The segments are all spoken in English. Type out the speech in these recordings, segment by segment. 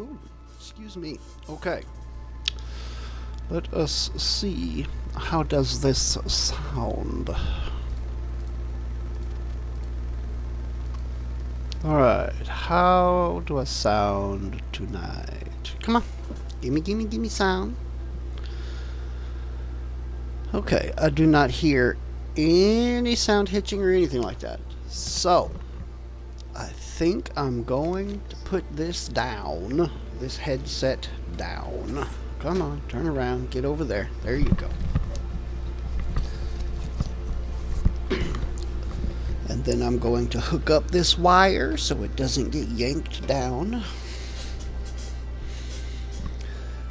Oh, excuse me. Okay. Let us see. How does this sound? Alright, how do I sound tonight? Come on. Gimme sound. Okay, I do not hear any sound hitching or anything like that. So, I think I'm going to put this down, this headset down. Come on, turn around, get over there. There you go. And then I'm going to hook up this wire so it doesn't get yanked down.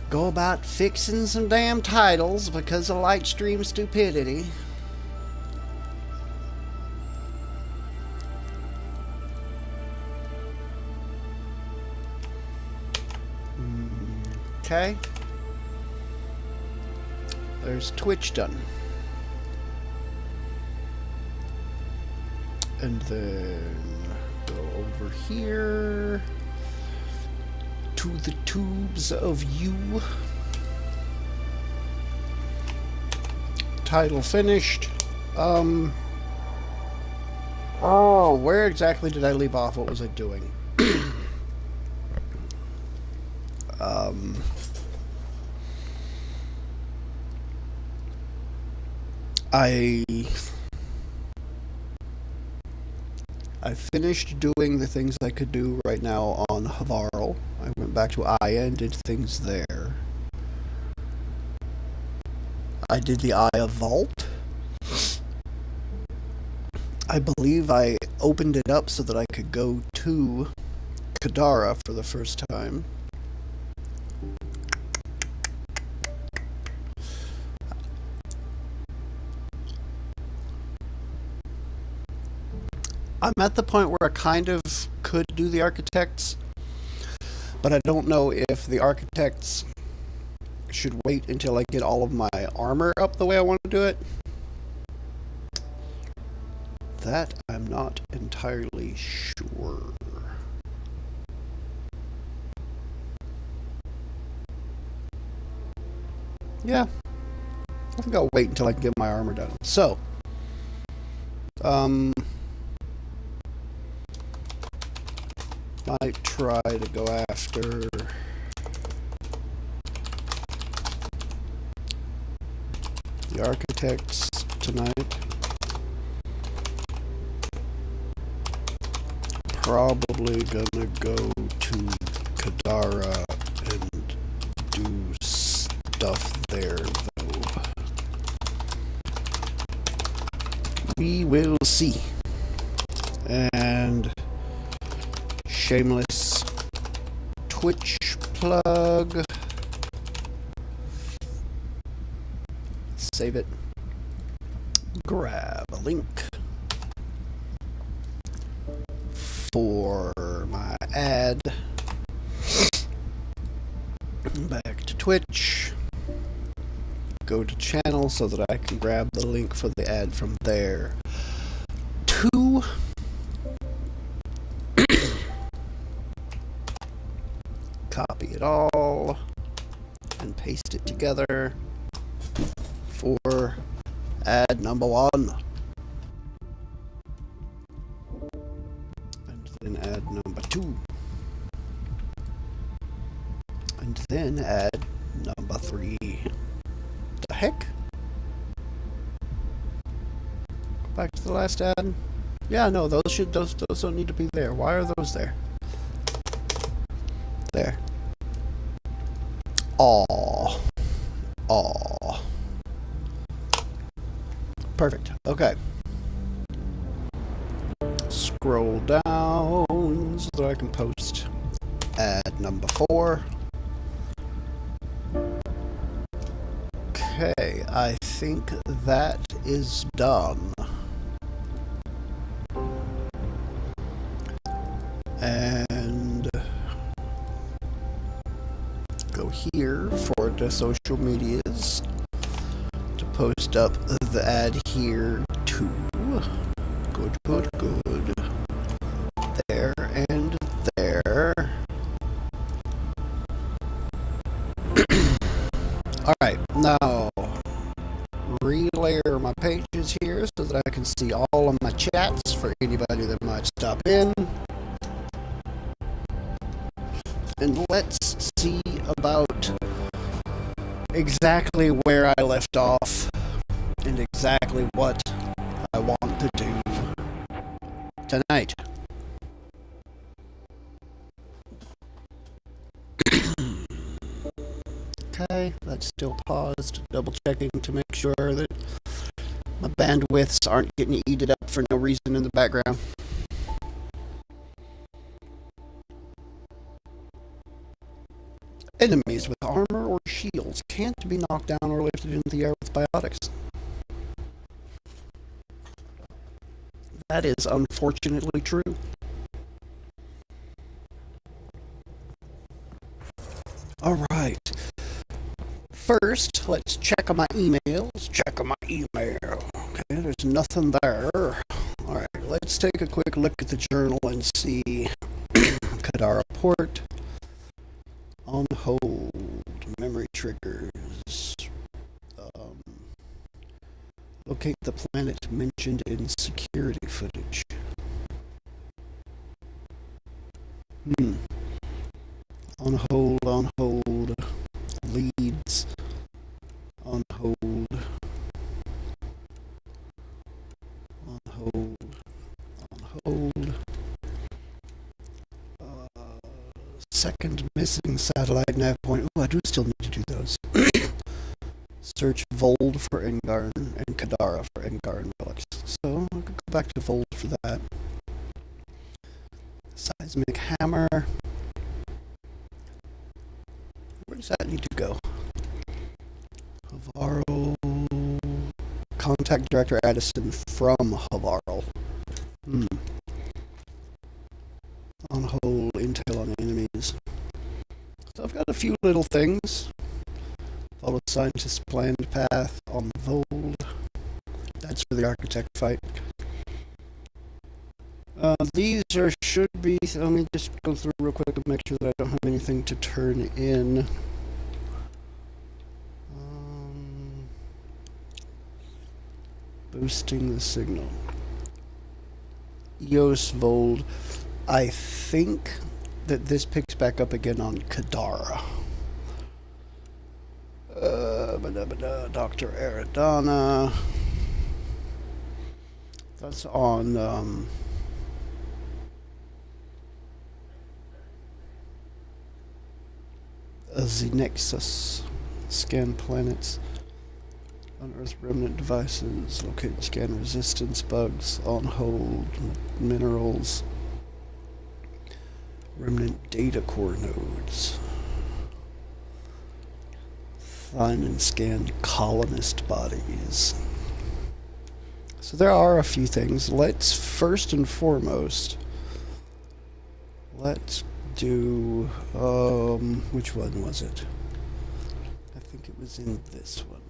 Go about fixing some damn titles because of light stream stupidity. Okay. There's Twitch done. And then go over here to the tubes of you. Title finished. Oh, where exactly did I leave off? What was I doing? I finished doing the things I could do right now on Havarl. I went back to Aya and did things there. I did the Aya Vault. I believe I opened it up so that I could go to Kadara for the first time. I'm at the point where I kind of could do the architects, but I don't know if the architects should wait until I get all of my armor up the way I want to do it. That I'm not entirely sure. Yeah, I think I'll wait until I can get my armor done. So, might try to go after the architects tonight. Probably gonna go to Kadara and do stuff there, though. We will see. And shameless Twitch plug. Save it. Grab a link for my ad. Back to Twitch. Go to channel so that I can grab the link for the ad from there. To copy it all and paste it together for ad number 1. And then ad number 2. And then ad number 3. The heck? Go back to the last ad. Yeah, no, those don't need to be there. Why are those there? There. Aww. Aww. Perfect. Okay. Scroll down so that I can post ad number 4. Okay, I think that is done. And go here for the social medias to post up the ad here too. Good, good, good. There and there. Alright, now relayer my pages here so that I can see all of my chats for anybody that might stop in. And let's see about exactly where I left off and exactly what I want to do tonight. Okay, that's still paused. Double checking to make sure that my bandwidths aren't getting eaten up for no reason in the background. Enemies with armor or shields can't be knocked down or lifted into the air with biotics. That is unfortunately true. Alright. First, let's check on my emails. Check on my email. Okay, there's nothing there. Alright, let's take a quick look at the journal and see Kadara port. On hold. Memory triggers. Locate the planet mentioned in security footage. On hold, on hold. Leads. On hold. On hold. On hold. Second missing satellite nav point. Oh, I do still need to do those. Search Vold for Engarn and Kadara for Engarn relics. So I could go back to Vold for that. Seismic hammer. Where does that need to go? Havarl. Contact Director Addison from Havarl. On hold, intel on enemies. So I've got a few little things. Follow scientist's planned path on Vold. That's for the architect fight. These should be. Let me just go through real quick and make sure that I don't have anything to turn in. Boosting the signal. EOS Vold. I think that this picks back up again on Kadara. Dr. Aradana. That's on the Nexus. Scan planets. Unearth remnant devices. Locate and scan resistance bugs. On hold. Minerals. Remnant data core nodes. Find and scan colonist bodies. So there are a few things. Let's first and foremost, let's do, which one was it? I think it was in this one.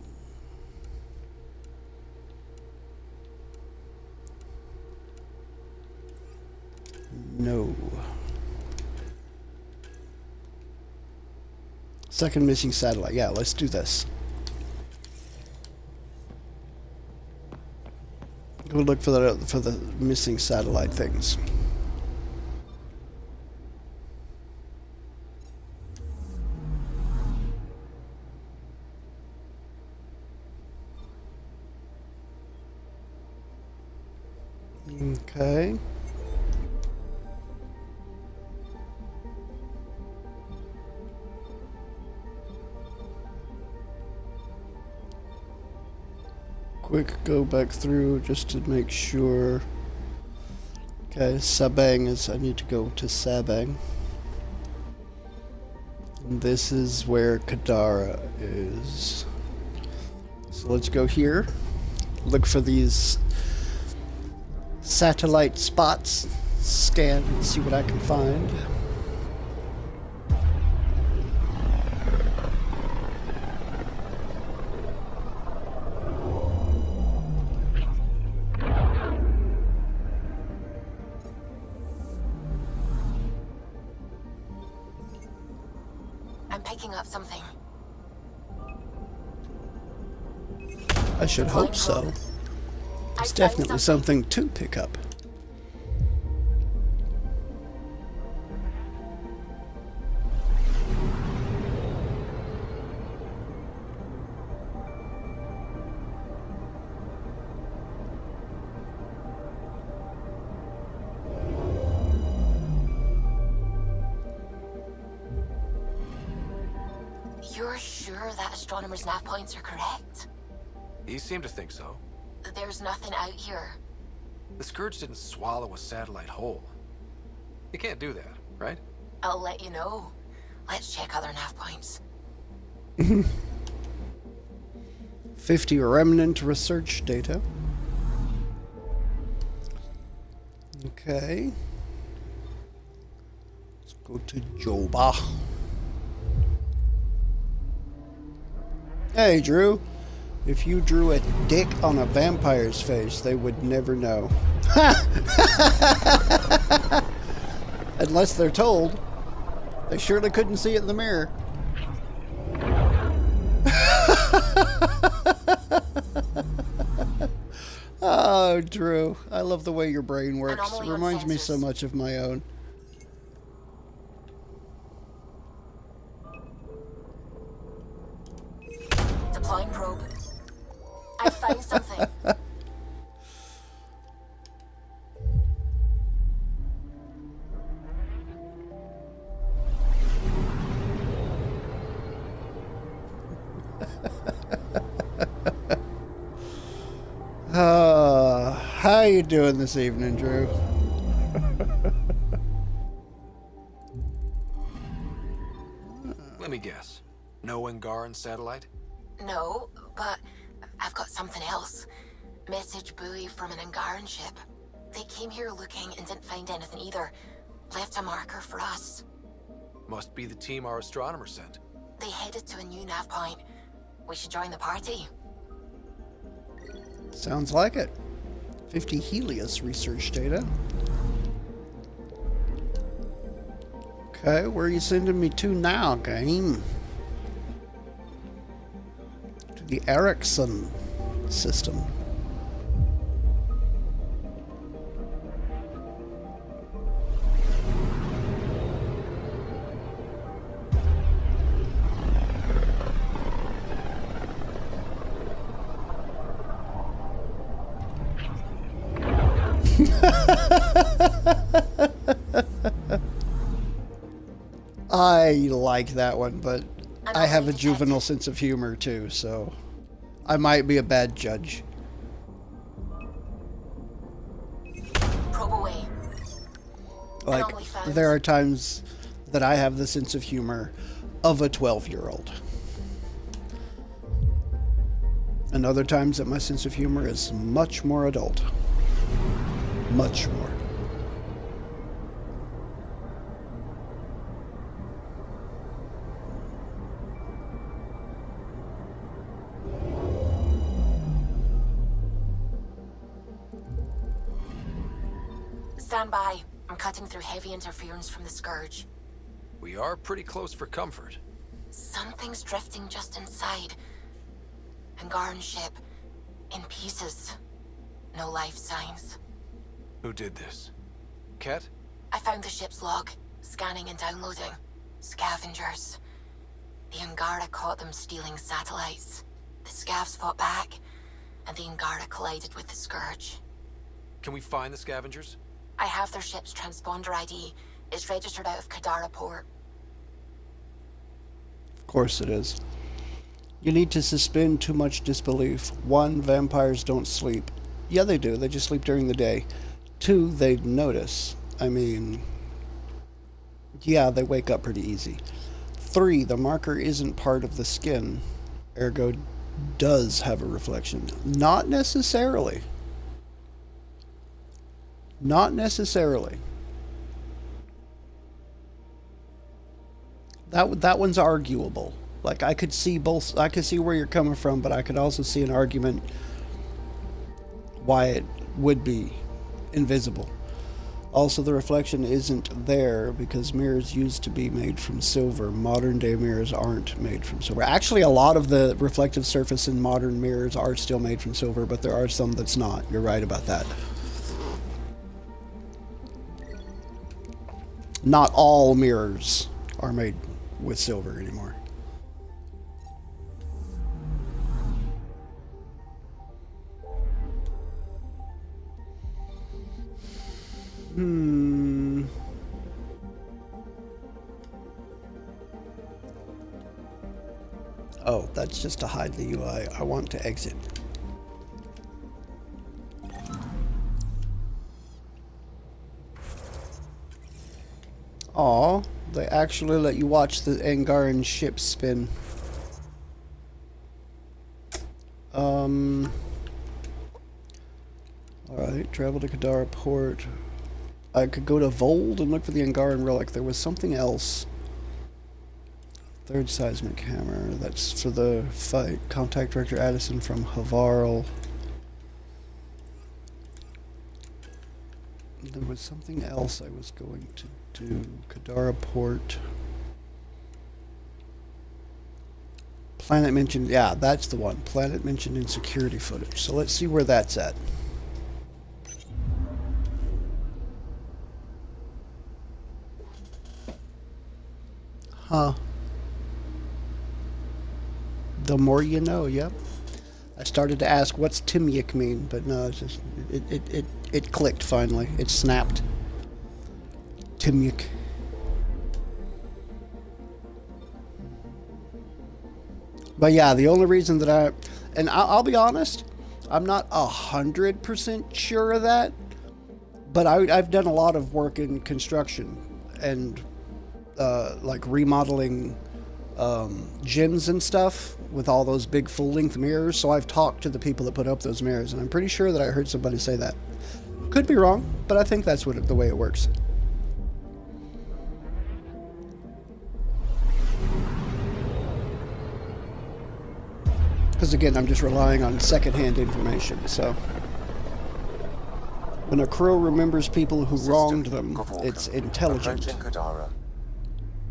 No. Second missing satellite. Yeah, let's do this. Go look for the missing satellite things. Okay. Quick go back through just to make sure. Okay, Sabang is, I need to go to Sabang. And this is where Kadara is. So let's go here. Look for these satellite spots. Scan and see what I can find. I'm picking up something. I should hope so. It's definitely something to pick up. You're sure that astronomer's nav points are correct? He seemed to think so. There's nothing out here. The Scourge didn't swallow a satellite whole. You can't do that, right? I'll let you know. Let's check other nav points. 50 remnant research data. Okay. Let's go to Joba. Hey, Drew. If you drew a dick on a vampire's face, they would never know. Unless they're told. They surely couldn't see it in the mirror. Oh, Drew. I love the way your brain works. It reminds me so much of my own. Deploying probe. I found something. How you doing this evening, Drew? Let me guess. No Angaran satellite? No, but I've got something else. Message buoy from an Angaran ship. They came here looking and didn't find anything either. Left a marker for us. Must be the team our astronomer sent. They headed to a new nav point. We should join the party. Sounds like it. 50 Helios research data. Okay, where are you sending me to now, game? To the Ericsson system. I like that one, but I have a juvenile sense of humor too, so I might be a bad judge. Probe away. Like, there are times that I have the sense of humor of a 12-year-old. And other times that my sense of humor is much more adult. Much more. Stand by. I'm cutting through heavy interference from the Scourge. We are pretty close for comfort. Something's drifting just inside. Angaran ship. In pieces. No life signs. Who did this? Ket? I found the ship's log. Scanning and downloading. Scavengers. The Angara caught them stealing satellites. The Scavs fought back, and the Angara collided with the Scourge. Can we find the scavengers? I have their ship's transponder ID. It's registered out of Kadara port. Of course it is. You need to suspend too much disbelief. 1, vampires don't sleep. Yeah, they do. They just sleep during the day. 2, they notice. I mean, yeah, they wake up pretty easy. 3, the marker isn't part of the skin. Ergo does have a reflection. Not necessarily. Not necessarily. That one's arguable. Like, I could see both. I could see where you're coming from, but I could also see an argument why it would be invisible. Also, the reflection isn't there because mirrors used to be made from silver. Modern day mirrors aren't made from silver. Actually, a lot of the reflective surface in modern mirrors are still made from silver, but there are some that's not. You're right about that. Not all mirrors are made with silver anymore. Oh, that's just to hide the UI. I want to exit. Aw, they actually let you watch the Angaran ship spin. Alright, travel to Kadara port. I could go to Vold and look for the Angaran relic. There was something else. Third seismic hammer. That's for the fight. Contact Director Addison from Havarl. There was something else I was going to do. Kadara port. Planet mentioned. Yeah, that's the one. Planet mentioned in security footage. So let's see where that's at. Huh. The more you know, yep. I started to ask what's Timyik mean, but no, it's just it clicked finally. It snapped. Timyik. But yeah, the only reason that I'll be honest, I'm not 100% sure of that, but I've done a lot of work in construction and like remodeling gyms and stuff with all those big full-length mirrors. So I've talked to the people that put up those mirrors, and I'm pretty sure that I heard somebody say that. Could be wrong, but I think that's the way it works. Because again, I'm just relying on secondhand information, so when a crow remembers people who wronged them, it's intelligent.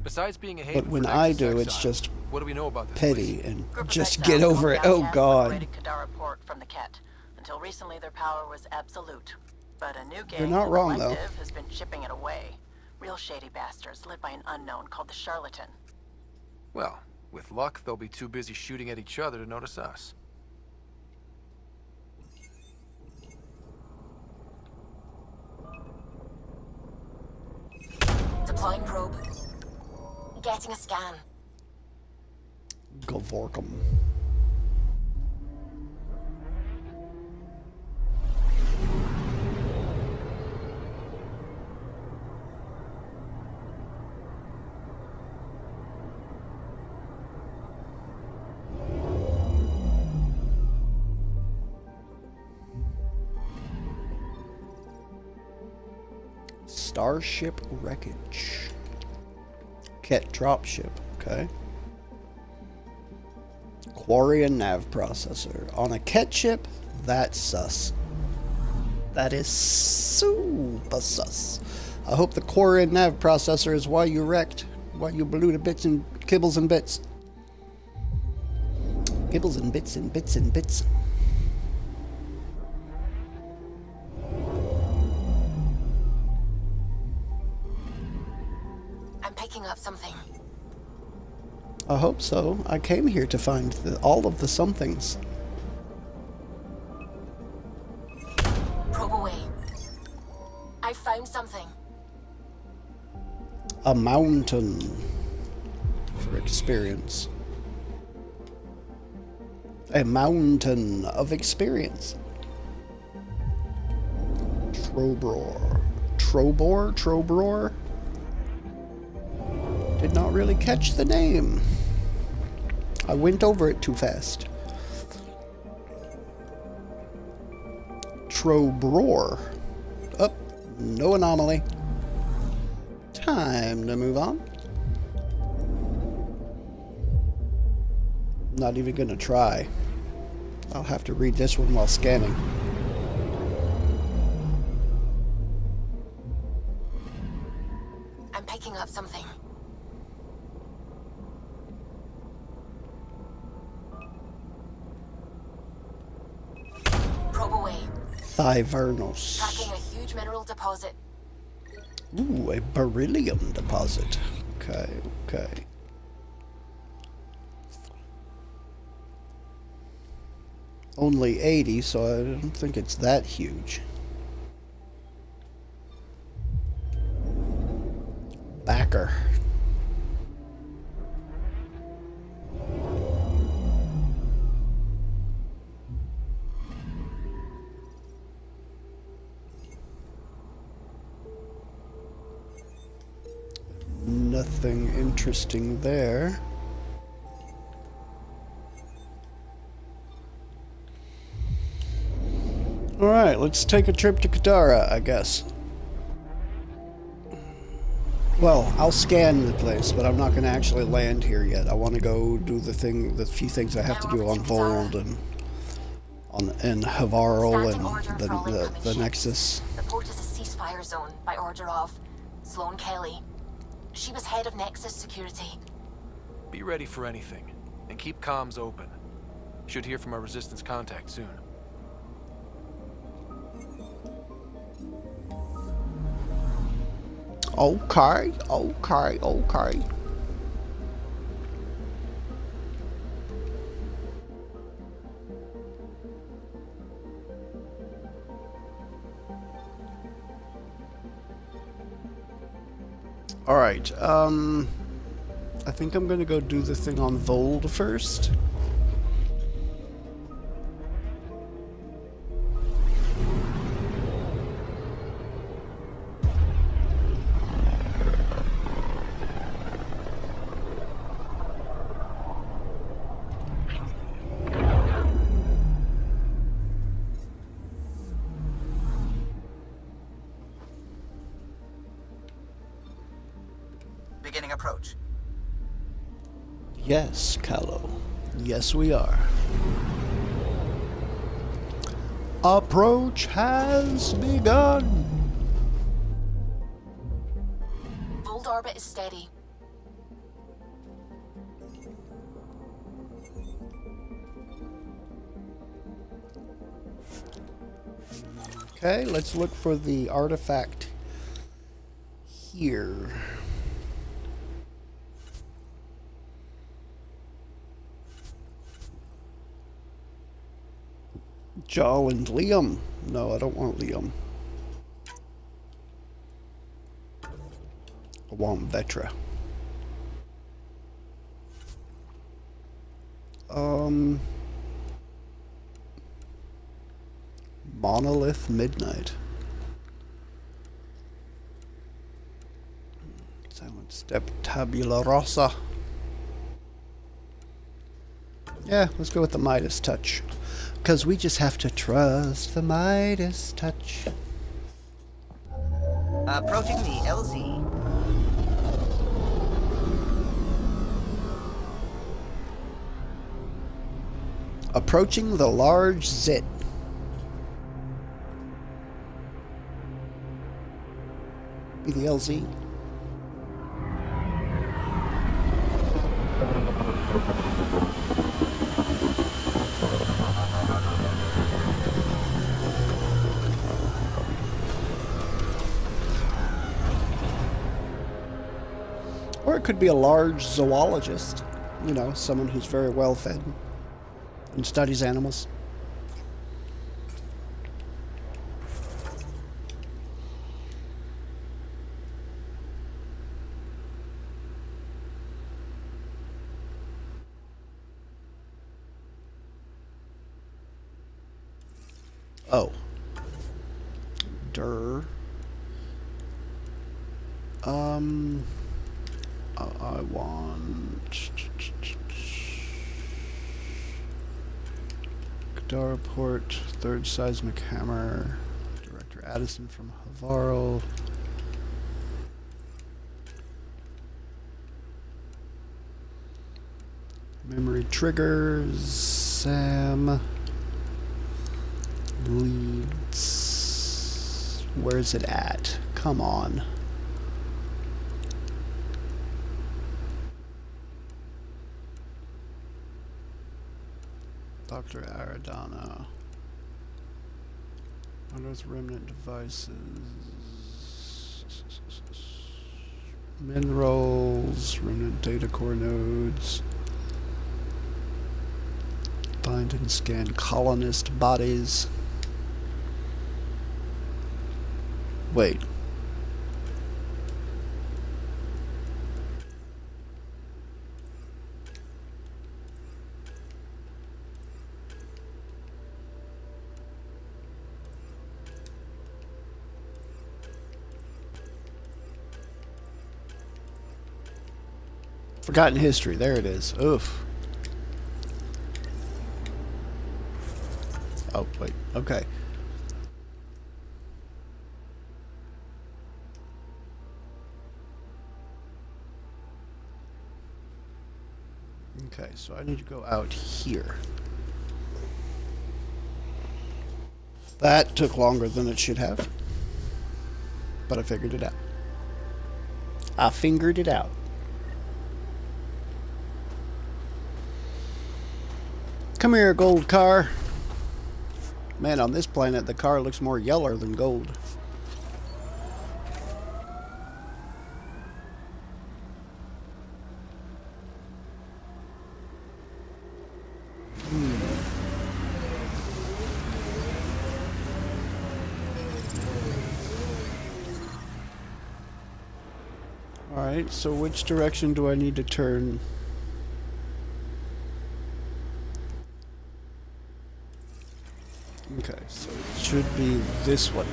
Besides being a haven But when for I Nexus do, exile, it's just what do we know about this petty place? and just get over it. Oh God. Kadara port from the Ket. Until recently, their power was absolute. But a new gang, You're not wrong, though. Collective, has been chipping it away. Real shady bastards led by an unknown called the Charlatan. Well, with luck, they'll be too busy shooting at each other to notice us. Deploying probe. Getting a scan. Gavorkum. Starship wreckage. Ket dropship. Okay. Quarry and nav processor. On a Ket ship? That's sus. That is super sus. I hope the quarry and nav processor is why you wrecked. Why you blew to bits and kibbles and bits. Kibbles and bits and bits and bits. I'm picking up something. I hope so. I came here to find all of the somethings. Probe away. I found something. A mountain for experience. A mountain of experience. Trobror. Trobror? Did not really catch the name. I went over it too fast. Trobror. Oh, no anomaly. Time to move on. Not even gonna try. I'll have to read this one while scanning. Thyvernos. Tracking a huge mineral deposit. Ooh, a beryllium deposit. Okay, okay. Only 80, so I don't think it's that huge. Backer. Nothing interesting there. Alright, let's take a trip to Kadara, I guess. Well, I'll scan the place, but I'm not going to actually land here yet. I want to go do the few things I have to do on Vold and Havarl and the Nexus. The port is a ceasefire zone by order of Sloane Kelly. She was head of Nexus security. Be ready for anything, and keep comms open. Should hear from our Resistance contact soon. Okay, okay, okay. Alright, I think I'm gonna go do the thing on Vold first. Beginning approach. Yes, Callow. Yes, we are. Approach has begun. Vold orbit is steady. Okay, let's look for the artifact here. Jal and Liam. No, I don't want Liam. I want Vetra. Monolith Midnight. Silent Step Tabula Rasa. Yeah, let's go with the Midas Touch. Because we just have to trust the Midas Touch. Approaching the LZ. Approaching the large Zit. Be the LZ. Or it could be a large zoologist, you know, someone who's very well fed and studies animals. Oh. I want Kadara Port, third seismic hammer, Director Addison from Havarl. Memory triggers, Sam. Leads. Where's it at? Come on. Dr. Aradana. Unearthed remnant devices. Minerals, remnant data core nodes. Find and scan colonist bodies. Wait. Forgotten history. There it is. Oof. Oh, wait. Okay. Okay, so I need to go out here. That took longer than it should have. But I figured it out. I fingered it out. Come here, gold car. Man, on this planet, the car looks more yeller than gold. Alright, so which direction do I need to turn? Okay, so it should be this one.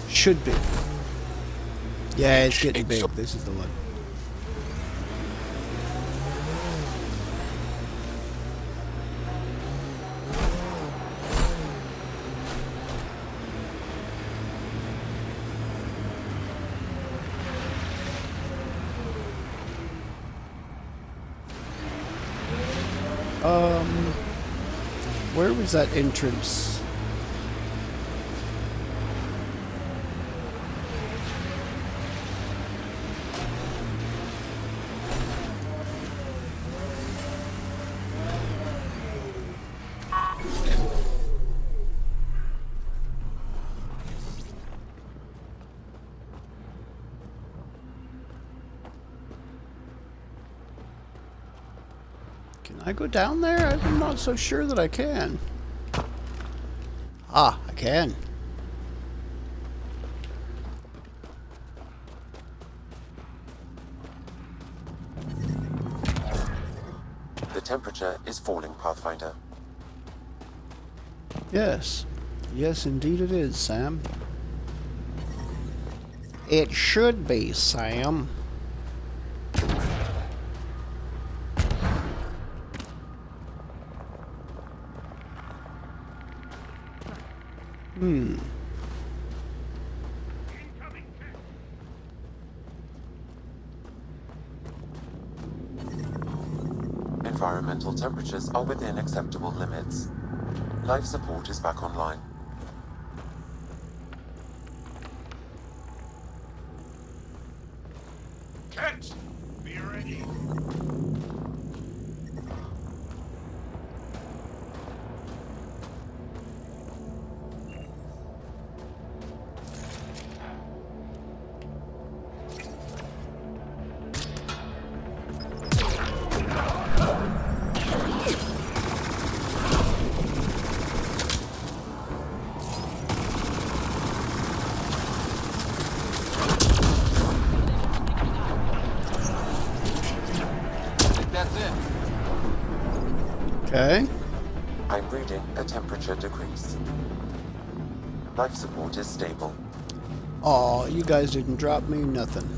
Should be. Yeah, it's getting big. This is the one. Where was that entrance? Can I go down there? I'm not so sure that I can. Ah, I can. The temperature is falling, Pathfinder. Yes. Yes, indeed it is, Sam. It should be, Sam. Environmental temperatures are within acceptable limits. Life support is back online. Kent, be ready. Okay. I'm reading a temperature decrease. Life support is stable. Aw, you guys didn't drop me nothing.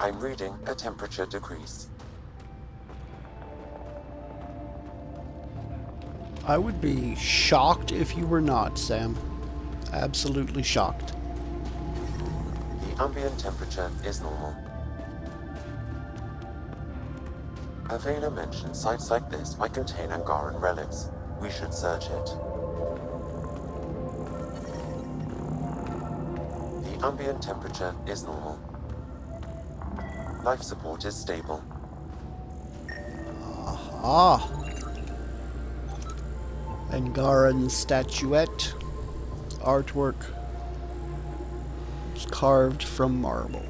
I'm reading a temperature decrease. I would be shocked if you were not, Sam. Absolutely shocked. The ambient temperature is normal. Avena mentioned sites like this might contain Angaran relics. We should search it. The ambient temperature is normal. Life support is stable. Ah. Angaran statuette. Artwork. It's carved from marble.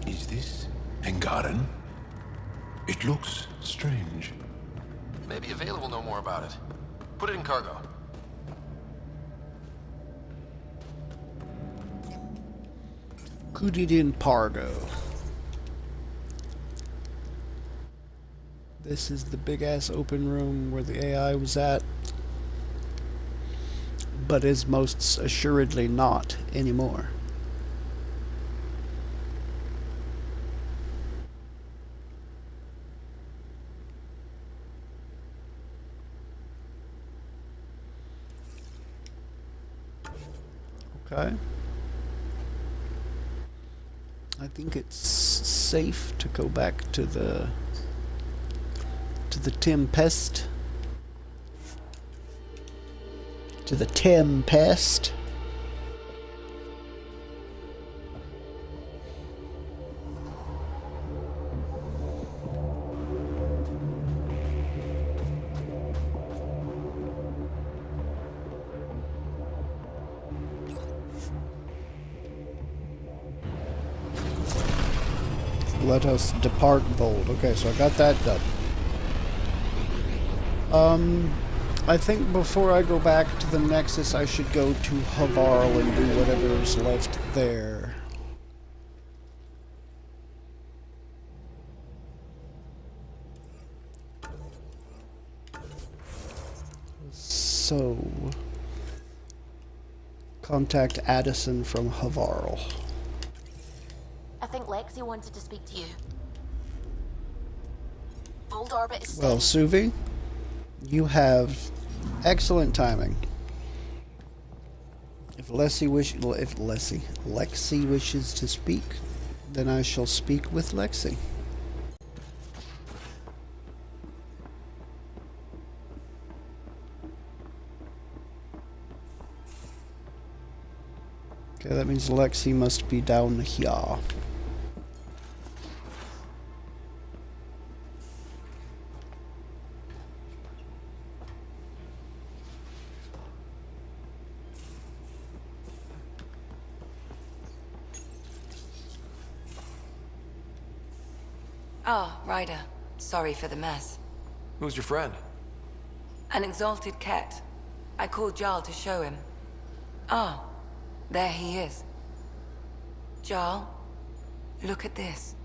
Is this Angaran? It looks strange. Maybe Avail will know more about it. Put it in cargo. Kudidin Pargo. This is the big ass open room where the AI was at, but is most assuredly not anymore. Okay. I think it's safe to go back to the Tempest. To the Tempest. Let us depart bold. Okay, so I got that done. I think before I go back to the Nexus, I should go to Havarl and do whatever's left there. So, contact Addison from Havarl. I think Lexi wanted to speak to you. Old orbit is Well, steady. Suvi, you have excellent timing. If Lexi wishes to speak, then I shall speak with Lexi. Okay, that means Lexi must be down here. Ah, Ryder. Sorry for the mess. Who's your friend? An exalted cat. I called Jarl to show him. Ah, there he is. Jarl, look at this.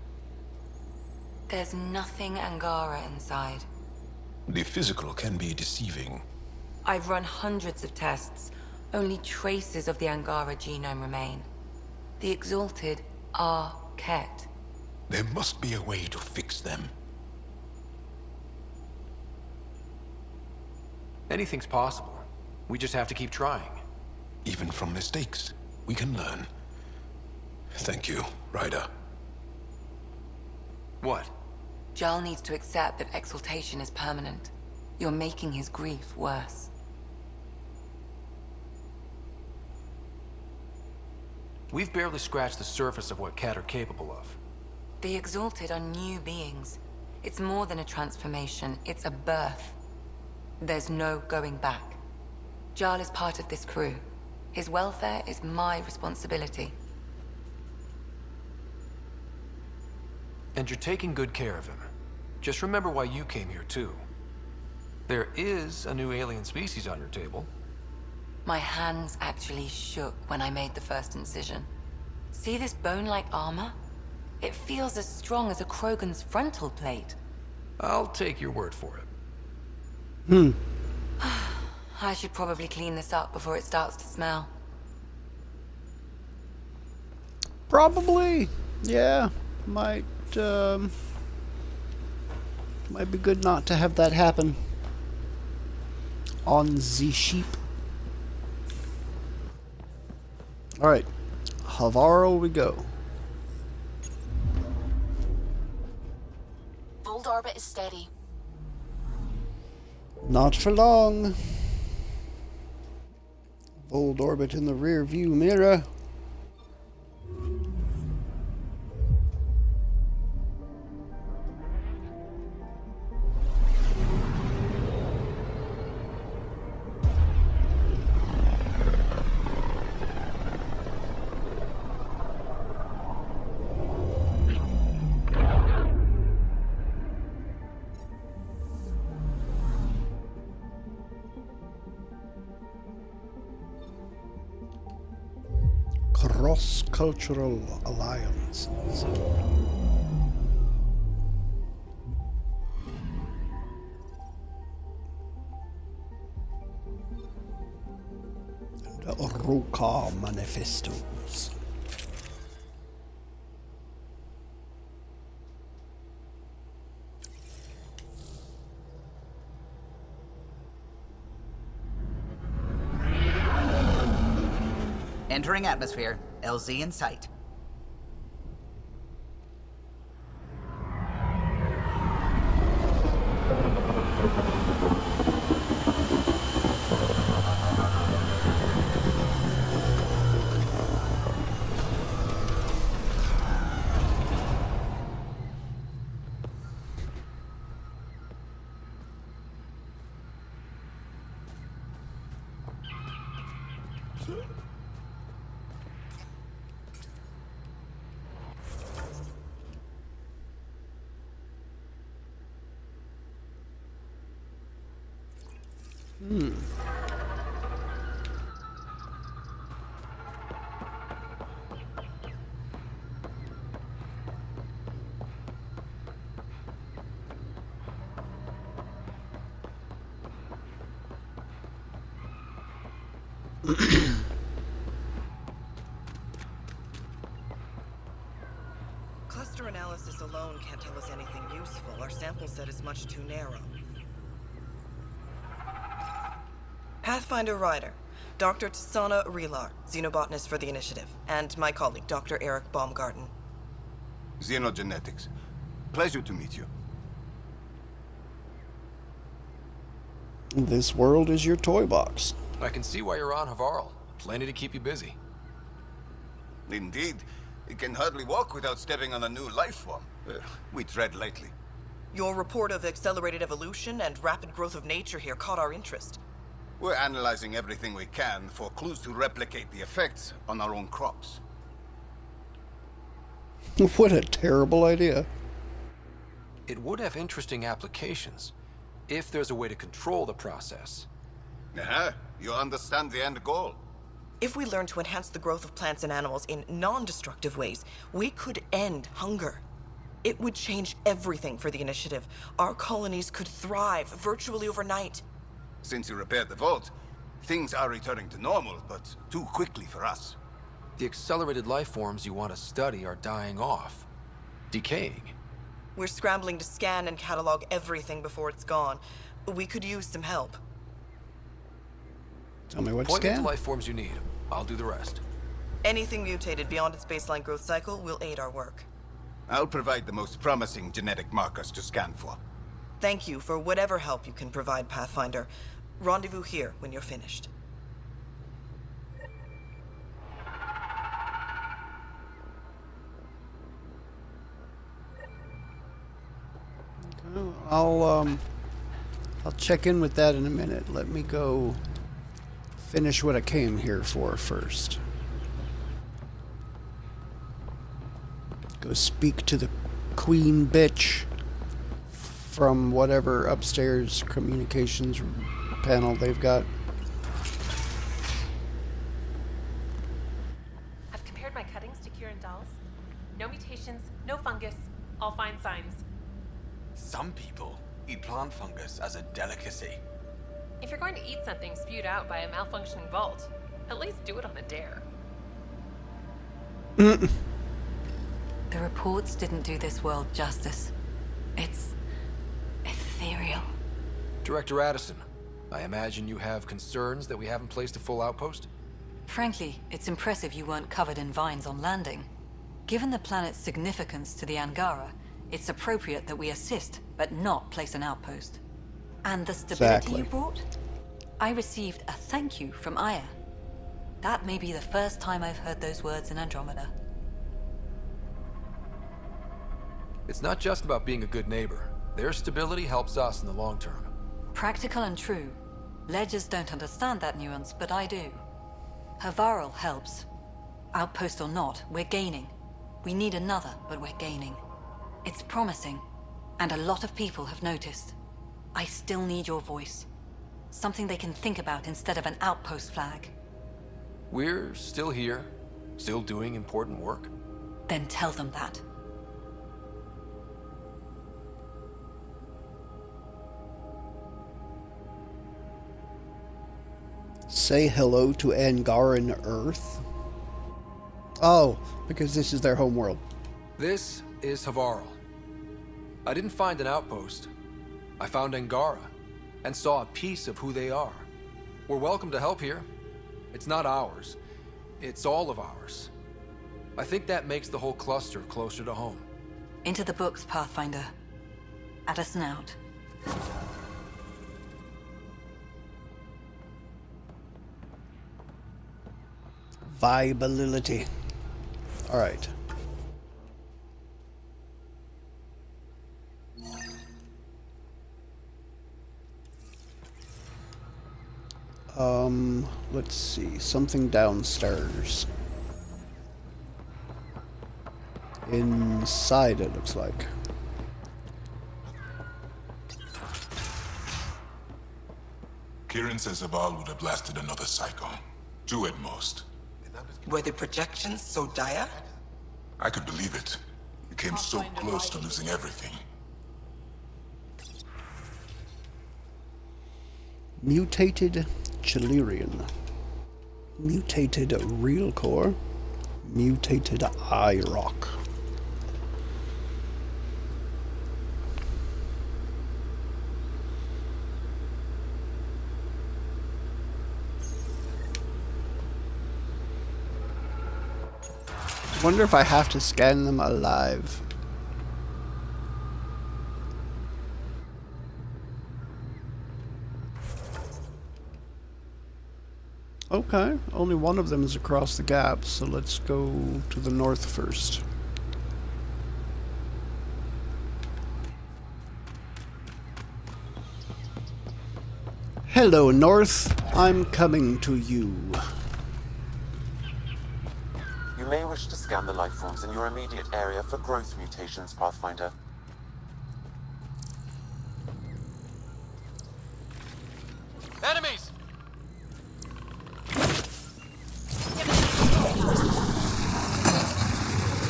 There's nothing Angara inside. The physical can be deceiving. I've run hundreds of tests. Only traces of the Angara genome remain. The exalted are Ket. There must be a way to fix them. Anything's possible. We just have to keep trying. Even from mistakes, we can learn. Thank you, Ryder. What? Jarl needs to accept that exaltation is permanent. You're making his grief worse. We've barely scratched the surface of what Cat are capable of. The exalted are new beings. It's more than a transformation, it's a birth. There's no going back. Jarl is part of this crew. His welfare is my responsibility. And you're taking good care of him. Just remember why you came here, too. There is a new alien species on your table. My hands actually shook when I made the first incision. See this bone-like armor? It feels as strong as a Krogan's frontal plate. I'll take your word for it. I should probably clean this up before it starts to smell. Probably. Yeah. might might be good not to have that happen on the sheep. All right, Havaro we go. Fold orbit is steady. Not for long. Old orbit in the rear view mirror. Cross-cultural alliances. The Ruka manifestos. Entering atmosphere. LZ in sight. Cluster analysis alone can't tell us anything useful. Our sample set is much too narrow. Pathfinder Ryder, Dr. Tsana Relar, xenobotanist for the Initiative, and my colleague, Dr. Eric Baumgarten. Xenogenetics. Pleasure to meet you. This world is your toy box. I can see why you're on Havarl. Plenty to keep you busy. Indeed. It can hardly walk without stepping on a new life form. We tread lightly. Your report of accelerated evolution and rapid growth of nature here caught our interest. We're analyzing everything we can for clues to replicate the effects on our own crops. What a terrible idea. It would have interesting applications, if there's a way to control the process. You understand the end goal. If we learn to enhance the growth of plants and animals in non-destructive ways, we could end hunger. It would change everything for the Initiative. Our colonies could thrive virtually overnight. Since you repaired the vault, things are returning to normal, but too quickly for us. The accelerated life forms you want to study are dying off. Decaying. We're scrambling to scan and catalog everything before it's gone. We could use some help. Tell me what to Point me to scan. life forms you need. I'll do the rest. Anything mutated beyond its baseline growth cycle will aid our work. I'll provide the most promising genetic markers to scan for. Thank you for whatever help you can provide, Pathfinder. Rendezvous here when you're finished. I'll check in with that in a minute. Let me go finish what I came here for first. Go speak to the queen bitch from whatever upstairs communications panel they've got. I've compared my cuttings to Kieran Dahl's. No mutations, no fungus, all fine signs. Some people eat plant fungus as a delicacy. If you're going to eat something spewed out by a malfunctioning vault, at least do it on a dare. The reports didn't do this world justice. It's ethereal. Director Addison, I imagine you have concerns that we haven't placed a full outpost? Frankly, it's impressive you weren't covered in vines on landing. Given the planet's significance to the Angara, it's appropriate that we assist, but not place an outpost. And the stability you brought? I received a thank you from Aya. That may be the first time I've heard those words in Andromeda. It's not just about being a good neighbor. Their stability helps us in the long term. Practical and true. Ledgers don't understand that nuance, but I do. Havarl helps. Outpost or not, we're gaining. We need another, but we're gaining. It's promising, and a lot of people have noticed. I still need your voice. Something they can think about instead of an outpost flag. We're still here, still doing important work. Then tell them that. Say hello to Angaran Earth? Oh, because this is their home world. This is Havarl. I didn't find an outpost. I found Angara, and saw a piece of who they are. We're welcome to help here. It's not ours. It's all of ours. I think that makes the whole cluster closer to home. Into the books, Pathfinder. Addison out. Viability. Alright. Let's see. Something downstairs. Inside, it looks like. Kieran says Aval would have blasted another cycle. 2 at most. Were the projections so dire? I could believe it. We came so close to losing everything. Mutated Chilerian. Mutated Real Core. Mutated Eye Rock. Wonder if I have to scan them alive. Okay, only one of them is across the gap, so let's go to the north first. Hello, North. I'm coming to you. You may wish to scan the life forms in your immediate area for growth mutations, Pathfinder. Enemies!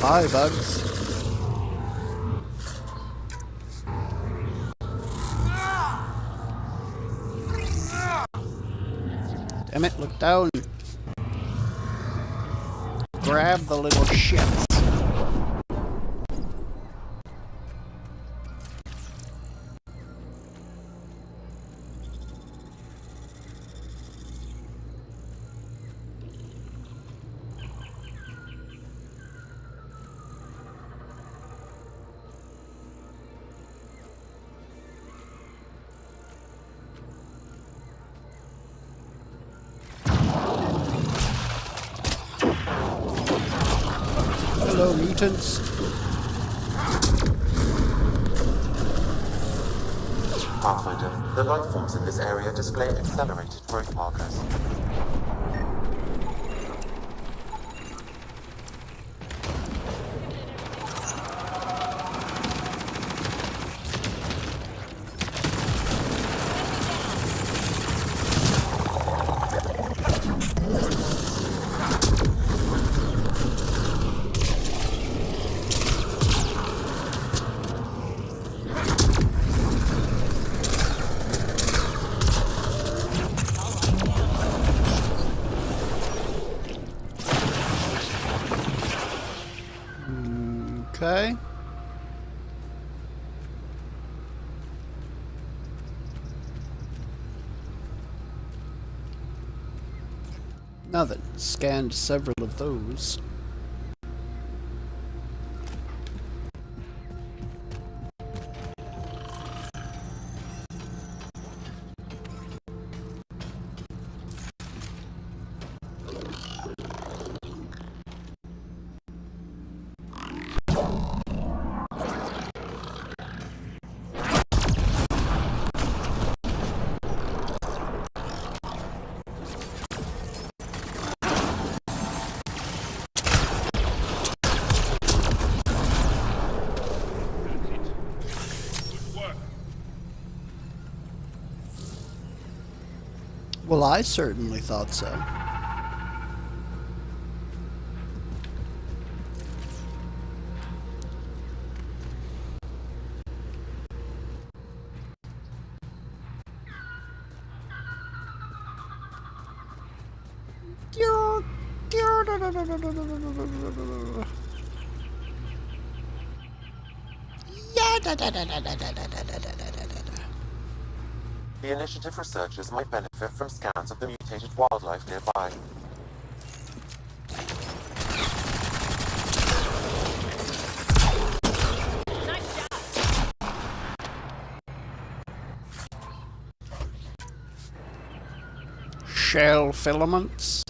Hi, bugs. Damn it, look down. Grab the little shits. Hello, mutants. Pathfinder, the life forms in this area display accelerated growth markers. Okay. Now that scanned several of those. Well, I certainly thought so. The initiative researchers might benefit from scans of the mutated wildlife nearby. Shell filaments.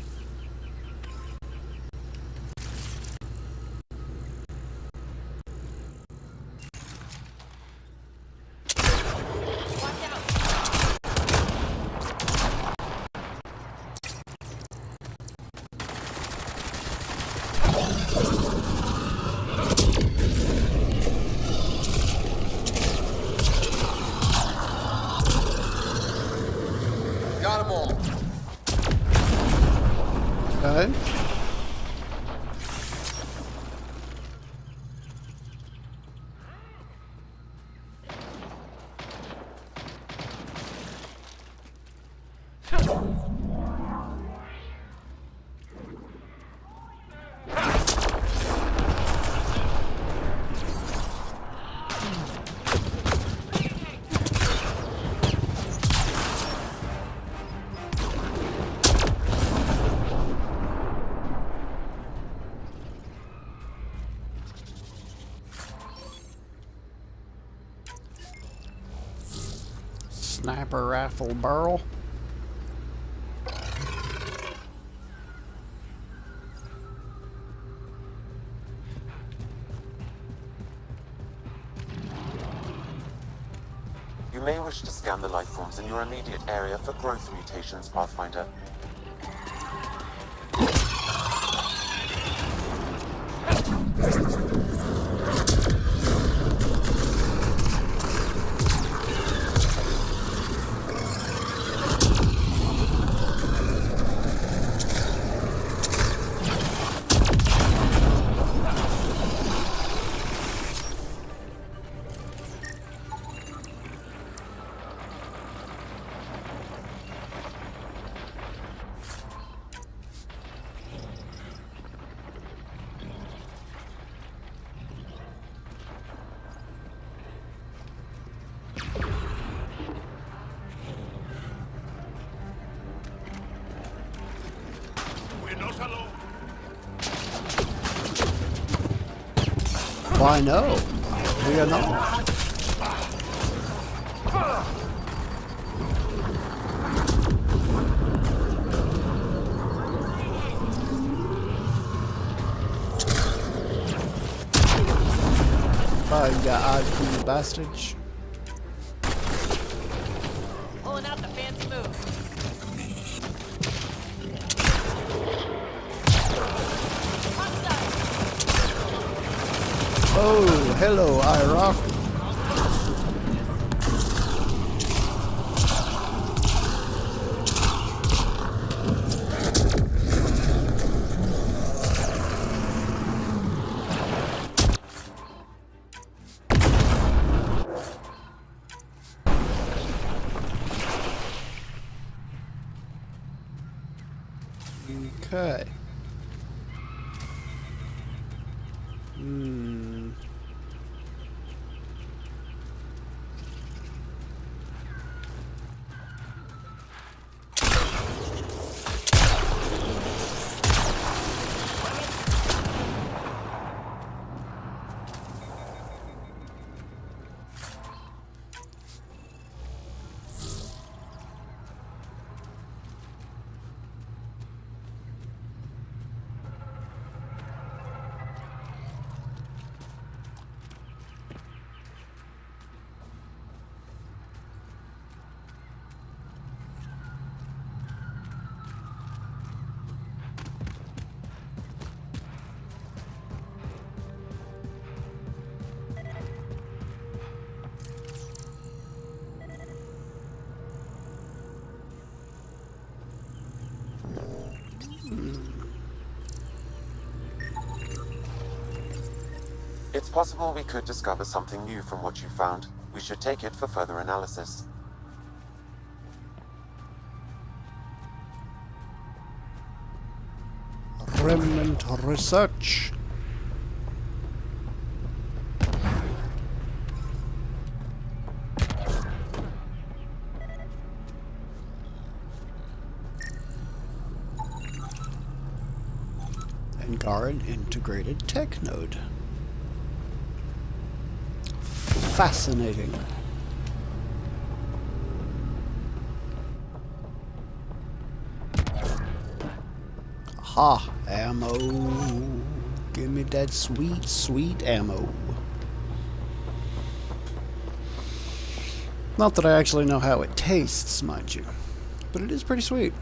Got them all. Okay. Sniper rifle barrel. You may wish to scan the life forms in your immediate area for growth mutations, Pathfinder. Why no? We are not. You got IQ bastards. Pulling out the fancy move. Oh, hello, Iraq. Okay. It's possible we could discover something new from what you found. We should take it for further analysis. Remnant research. Angaran integrated tech node. Fascinating. Aha, ammo. Give me that sweet, sweet ammo. Not that I actually know how it tastes, mind you, but it is pretty sweet.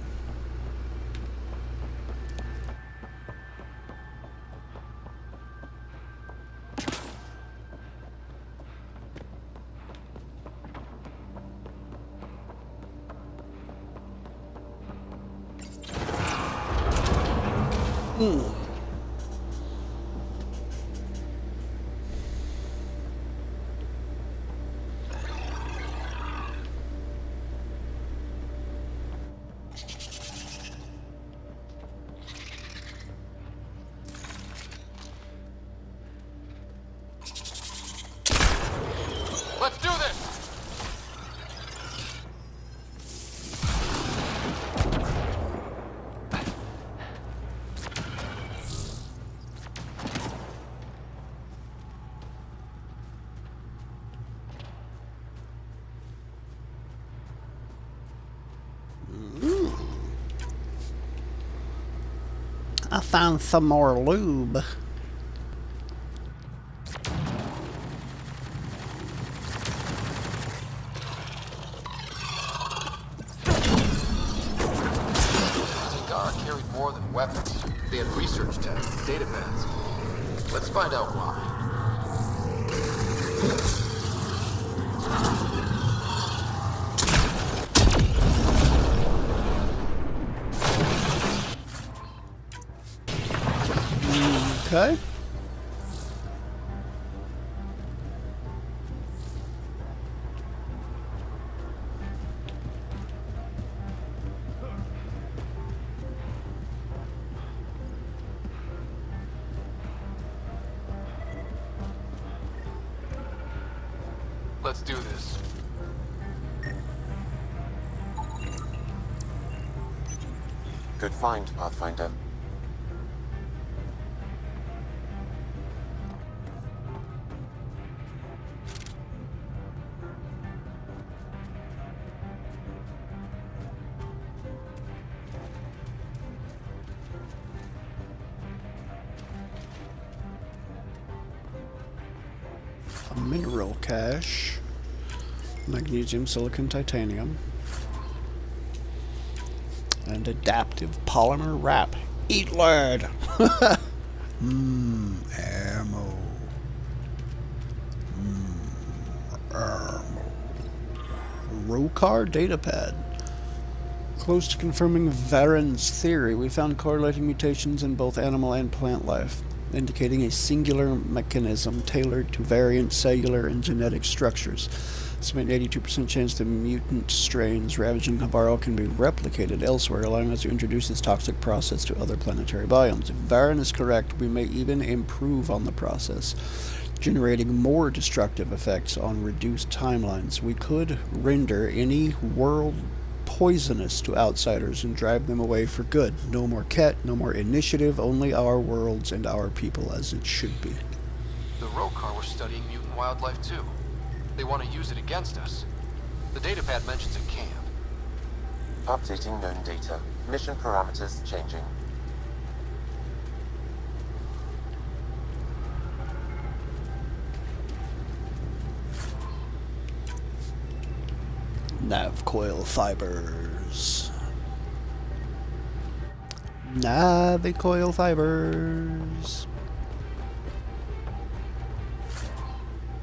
Let's do this! I found some more lube. Kadara carried more than weapons. They had research tech, data pads. Let's find out why. Okay. Let's do this. Good find, Pathfinder. A mineral cache. Magnesium, silicon, titanium. And adaptive polymer wrap. Eat lead! Ammo. Ammo. Rokar datapad. Close to confirming Varen's theory, we found correlating mutations in both animal and plant life, indicating a singular mechanism tailored to variant cellular and genetic structures. Estimate 82% chance the mutant strains ravaging Havaro can be replicated elsewhere, allowing us to introduce this toxic process to other planetary biomes. If Varen is correct, we may even improve on the process, generating more destructive effects on reduced timelines. We could render any world poisonous to outsiders and drive them away for good. No more Ket, no more initiative, only our worlds and our people as it should be. The Rokar were studying mutant wildlife too. They want to use it against us. The datapad mentions a camp. Updating known data. Mission parameters changing. Nav coil fibers. Nav coil fibers.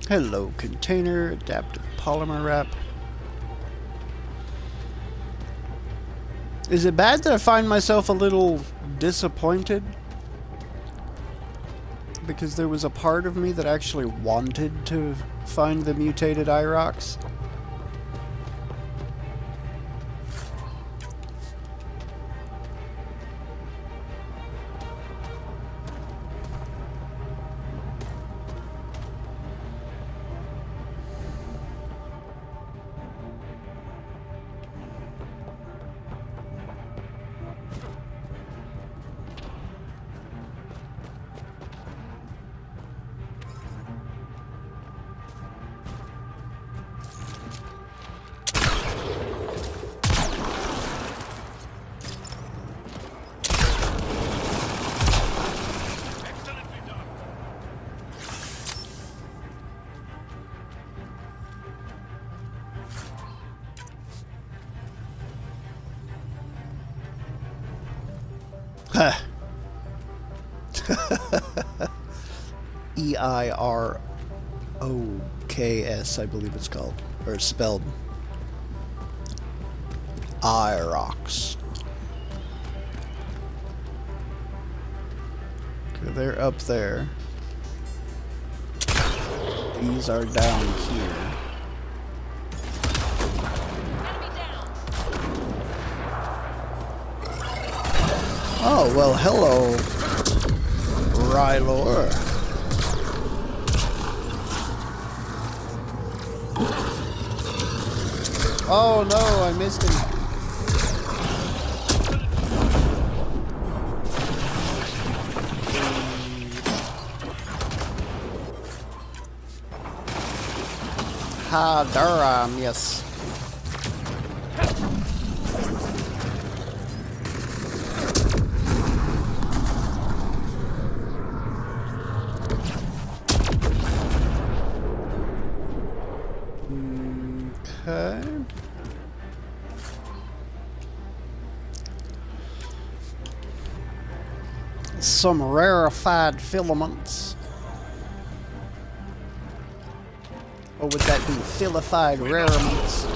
Hello, container, adaptive polymer wrap. Is it bad that I find myself a little disappointed because there was a part of me that actually wanted to find the mutated Irox. E-I-R-O-K-S, I believe it's called. Or it's spelled. Irox. Okay, they're up there. These are down here. Oh, well, hello, Rylor. Oh no, I missed him. Kadara, yes. Okay. Some rarefied filaments. Or would that be filified rarements?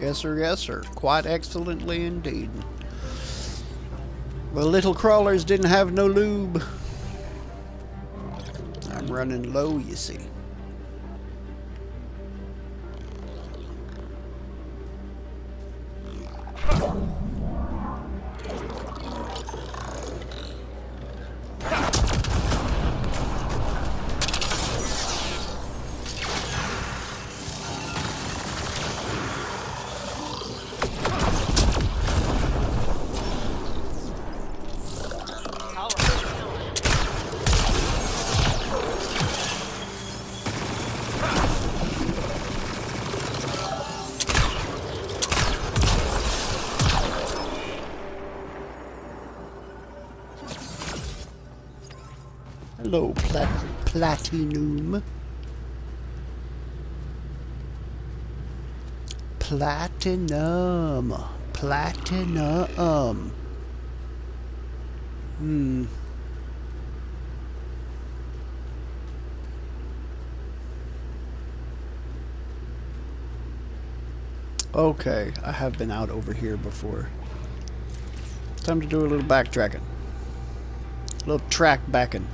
Yes, sir. Quite excellently indeed. The little crawlers didn't have no lube. I'm running low, you see. Hello, Platinum. Platinum. Okay, I have been out over here before. Time to do a little backtracking. A little track backing.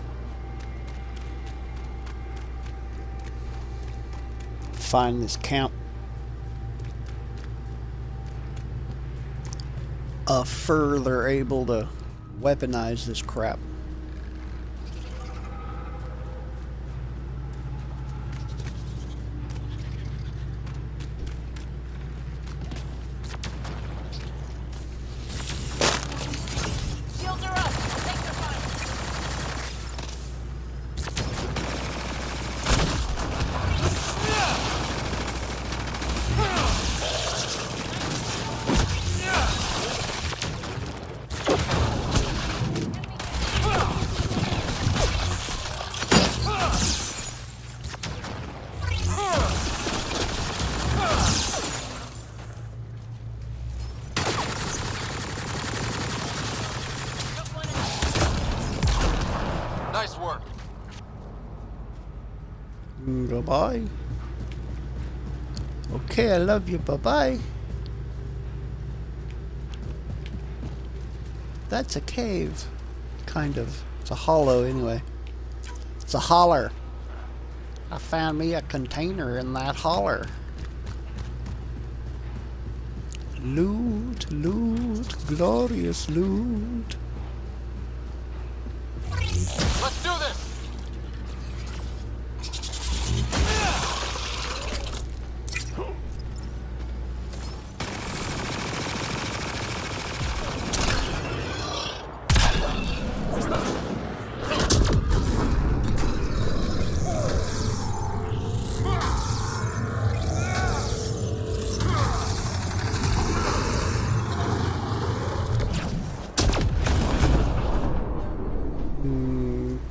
Find this camp. Further able to weaponize this crap. Bye-bye. Okay, I love you. Bye-bye. That's a cave. Kind of. It's a hollow anyway. It's a holler. I found me a container in that holler. Loot, loot, glorious loot. Let's do this!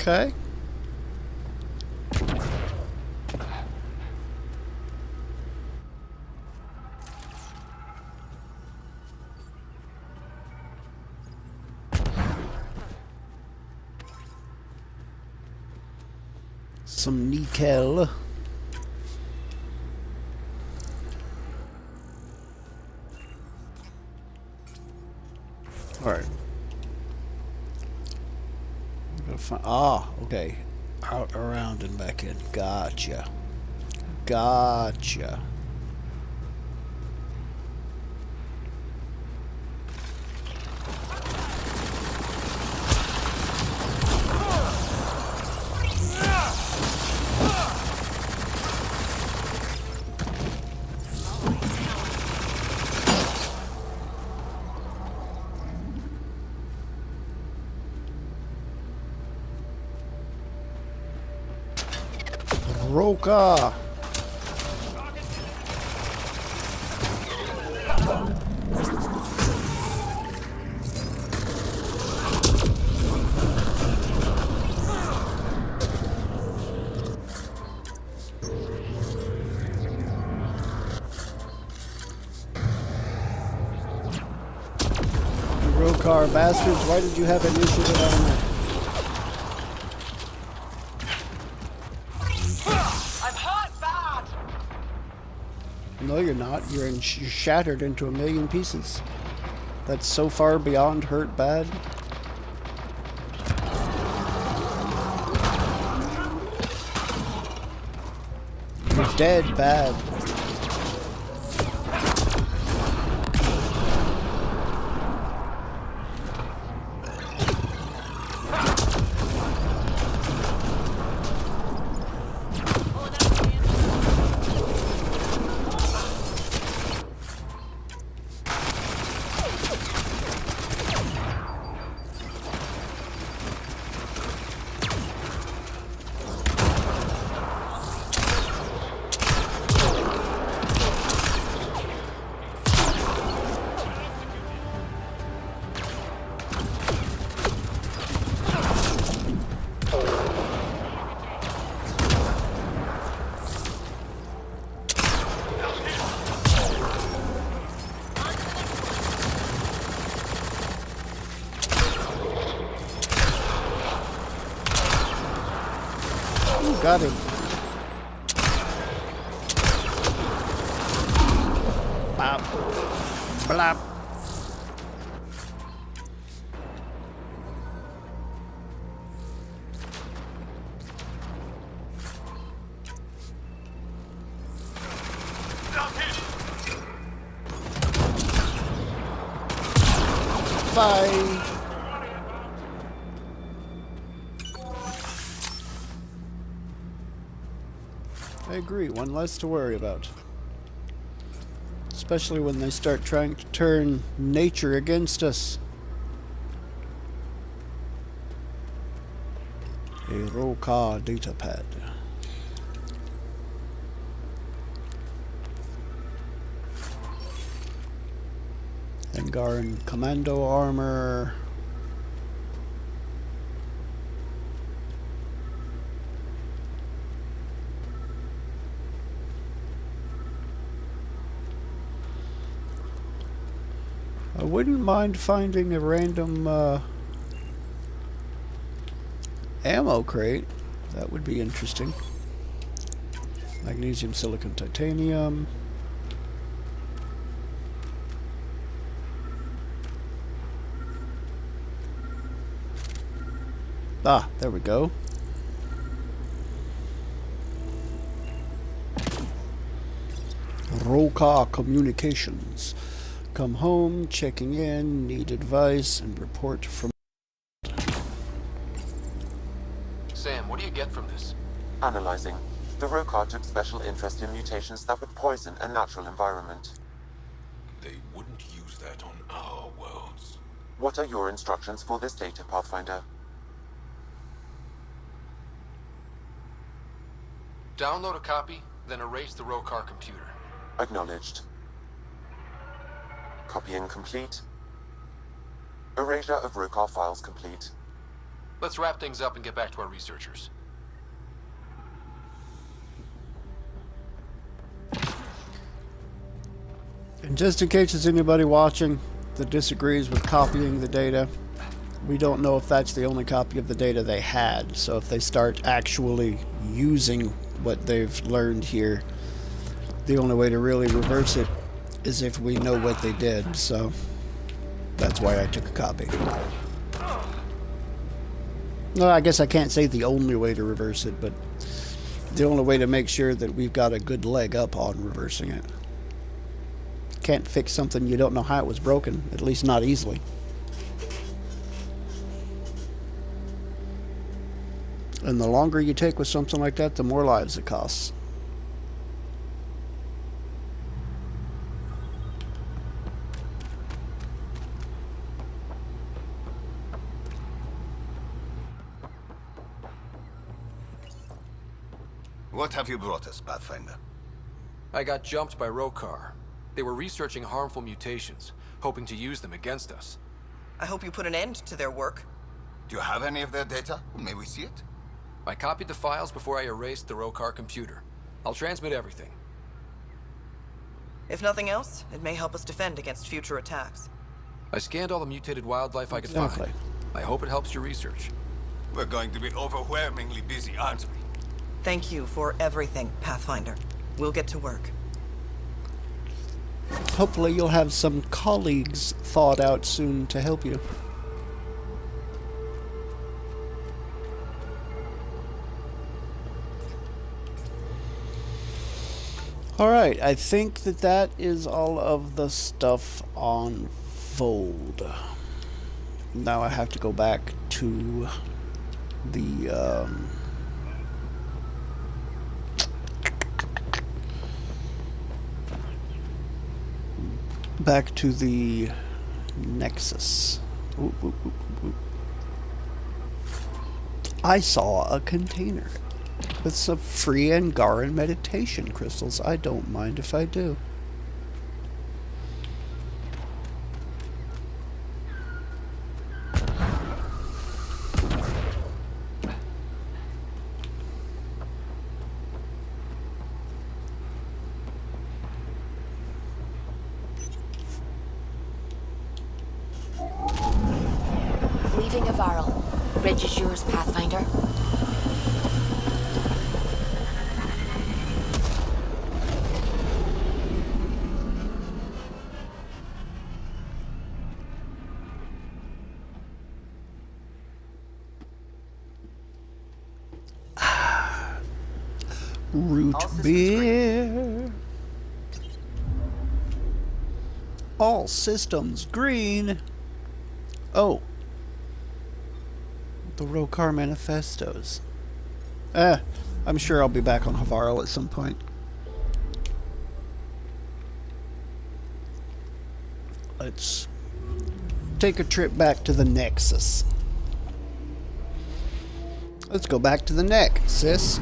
Okay. Some nickel. All right. Okay. Out, around, and back in. Gotcha. Gotcha. Roka. Rokar bastards, why did you have initiative on that? No, you're not. You're shattered into a million pieces. That's so far beyond hurt bad. You're dead bad. Got him. Bop. Blop. Bye. I agree, one less to worry about. Especially when they start trying to turn nature against us. A Roka datapad. Angaran commando armor. I wouldn't mind finding a random ammo crate. That would be interesting. Magnesium, silicon, titanium. Ah, there we go. Roka Communications. Come home, checking in, need advice, and report from... Sam, what do you get from this? Analyzing. The Rokar took special interest in mutations that would poison a natural environment. They wouldn't use that on our worlds. What are your instructions for this data, Pathfinder? Download a copy, then erase the Rokar computer. Acknowledged. Copying complete. Erasure of Rokar files complete. Let's wrap things up and get back to our researchers. And just in case there's anybody watching that disagrees with copying the data, we don't know if that's the only copy of the data they had. So if they start actually using what they've learned here, the only way to really reverse it is if we know what they did. So that's why I took a copy. Well, I guess I can't say the only way to reverse it, but the only way to make sure that we've got a good leg up on reversing it. Can't fix something you don't know how it was broken, at least not easily. And the longer you take with something like that, the more lives it costs. What have you brought us, Pathfinder? I got jumped by Rokar. They were researching harmful mutations, hoping to use them against us. I hope you put an end to their work. Do you have any of their data? May we see it? I copied the files before I erased the Rokar computer. I'll transmit everything. If nothing else, it may help us defend against future attacks. I scanned all the mutated wildlife I could Exactly. find. I hope it helps your research. We're going to be overwhelmingly busy, aren't we? Thank you for everything, Pathfinder. We'll get to work. Hopefully you'll have some colleagues thawed out soon to help you. Alright, I think that is all of the stuff on Fold. Now I have to go back to the Nexus. Ooh, ooh, ooh, ooh. I saw a container with some free Angaran meditation crystals. I don't mind if I do. Leaving Avaril. Bridge is yours, Pathfinder. Root beer. All systems green. Oh. The Rokar manifestos. I'm sure I'll be back on Havarl at some point. Let's take a trip back to the Nexus. Let's go back to the neck, sis.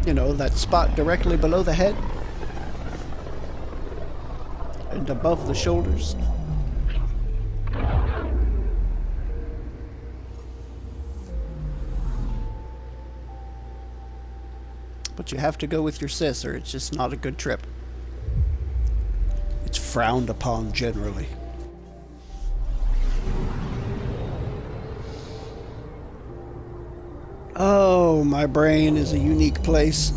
You know, that spot directly below the head and above the shoulders. But you have to go with your sis or it's just not a good trip. It's frowned upon generally. Oh, my brain is a unique place.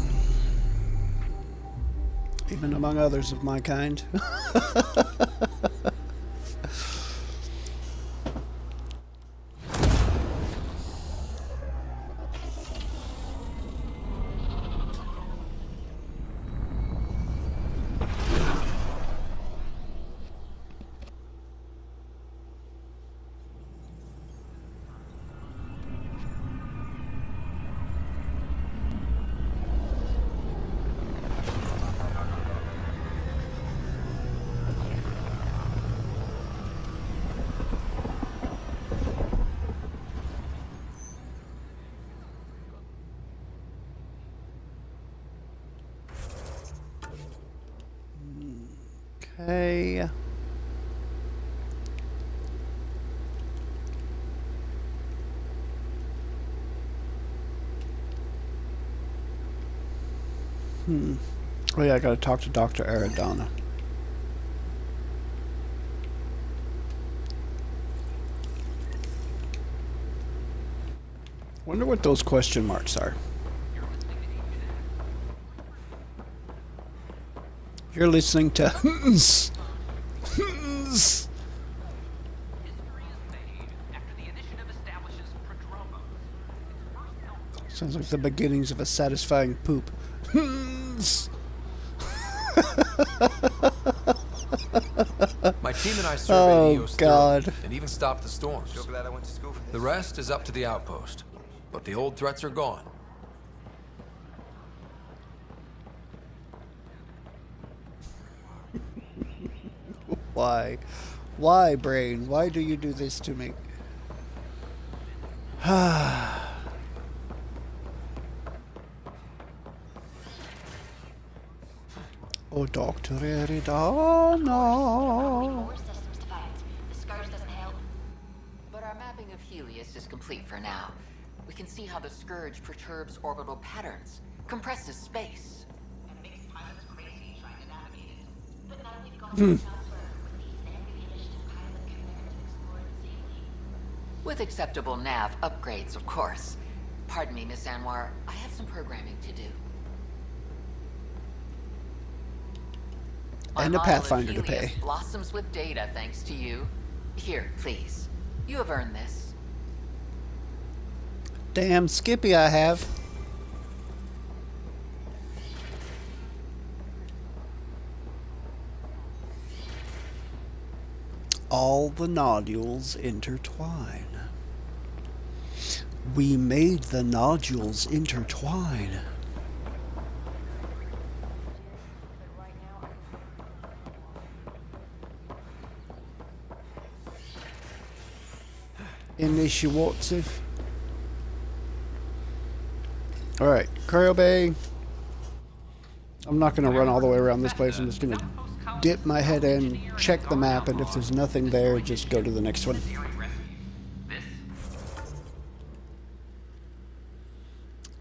Even among others of my kind. Okay. Oh yeah, I gotta talk to Dr. Aradana. Wonder what those question marks are. You're listening to Sounds like the beginnings of a satisfying poop. My team and I surveyed EO God. Sterling and even stopped the storms. So glad I went to school for this. The rest is up to the outpost, but the old threats are gone. Why? Why, brain? Why do you do this to me? Oh, Dr. Aradana. But our mapping of Helios is complete for now. We can see how the Scourge perturbs orbital patterns, compresses space, and makes pilots crazy trying to navigate it. But now we've gone to transfer with these amphibious pilot can learn to explore it safely. With acceptable nav upgrades, of course. Pardon me, Miss Anwar. I have some programming to do. And a Pathfinder to pay. Blossoms with data, thanks to you. Here, please. You have earned this. Damn Skippy I have. All the nodules intertwine. We made the nodules intertwine. Initiative. Alright, Cryo Bay. I'm not going to run all the way around this place. I'm just going to dip my head in, check the map, and if there's nothing there, just go to the next one.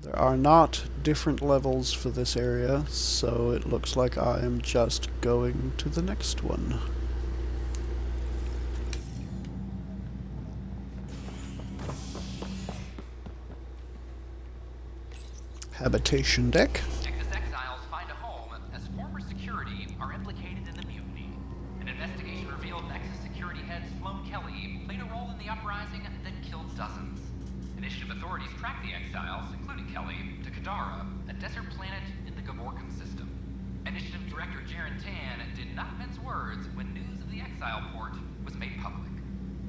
There are not different levels for this area, so it looks like I am just going to the next one. Habitation deck. Nexus exiles find a home as former security are implicated in the mutiny. An investigation revealed Nexus security head Sloan Kelly played a role in the uprising that killed dozens. Initiative authorities tracked the exiles, including Kelly, to Kadara, a desert planet in the Gavorkan system. Initiative Director Jaren Tan did not mince words when news of the exile port was made public.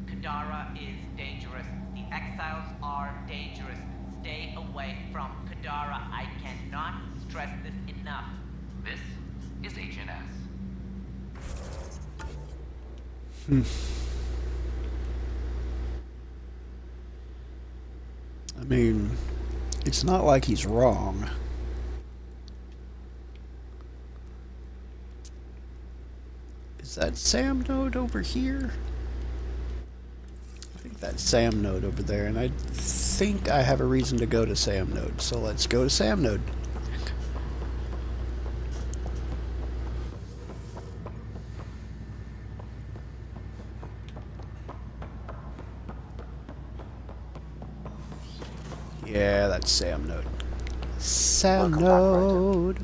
Kadara is dangerous. The exiles are dangerous. Stay away from Kadara. I cannot stress this enough. This is HNS. I mean, it's not like he's wrong. Is that Sam node over here? I think that's Sam node over there, and I think I have a reason to go to Sam node, so let's go to Sam node. Yeah, that's Sam Node. Sam Welcome back, Ryder. Node.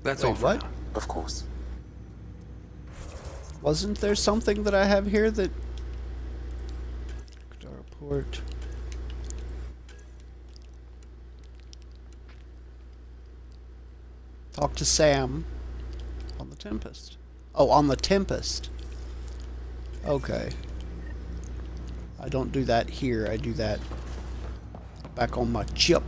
That's Wait, all for what? now. Of course. Wasn't there something that I have here that... Kadara port. Talk to Sam on the Tempest. Oh, on the Tempest. Okay. I don't do that here. I do that back on my chip.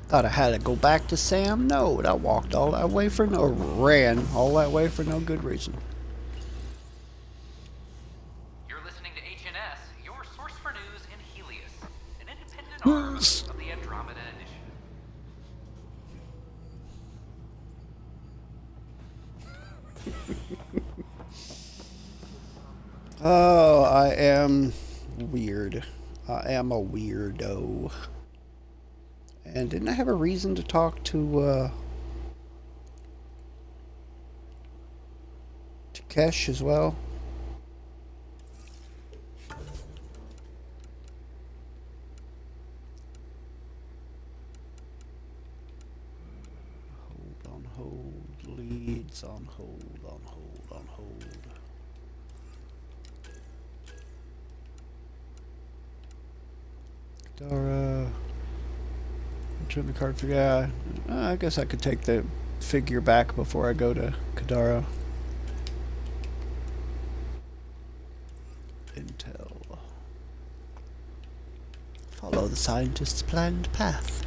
Thought I had to go back to Sam Node. I walked all that way for no... ran all that way for no good reason. You're listening to HNS, your source for news in Helios, an independent arm of the Andromeda Initiative. Oh, I am weird. I am a weirdo. And didn't I have a reason to talk to Kesh as well? Hold on hold. Leads on hold, on hold, on hold. Kadara. Return the card for... yeah. I guess I could take the figure back before I go to Kadara. Intel. Follow the scientist's planned path.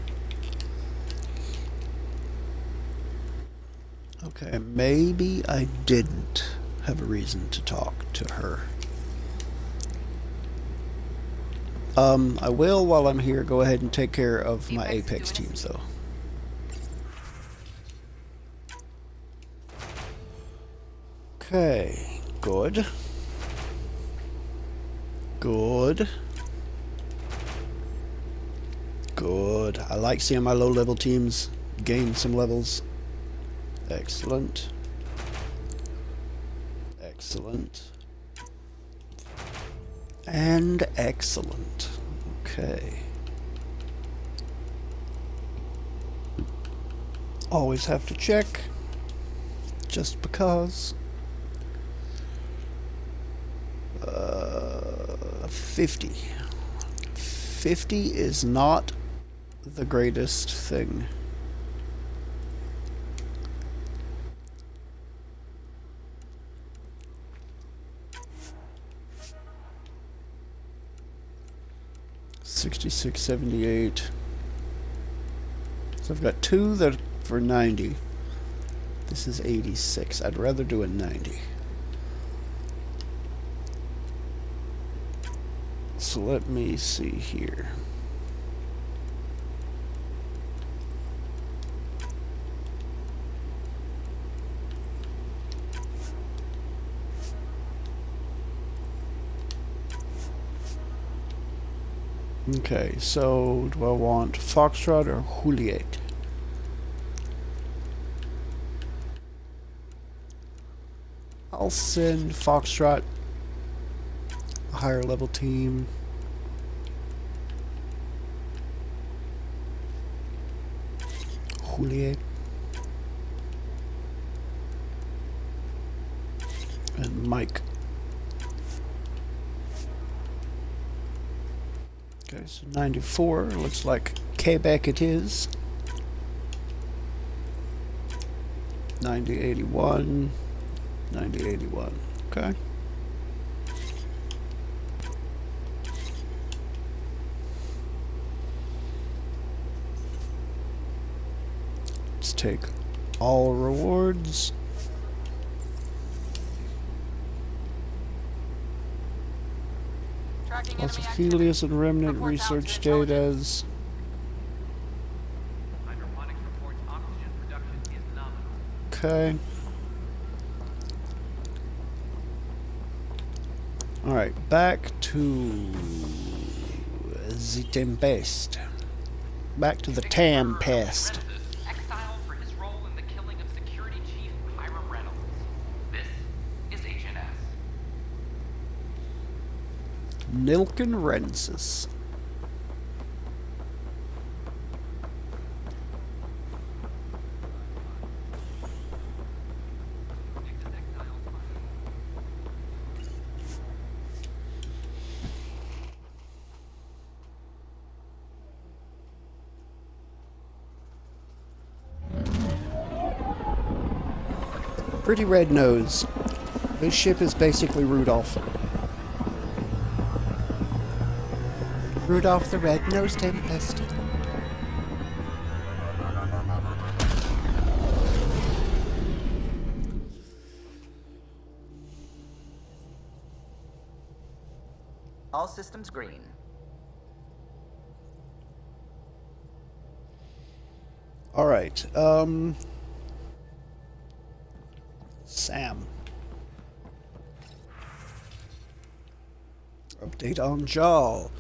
Okay, maybe I didn't have a reason to talk to her. I will, while I'm here, go ahead and take care of my Apex teams, though. Okay, good. Good. Good. I like seeing my low-level teams gain some levels. Excellent. Excellent. And excellent. Okay. Always have to check. Just because. 50. 50 is not the greatest thing. $66, $78. So I've got two that are for 90. This is 86. I'd rather do a 90. So let me see here. Okay, so do I want Foxtrot or Juliet? I'll send Foxtrot, a higher level team. Juliet. And Mike. Okay, so 94, looks like Quebec it is. 9081, 9081, okay. Let's take all rewards. Lots of Helios and Remnant research datas. Okay. Alright, back to The Tempest. Back to the Tempest. Exiled for his role in the killing of Security Chief Hiram Reynolds. This is HNS. Nilken Rensis. Pretty red nose. This ship is basically Rudolph. Rudolph the Red-Nosed Tempest. All systems green. All right. Sam. Update on Jarl.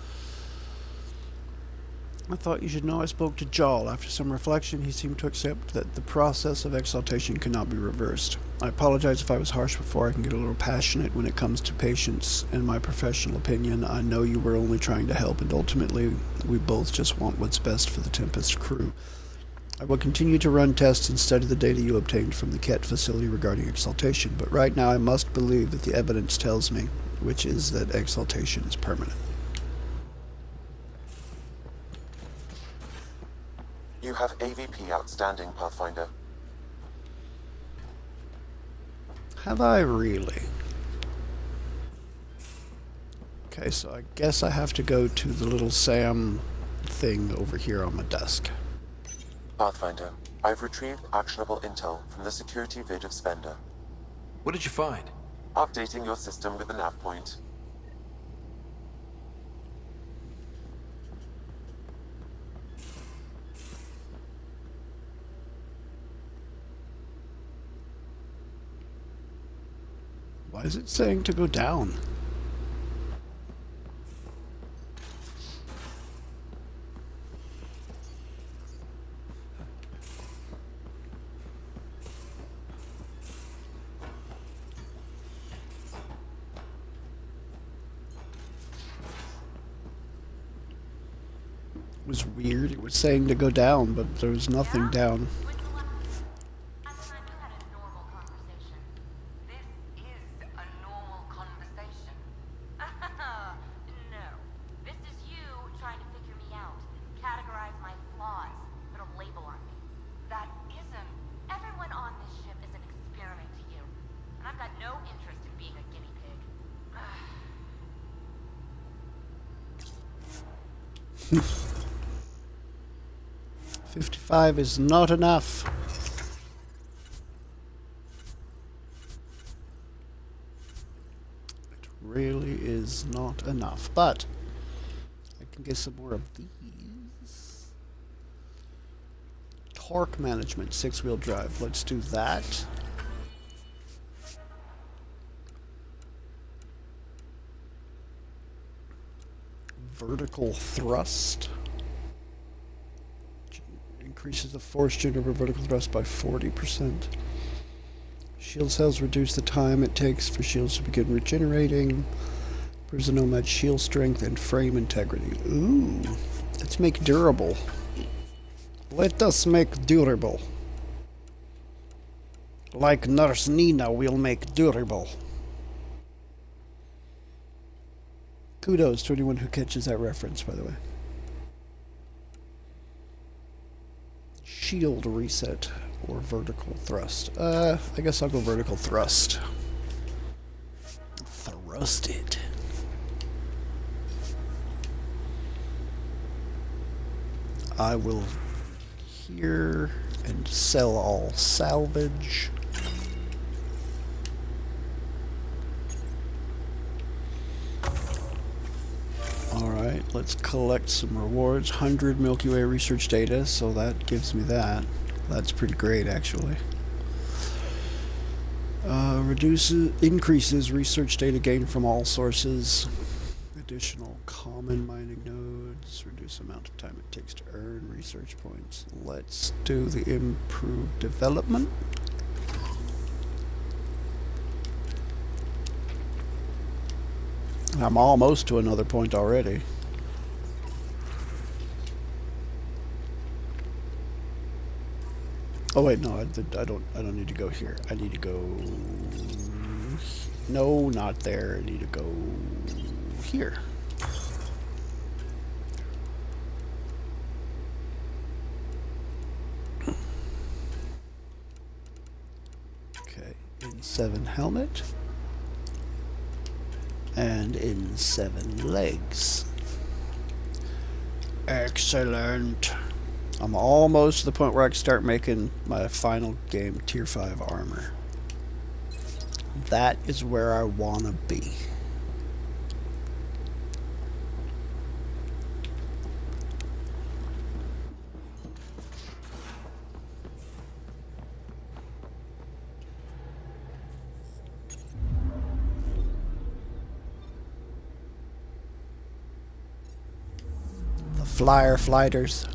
I thought you should know I spoke to Jarl. After some reflection, he seemed to accept that the process of exaltation cannot be reversed. I apologize if I was harsh before. I can get a little passionate when it comes to patience. In my professional opinion, I know you were only trying to help, and ultimately, we both just want what's best for the Tempest crew. I will continue to run tests and study the data you obtained from the Ket facility regarding exaltation, but right now I must believe that the evidence tells me, which is that exaltation is permanent. You have AVP outstanding, Pathfinder. Have I really? Okay, so I guess I have to go to the little Sam thing over here on my desk. Pathfinder, I've retrieved actionable intel from the security vid of Spender. What did you find? Updating your system with the nav point. Why is it saying to go down? It was weird. It was saying to go down, but there was nothing down. Hmm. 55 is not enough. It really is not enough, but I can get some more of these. Torque management, 6-wheel drive. Let's do that. Vertical thrust. Increases the force generated by vertical thrust by 40%. Shield cells reduce the time it takes for shields to begin regenerating. Improves the Nomad's shield strength and frame integrity. Ooh. Let's make durable. Let us make durable. Like Nurse Nina, we'll make durable. Kudos to anyone who catches that reference, by the way. Shield reset or vertical thrust. I guess I'll go vertical thrust. Thrust it. I will here and sell all salvage. Alright, let's collect some rewards. 100 Milky Way research data, so that gives me that. That's pretty great, actually. Increases research data gained from all sources. additional common mining nodes, reduce the amount of time it takes to earn research points. Let's do the improved development. I'm almost to another point already. Oh wait, no, I don't need to go here. I need to go. No, not there. I need to go here. Okay, in 7 helmet. And in 7 legs. Excellent. I'm almost to the point where I can start making my final game tier 5 armor. That is where I want to be. The flyer flighters.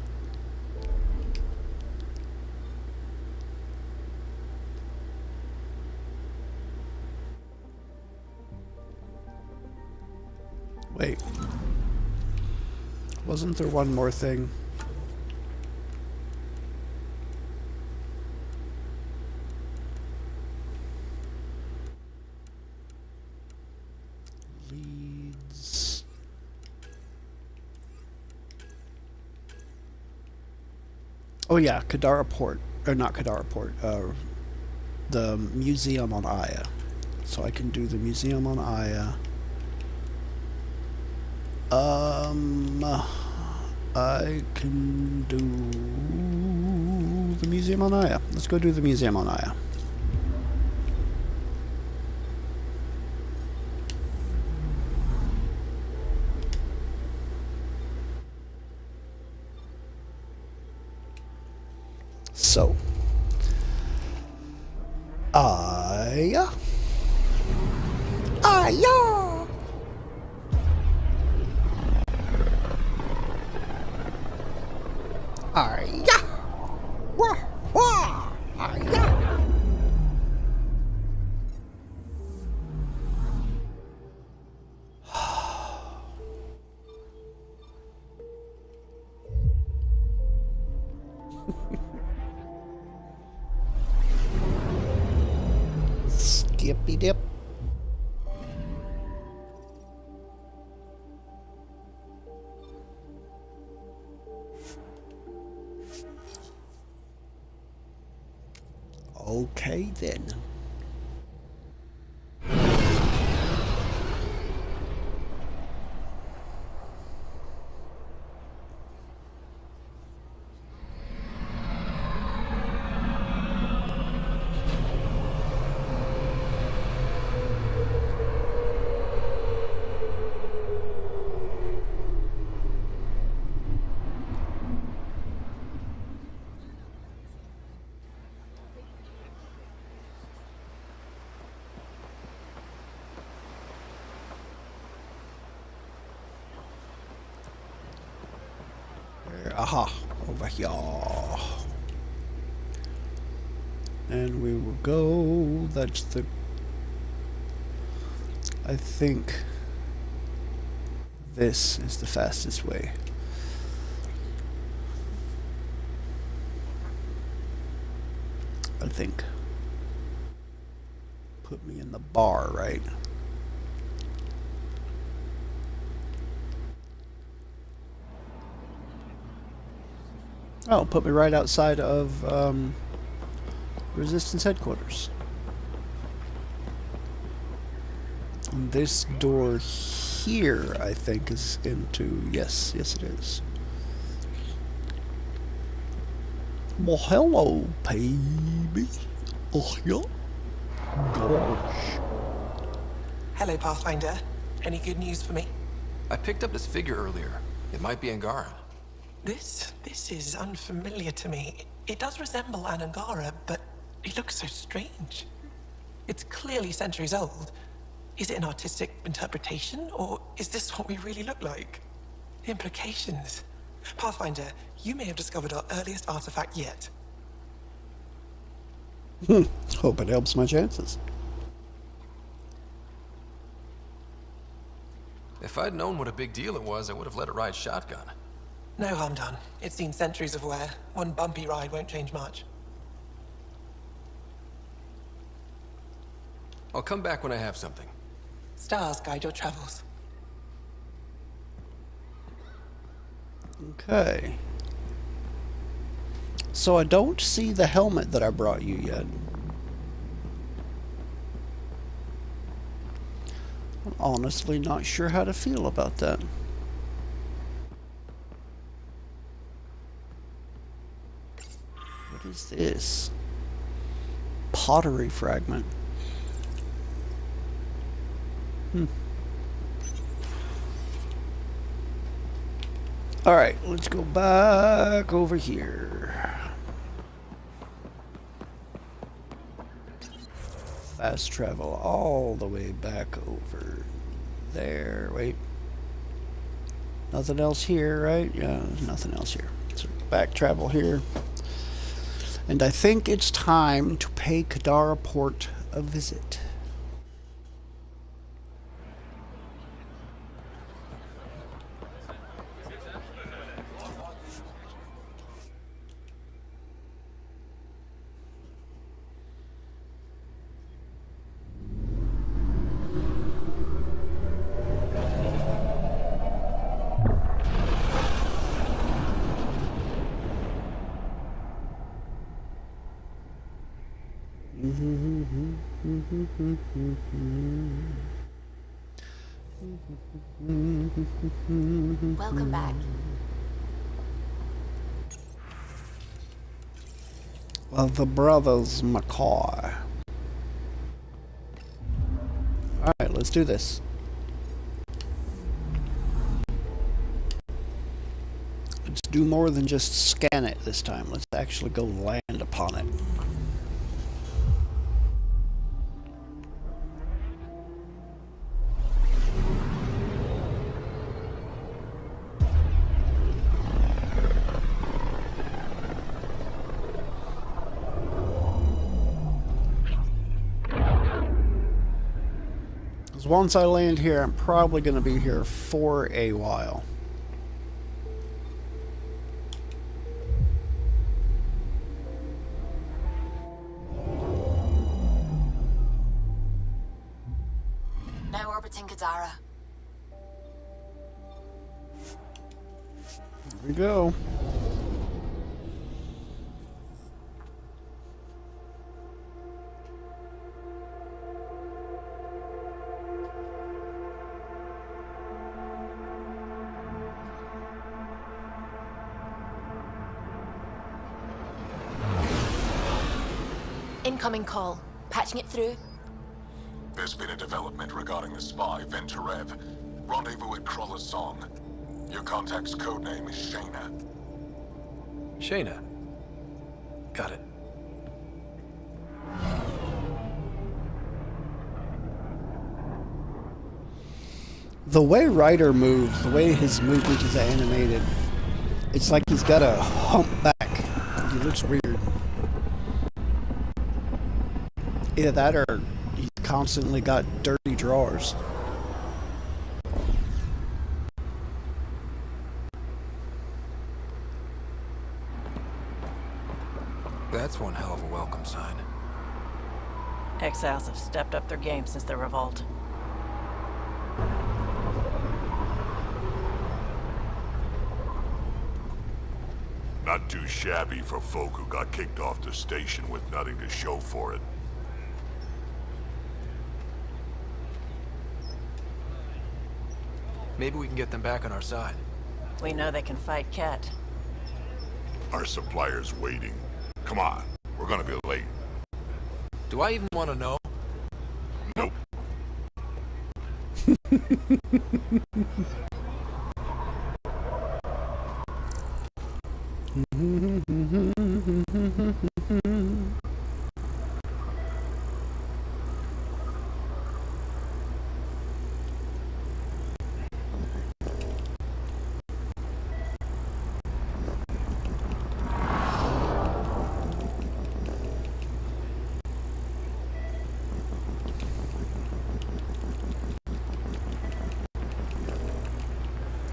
Wait. Wasn't there one more thing? Leads. Oh yeah, Kadara Port. Or not Kadara Port. The museum on Aya. So I can do the museum on Aya. I can do the museum on Aya. Let's go do the museum on Aya. So, Aya. Aya. Aya! Wah! Wah! Aya! Skippy dip. Okay then. Aha, over here. And we will go, that's the, I think this is the fastest way. I think. Put me in the bar, right? Oh, put me right outside of Resistance headquarters. And this door here, I think, is into... Yes, yes it is. Well, hello, baby. Oh, yeah. Gosh. Hello, Pathfinder. Any good news for me? I picked up this figure earlier. It might be Angara. This is unfamiliar to me. It does resemble an Angara, but it looks so strange. It's clearly centuries old. Is it an artistic interpretation, or is this what we really look like? The implications. Pathfinder, you may have discovered our earliest artifact yet. Hope it helps my chances. If I'd known what a big deal it was, I would have let it ride shotgun. No harm done. It's seen centuries of wear. One bumpy ride won't change much. I'll come back when I have something. Stars guide your travels. Okay. So I don't see the helmet that I brought you yet. I'm honestly not sure how to feel about that. What is this? Pottery fragment. Alright, let's go back over here. Fast travel all the way back over there. Wait. Nothing else here, right? Yeah, there's nothing else here. So back travel here. And I think it's time to pay Kadara Port a visit. Welcome back. Of the brothers McCoy. Alright, let's do this. Let's do more than just scan it this time. Let's actually go land upon it. Once I land here, I'm probably going to be here for a while. Now orbiting Kadara. Here we go. Incoming call. Patching it through. There's been a development regarding the spy, Venturev. Rendezvous at Kroller's Song. Your contact's codename is Shayna. Shayna. Got it. The way Ryder moves, the way his movement is animated, it's like he's got a hump back. He looks weird. Either that or he's constantly got dirty drawers. That's one hell of a welcome sign. Exiles have stepped up their game since the revolt. Not too shabby for folk who got kicked off the station with nothing to show for it. Maybe we can get them back on our side. We know they can fight Ket. Our supplier's waiting. Come on, we're gonna be late. Do I even want to know? Nope.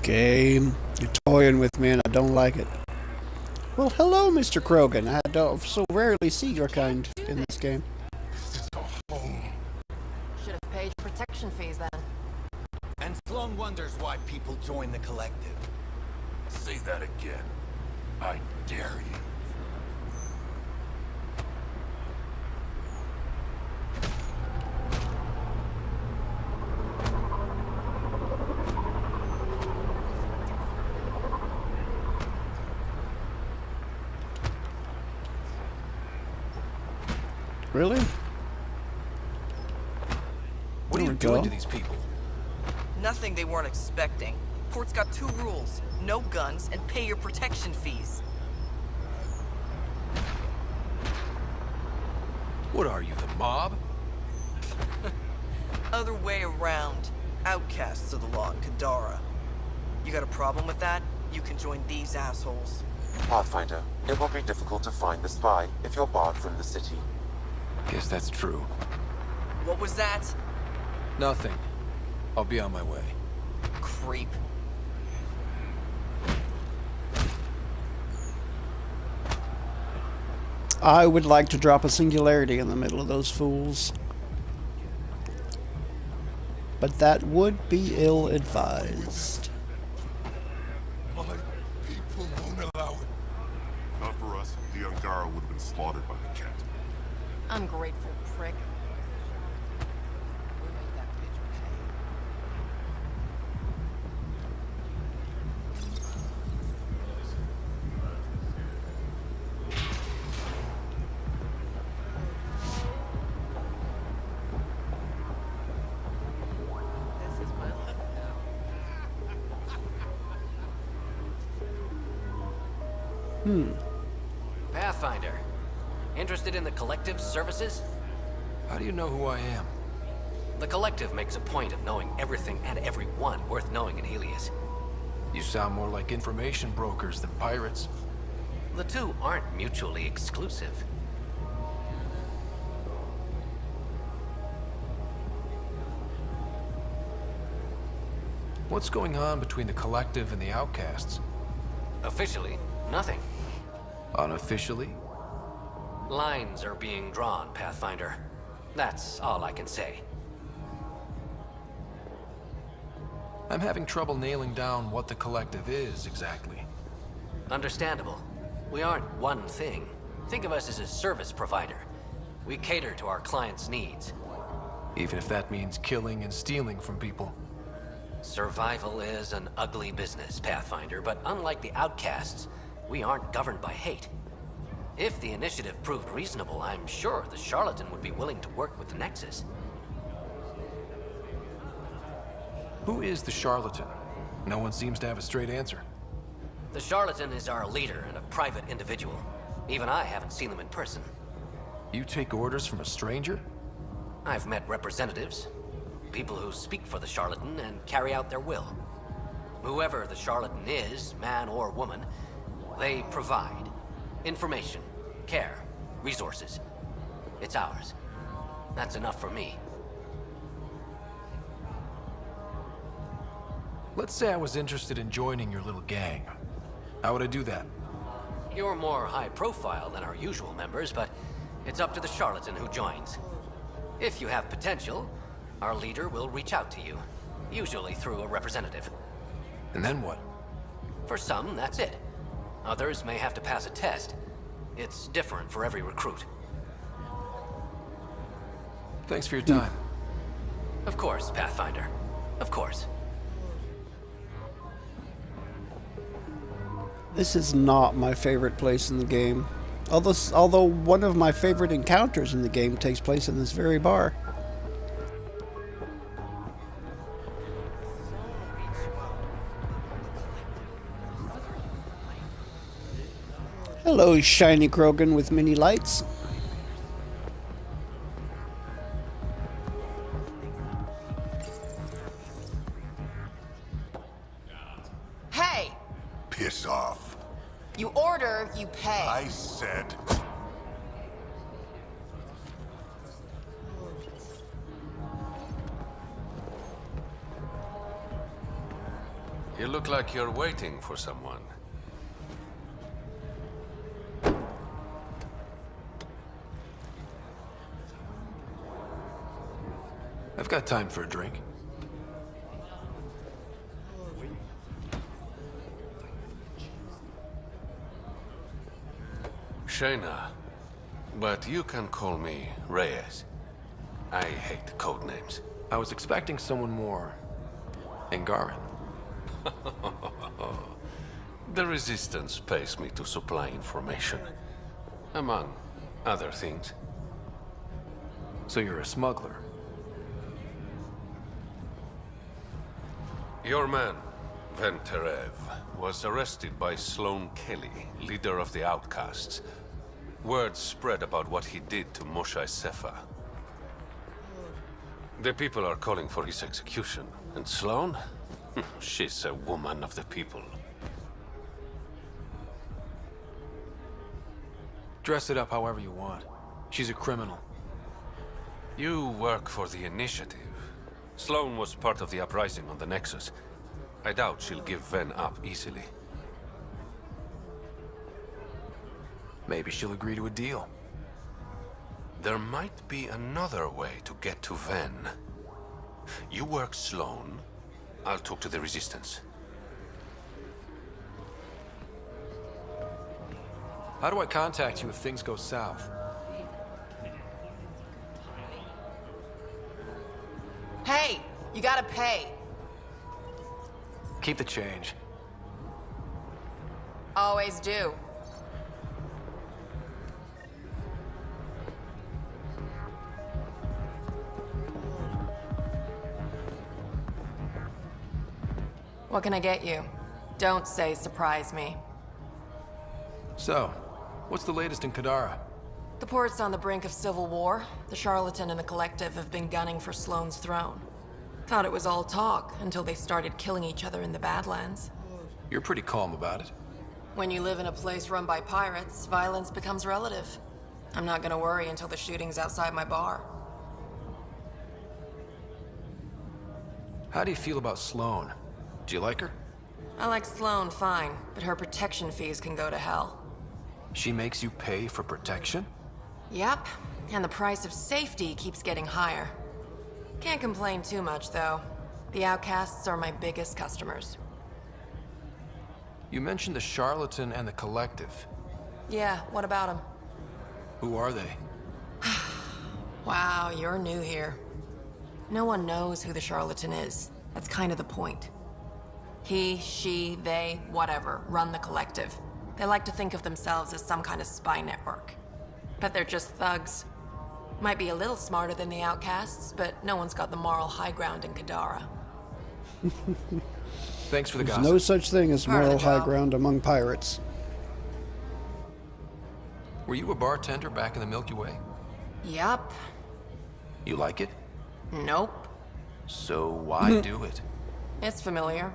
Game, you're toying with me and I don't like it. Well, hello, Mr. Krogan. I don't so rarely see your kind in this game. Should have paid protection fees then. And Sloan wonders why people join the collective. Say that again. I dare you. Really? What are you doing to these people? Nothing they weren't expecting. Port's got 2 rules. No guns and pay your protection fees. What are you, the mob? Other way around. Outcasts of the law in Kadara. You got a problem with that? You can join these assholes. Pathfinder, it will be difficult to find the spy if you're barred from the city. Guess that's true. What was that? Nothing. I'll be on my way. Creep. I would like to drop a singularity in the middle of those fools. But that would be ill-advised. My people won't allow it. Not for us. The Angara would have been slaughtered by the cat. Ungrateful prick. We made that bitch pay. This is my life now. Pathfinder. Interested in the Collective's services? How do you know who I am? The Collective makes a point of knowing everything and everyone worth knowing in Helios. You sound more like information brokers than pirates. The two aren't mutually exclusive. What's going on between the Collective and the Outcasts? Officially, nothing. Unofficially? Lines are being drawn, Pathfinder. That's all I can say. I'm having trouble nailing down what the Collective is, exactly. Understandable. We aren't one thing. Think of us as a service provider. We cater to our clients' needs. Even if that means killing and stealing from people. Survival is an ugly business, Pathfinder, but unlike the Outcasts, we aren't governed by hate. If the initiative proved reasonable, I'm sure the Charlatan would be willing to work with the Nexus. Who is the Charlatan? No one seems to have a straight answer. The Charlatan is our leader and a private individual. Even I haven't seen them in person. You take orders from a stranger? I've met representatives. People who speak for the Charlatan and carry out their will. Whoever the Charlatan is, man or woman, they provide information, care, resources. It's ours. That's enough for me. Let's say I was interested in joining your little gang. How would I do that? You're more high profile than our usual members, but it's up to the Charlatan who joins. If you have potential, our leader will reach out to you, usually through a representative. And then what? For some, that's it. Others may have to pass a test. It's different for every recruit. Thanks for your time. Of course, Pathfinder. Of course. This is not my favorite place in the game. Although one of my favorite encounters in the game takes place in this very bar. Hello, shiny Krogan with mini lights. Hey! Piss off. You order, you pay. I said... You look like you're waiting for someone. I've got time for a drink. Shayna, but you can call me Reyes. I hate code names. I was expecting someone more Angaran. The Resistance pays me to supply information, among other things. So you're a smuggler? Your man, Venterev, was arrested by Sloane Kelly, leader of the Outcasts. Word spread about what he did to Moshae Sefa. The people are calling for his execution. And Sloane? She's a woman of the people. Dress it up however you want. She's a criminal. You work for the Initiative. Sloane was part of the uprising on the Nexus. I doubt she'll give Ven up easily. Maybe she'll agree to a deal. There might be another way to get to Ven. You work Sloane, I'll talk to the Resistance. How do I contact you if things go south? Hey, you gotta pay. Keep the change. Always do. What can I get you? Don't say surprise me. So, what's the latest in Kadara? The port's on the brink of civil war. The Charlatan and the Collective have been gunning for Sloane's throne. Thought it was all talk until they started killing each other in the Badlands. You're pretty calm about it. When you live in a place run by pirates, violence becomes relative. I'm not gonna worry until the shooting's outside my bar. How do you feel about Sloane? Do you like her? I like Sloane fine, but her protection fees can go to hell. She makes you pay for protection? Yep, and the price of safety keeps getting higher. Can't complain too much, though. The Outcasts are my biggest customers. You mentioned the Charlatan and the Collective. Yeah, what about them? Who are they? Wow, you're new here. No one knows who the Charlatan is. That's kind of the point. He, she, they, whatever, run the Collective. They like to think of themselves as some kind of spy network. But they're just thugs. Might be a little smarter than the Outcasts, but no one's got the moral high ground in Kadara. Thanks for the There's gossip. no such thing as Part of the moral high job. ground among pirates. Were you a bartender back in the Milky Way? Yup. You like it? Nope. So why do it? It's familiar.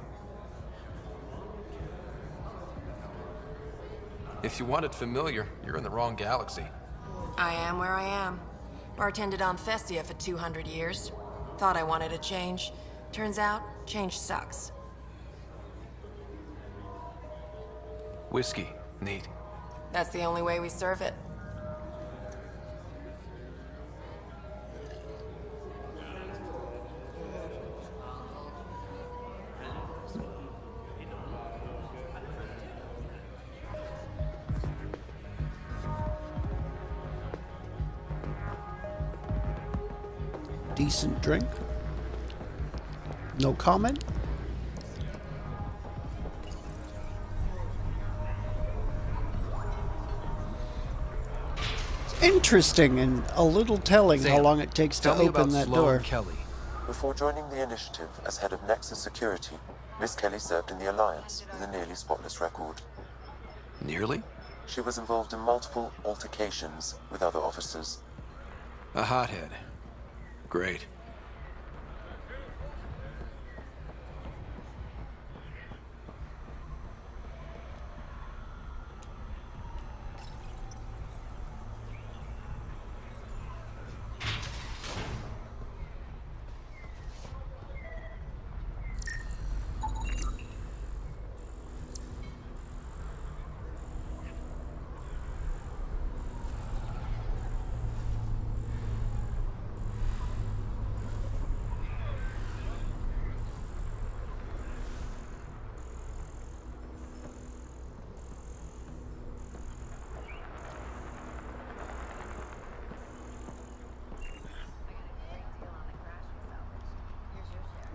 If you want it familiar, you're in the wrong galaxy. I am where I am. Bartended on Thessia for 200 years. Thought I wanted a change. Turns out, change sucks. Whiskey. Neat. That's the only way we serve it. Decent drink. No comment. It's interesting and a little telling how Sam, long it takes to tell me open about that Sloane door. Kelly. Before joining the Initiative as head of Nexus Security, Miss Kelly served in the Alliance with a nearly spotless record. Nearly? She was involved in multiple altercations with other officers. A hothead. Great.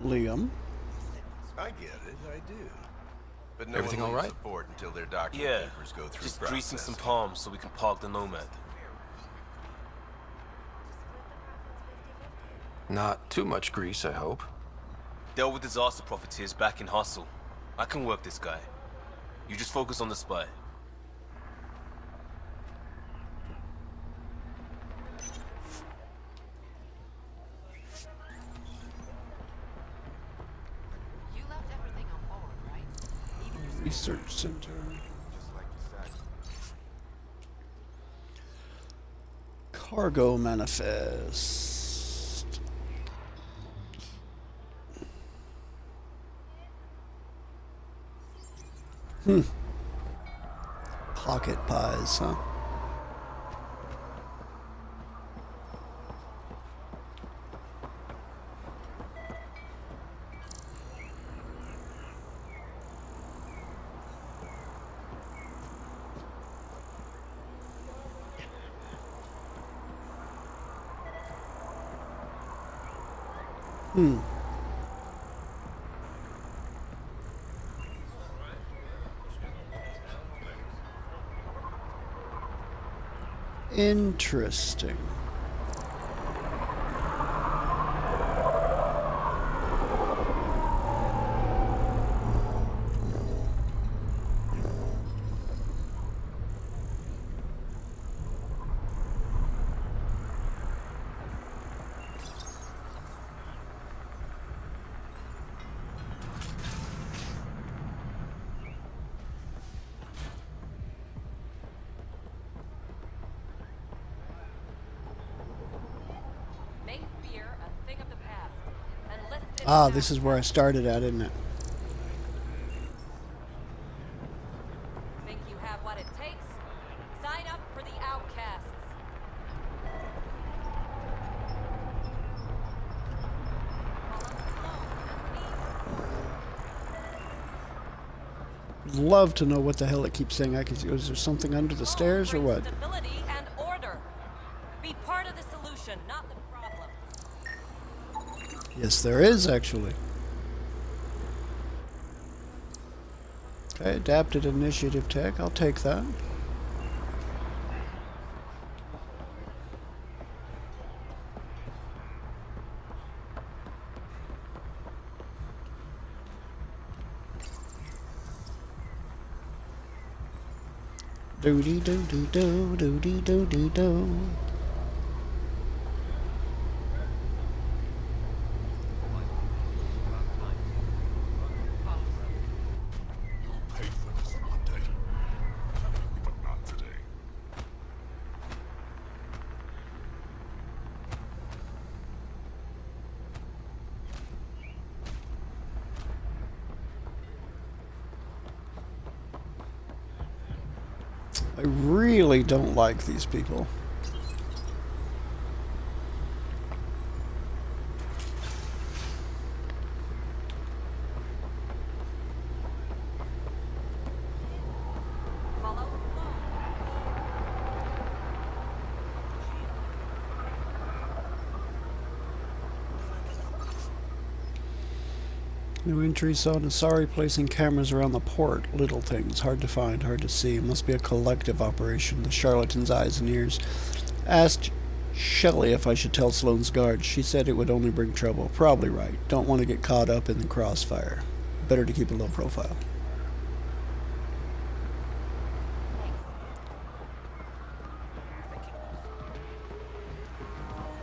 Liam. I get it, I do. But no Everything one all leaves right? the port until their document papers go through just processing. greasing some palms so we can park the Nomad. Not too much grease, I hope. Dealt with disaster profiteers back in Hustle. I can work this guy. You just focus on the spy. You left everything on board, right? Even your Research Center. Cargo manifest. Pocket pies, huh? Interesting. make fear a thing of the past. And lift it Ah, this is where I started at, isn't it? Think you have what it takes? Sign up for the outcasts. Love to know what the hell it keeps saying. Is there something under the stairs or what? Stability and order. Be part of the solution, not the problem. Yes, there is actually. Okay, adapted initiative tech. I'll take that. Doody doo doo doo doody doo doo doo. You'll pay for this one day. But not today. I really don't like these people. Follow flow. New entry saw Nasari placing cameras around the port. Little things, hard to find, hard to see. It must be a collective operation. The charlatan's eyes and ears. Asked Shelley if I should tell Sloane's guards. She said it would only bring trouble. Probably right. Don't want to get caught up in the crossfire. Better to keep a low profile.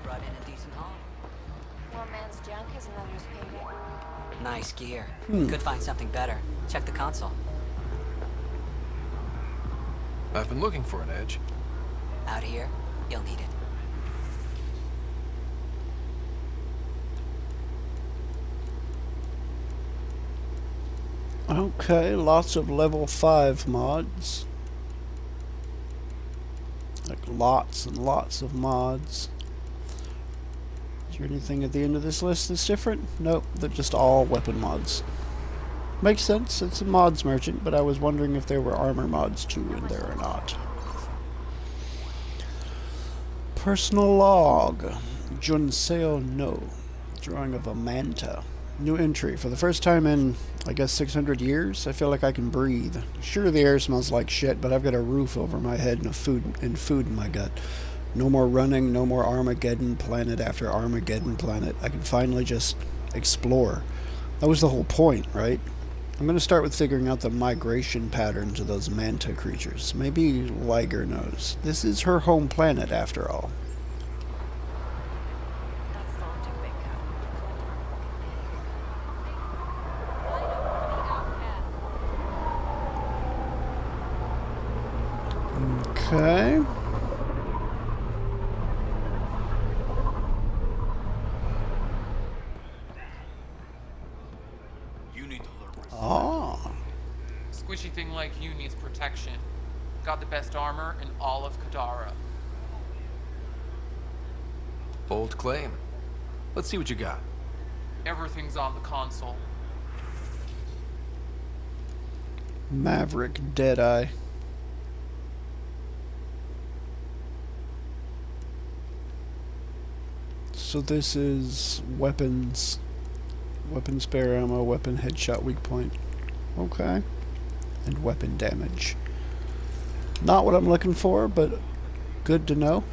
Brought in a decent haul. One man's junk is another's payday. Nice gear. Hmm. Could find something better. Check the console. I've been looking for an edge. Out here, you'll need it. Okay, lots of level 5 mods. Like lots and lots of mods. Is there anything at the end of this list that's different? Nope, they're just all weapon mods. Makes sense, it's a mods merchant, but I was wondering if there were armor mods too in there or not. Personal log. Junseo no. Drawing of a manta. New entry. For the first time in, I guess, 600 years, I feel like I can breathe. Sure, the air smells like shit, but I've got a roof over my head and food in my gut. No more running, no more Armageddon planet after Armageddon planet. I can finally just explore. That was the whole point, right? I'm going to start with figuring out the migration patterns of those manta creatures. Maybe Liger knows. This is her home planet, after all. Okay. Ah. Squishy thing like you needs protection. Got the best armor in all of Kadara. Bold claim. Let's see what you got. Everything's on the console. Maverick Deadeye. So this is weapons, weapon spare ammo, weapon headshot weak point. Okay. And weapon damage. Not what I'm looking for, but good to know.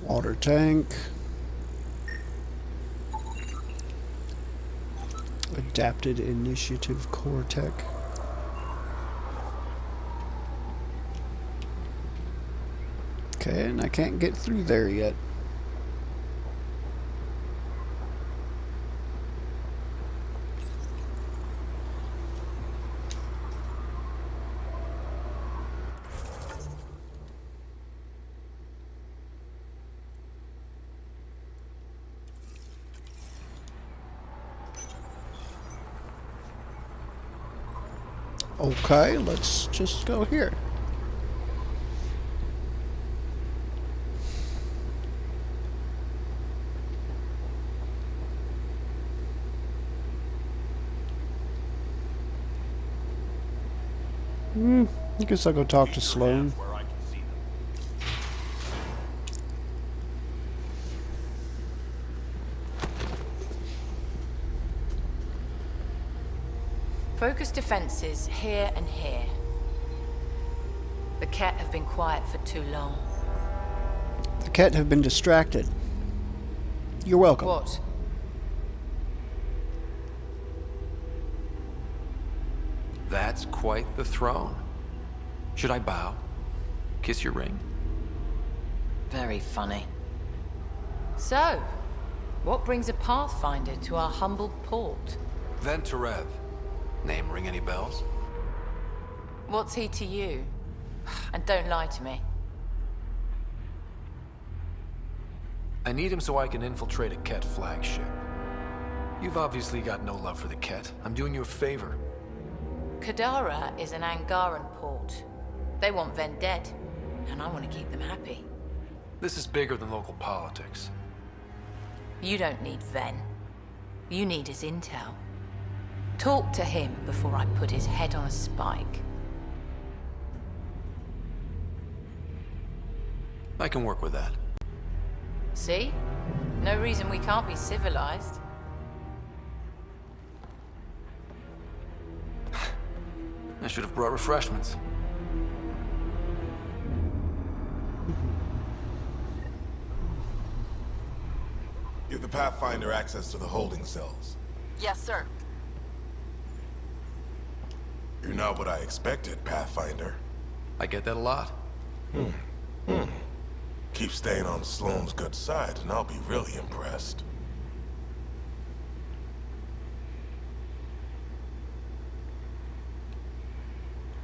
Water tank. Adapted initiative core tech. Okay, and I can't get through there yet. Okay, let's just go here. I guess I'll go talk to Sloan. Focus defenses here and here. The Ket have been quiet for too long. The Ket have been distracted. You're welcome. What? That's quite the throne. Should I bow? Kiss your ring? Very funny. So, what brings a Pathfinder to our humble port? Venterev. Name ring any bells? What's he to you? And don't lie to me. I need him so I can infiltrate a Ket flagship. You've obviously got no love for the Ket. I'm doing you a favor. Kadara is an Angaran port. They want Ven dead, and I want to keep them happy. This is bigger than local politics. You don't need Ven. You need his intel. Talk to him before I put his head on a spike. I can work with that. See? No reason we can't be civilized. I should have brought refreshments. Give the Pathfinder access to the holding cells. Yes, sir. You're not what I expected, Pathfinder. I get that a lot. Keep staying on Sloane's good side, and I'll be really impressed.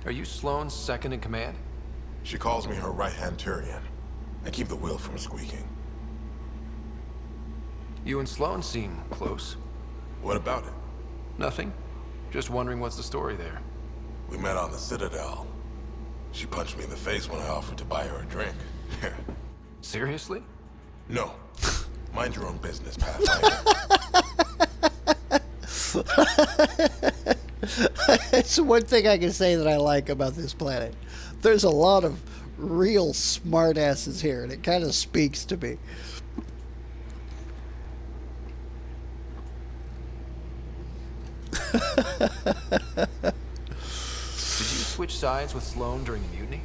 Are you Sloane's second in command? She calls me her right-hand Turian. and keep the wheel from squeaking. You and Sloane seem close. What about it? Nothing. Just wondering what's the story there. We met on the Citadel. She punched me in the face when I offered to buy her a drink. Seriously? No. Mind your own business, Pathfinder. It's one thing I can say that I like about this planet. There's a lot of real smartasses here, and it kind of speaks to me. Did you switch sides with Sloane during the mutiny?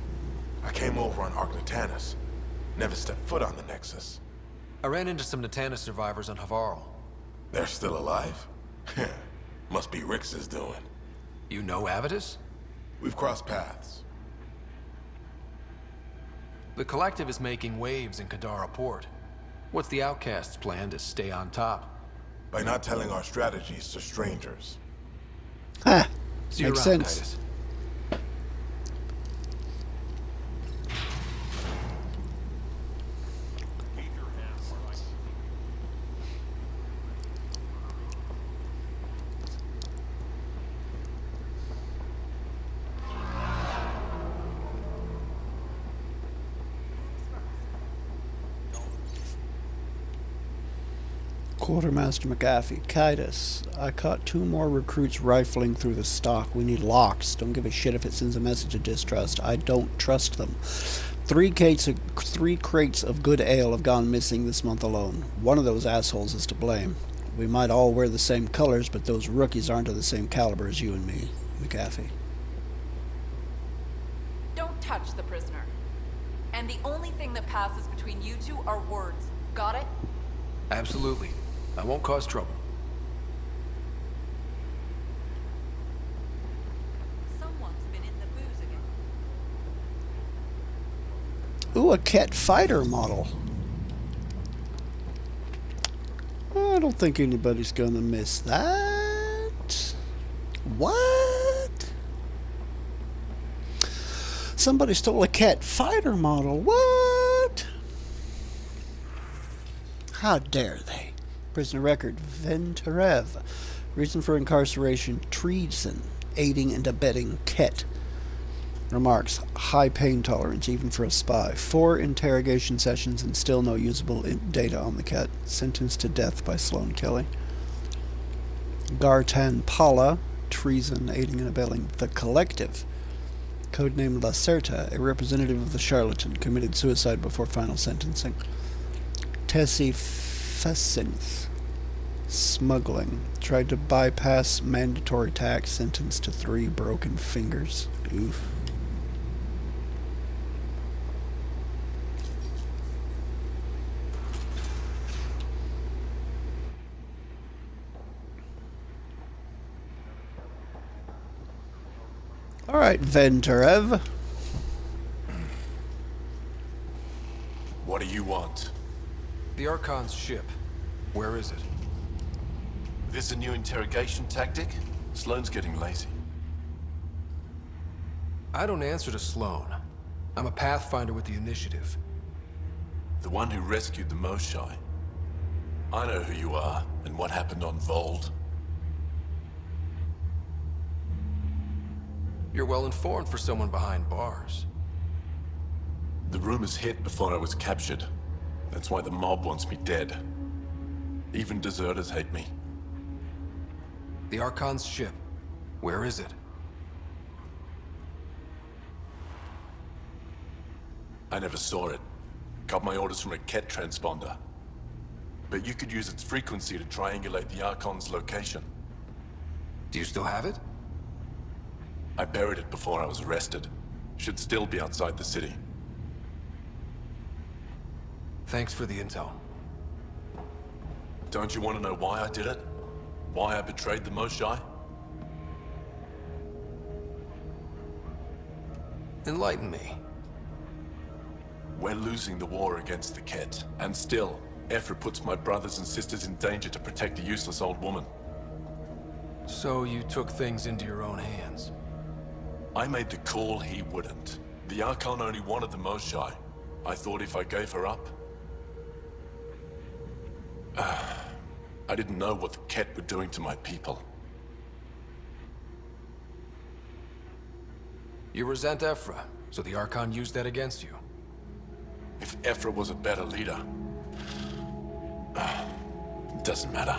I came over on Arcnatanus. Never stepped foot on the Nexus. I ran into some Natanus survivors on Havarl. They're still alive? Must be Rix's doing. You know Avitus? We've crossed paths. The Collective is making waves in Kadara port. What's the Outcast's plan to stay on top? By not telling our strategies to strangers. Ha! See you Makes around, sense. Titus. Quartermaster McAfee, Kaitis, I caught 2 more recruits rifling through the stock. We need locks. Don't give a shit if it sends a message of distrust. I don't trust them. 3 crates of good ale have gone missing this month alone. One of those assholes is to blame. We might all wear the same colors, but those rookies aren't of the same caliber as you and me, McAfee. Don't touch the prisoner. And the only thing that passes between you two are words. Got it? Absolutely. I won't cause trouble. Someone's been in the booze again. Ooh, a Ket fighter model. I don't think anybody's gonna miss that. What? Somebody stole a Ket fighter model. What? How dare they? Prisoner record, Venterev. Reason for incarceration, treason, aiding and abetting Ket. Remarks, high pain tolerance even for a spy. 4 interrogation sessions and still no usable data on the Ket. Sentenced to death by Sloane Kelly. Gartan Pala, treason, aiding and abetting the Collective. Codenamed Lacerta, a representative of the Charlatan, committed suicide before final sentencing. Tessie Fessinth, smuggling, tried to bypass mandatory tax, sentenced to 3 broken fingers. Oof. All right, Venterev. What do you want? The Archon's ship. Where is it? This a new interrogation tactic? Sloane's getting lazy. I don't answer to Sloane. I'm a Pathfinder with the Initiative. The one who rescued the Moshai. I know who you are, and what happened on Vold. You're well informed for someone behind bars. The rumors hit before I was captured. That's why the mob wants me dead. Even deserters hate me. The Archon's ship. Where is it? I never saw it. Got my orders from a Ket transponder. But you could use its frequency to triangulate the Archon's location. Do you still have it? I buried it before I was arrested. Should still be outside the city. Thanks for the intel. Don't you want to know why I did it? Why I betrayed the Moshai? Enlighten me. We're losing the war against the Ket, and still, Ephra puts my brothers and sisters in danger to protect a useless old woman. So you took things into your own hands? I made the call he wouldn't. The Archon only wanted the Moshai. I thought if I gave her up... I didn't know what the Ket were doing to my people. You resent Ephra, so the Archon used that against you. If Ephra was a better leader... it doesn't matter.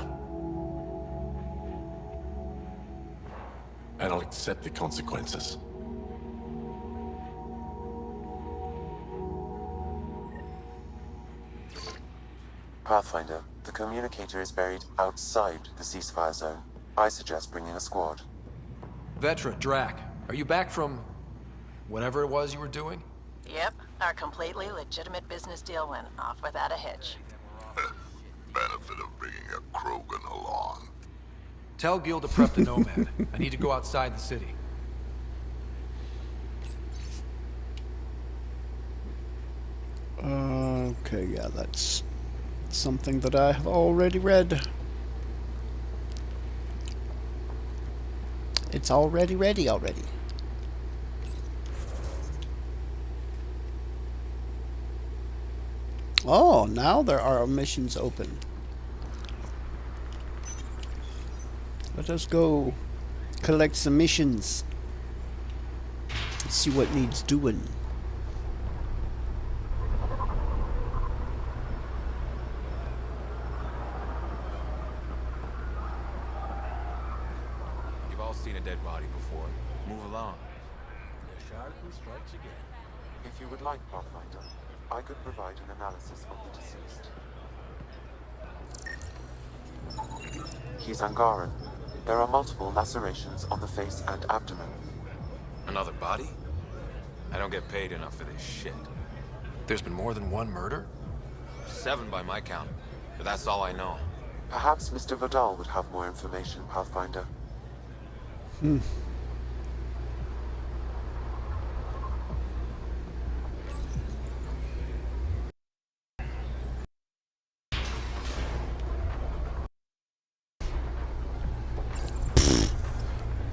And I'll accept the consequences. Pathfinder, the communicator is buried outside the ceasefire zone. I suggest bringing a squad. Vetra, Drac, are you back from... whatever it was you were doing? Yep, our completely legitimate business deal went off without a hitch. Benefit of bringing a Krogan along. Tell Gil to prep the Nomad. I need to go outside the city. Okay, yeah, that's something that I have already read. It's already ready already. Oh, now there are missions open. Let us go collect some missions. Let's see what needs doing. You've all seen a dead body before. Move along. The Sharku strikes again. If you would like, Pathfinder, I could provide an analysis of the deceased. He's Angaran. There are multiple lacerations on the face and abdomen. Another body? I don't get paid enough for this shit. There's been more than one murder? 7 by my count, but that's all I know. Perhaps Mr. Vidal would have more information, Pathfinder.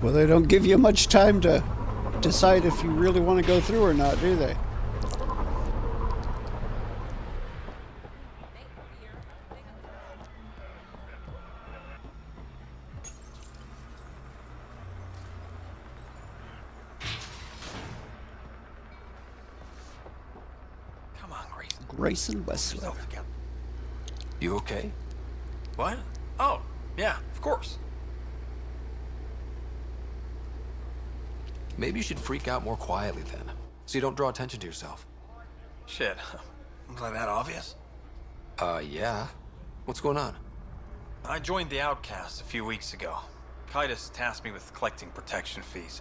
Well, they don't give you much time to decide if you really want to go through or not, do they? Come on, Grayson. Grayson Westler. You okay? What? Oh, yeah, of course. Maybe you should freak out more quietly then, so you don't draw attention to yourself. Shit. Was I that obvious? Yeah. What's going on? I joined the Outcasts a few weeks ago. Kaitis tasked me with collecting protection fees.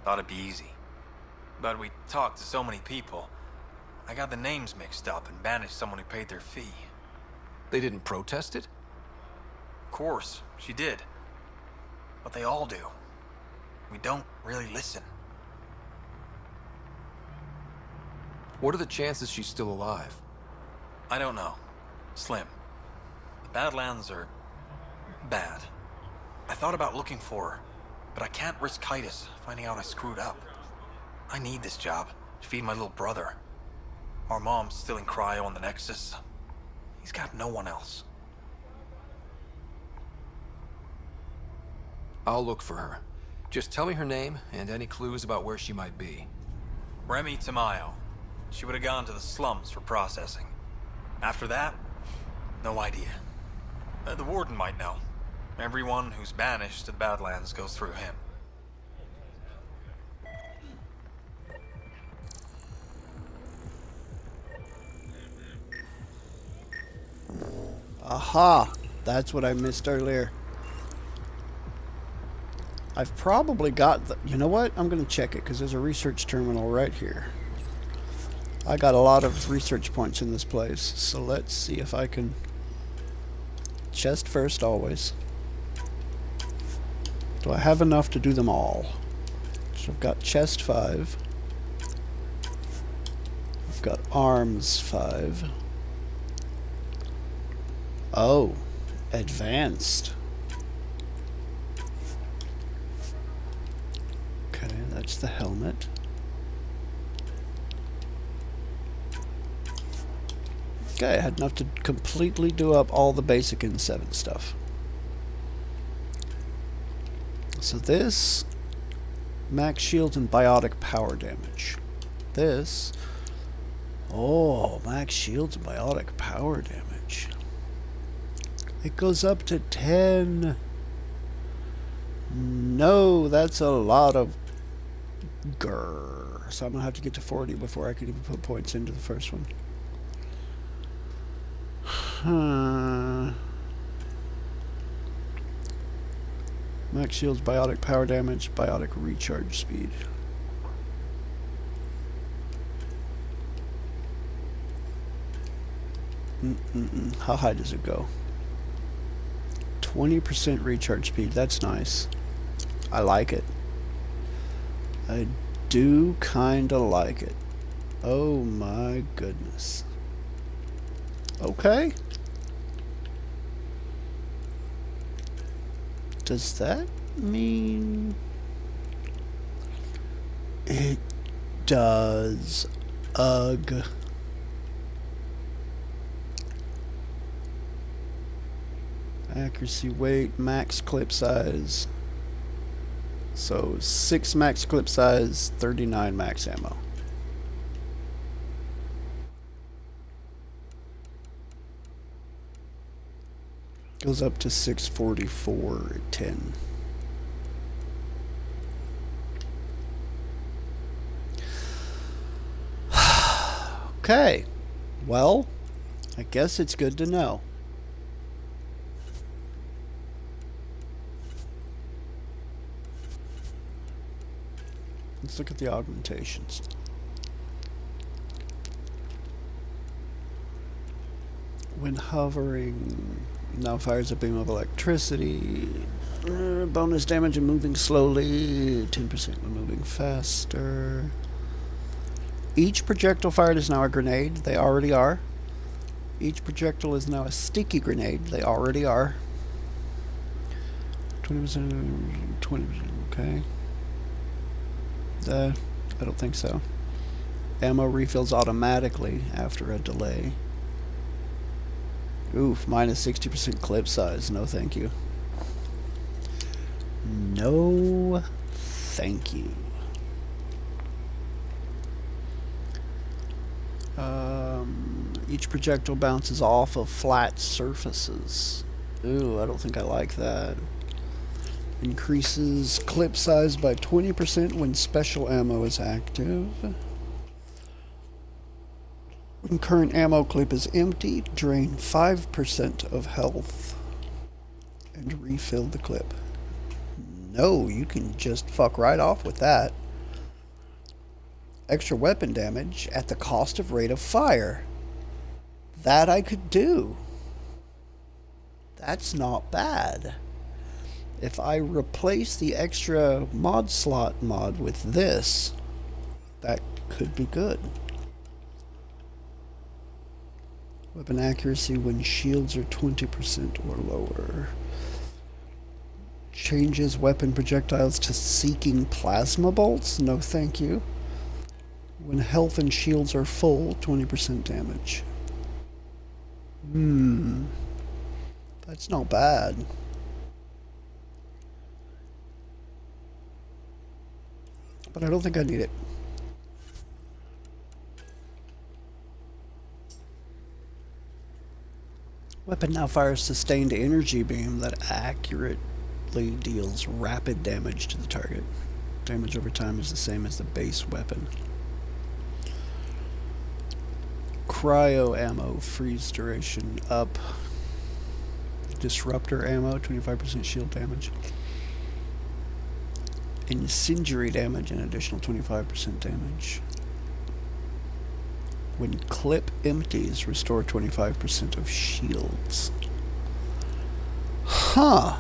Thought it'd be easy. But we talked to so many people, I got the names mixed up and banished someone who paid their fee. They didn't protest it? Of course, she did. But they all do. We don't really listen. What are the chances she's still alive? I don't know. Slim. The Badlands are... bad. I thought about looking for her, but I can't risk Kaitis finding out I screwed up. I need this job to feed my little brother. Our mom's still in cryo on the Nexus. He's got no one else. I'll look for her. Just tell me her name and any clues about where she might be. Remy Tamayo. She would have gone to the slums for processing. After that, no idea. The Warden might know. Everyone who's banished to the Badlands goes through him. Aha! That's what I missed earlier. I've probably got the... You know what? I'm going to check it because there's a research terminal right here. I got a lot of research points in this place. So let's see if I can... Chest first, always. Do I have enough to do them all? So I've got chest 5. I've got arms 5. Oh, advanced. Okay, that's the helmet. Okay, I had enough to completely do up all the basic N7 stuff. So this, max shields and biotic power damage. This, oh, max shields and biotic power damage. It goes up to 10. No, that's a lot of grrr. So I'm going to have to get to 40 before I can even put points into the first one. Max shields, biotic power damage, biotic recharge speed. How high does it go? 20% recharge speed. That's nice. I like it. I do kinda like it. Oh my goodness. Okay. Does that mean it does? Ugh. Accuracy, weight, max clip size. So 6 max clip size, 39 max ammo. Goes up to 644 at 10. Okay. Well, I guess it's good to know. Let's look at the augmentations. When hovering, now fires a beam of electricity. Bonus damage and moving slowly. 10% when moving faster. Each projectile fired is now a grenade. They already are. Each projectile is now a sticky grenade. They already are. 20%, 20%, okay. I don't think so. Ammo refills automatically after a delay. Oof, minus 60% clip size. No thank you. No thank you. Each projectile bounces off of flat surfaces. Ooh, I don't think I like that. Increases clip size by 20% when special ammo is active. When current ammo clip is empty, drain 5% of health and refill the clip. No, you can just fuck right off with that. Extra weapon damage at the cost of rate of fire. That I could do. That's not bad. If I replace the extra mod slot mod with this, that could be good. Weapon accuracy when shields are 20% or lower. Changes weapon projectiles to seeking plasma bolts? No thank you. When health and shields are full, 20% damage. That's not bad. But I don't think I need it. Weapon now fires sustained energy beam that accurately deals rapid damage to the target. Damage over time is the same as the base weapon. Cryo ammo, freeze duration up. Disruptor ammo, 25% shield damage. Incendiary damage, an additional 25% damage. When clip empties, restore 25% of shields. Huh.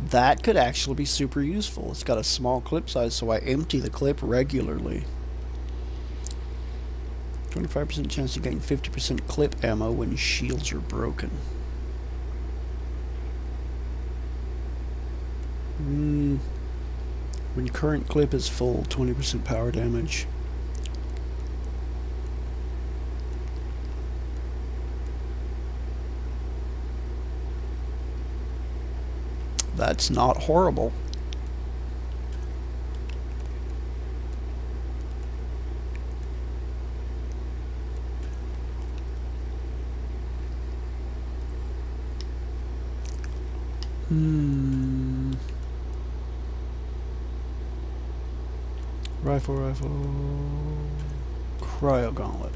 That could actually be super useful. It's got a small clip size, so I empty the clip regularly. 25% chance to gain 50% clip ammo when shields are broken. When current clip is full, 20% power damage. That's not horrible. Rifle. Cryo gauntlet.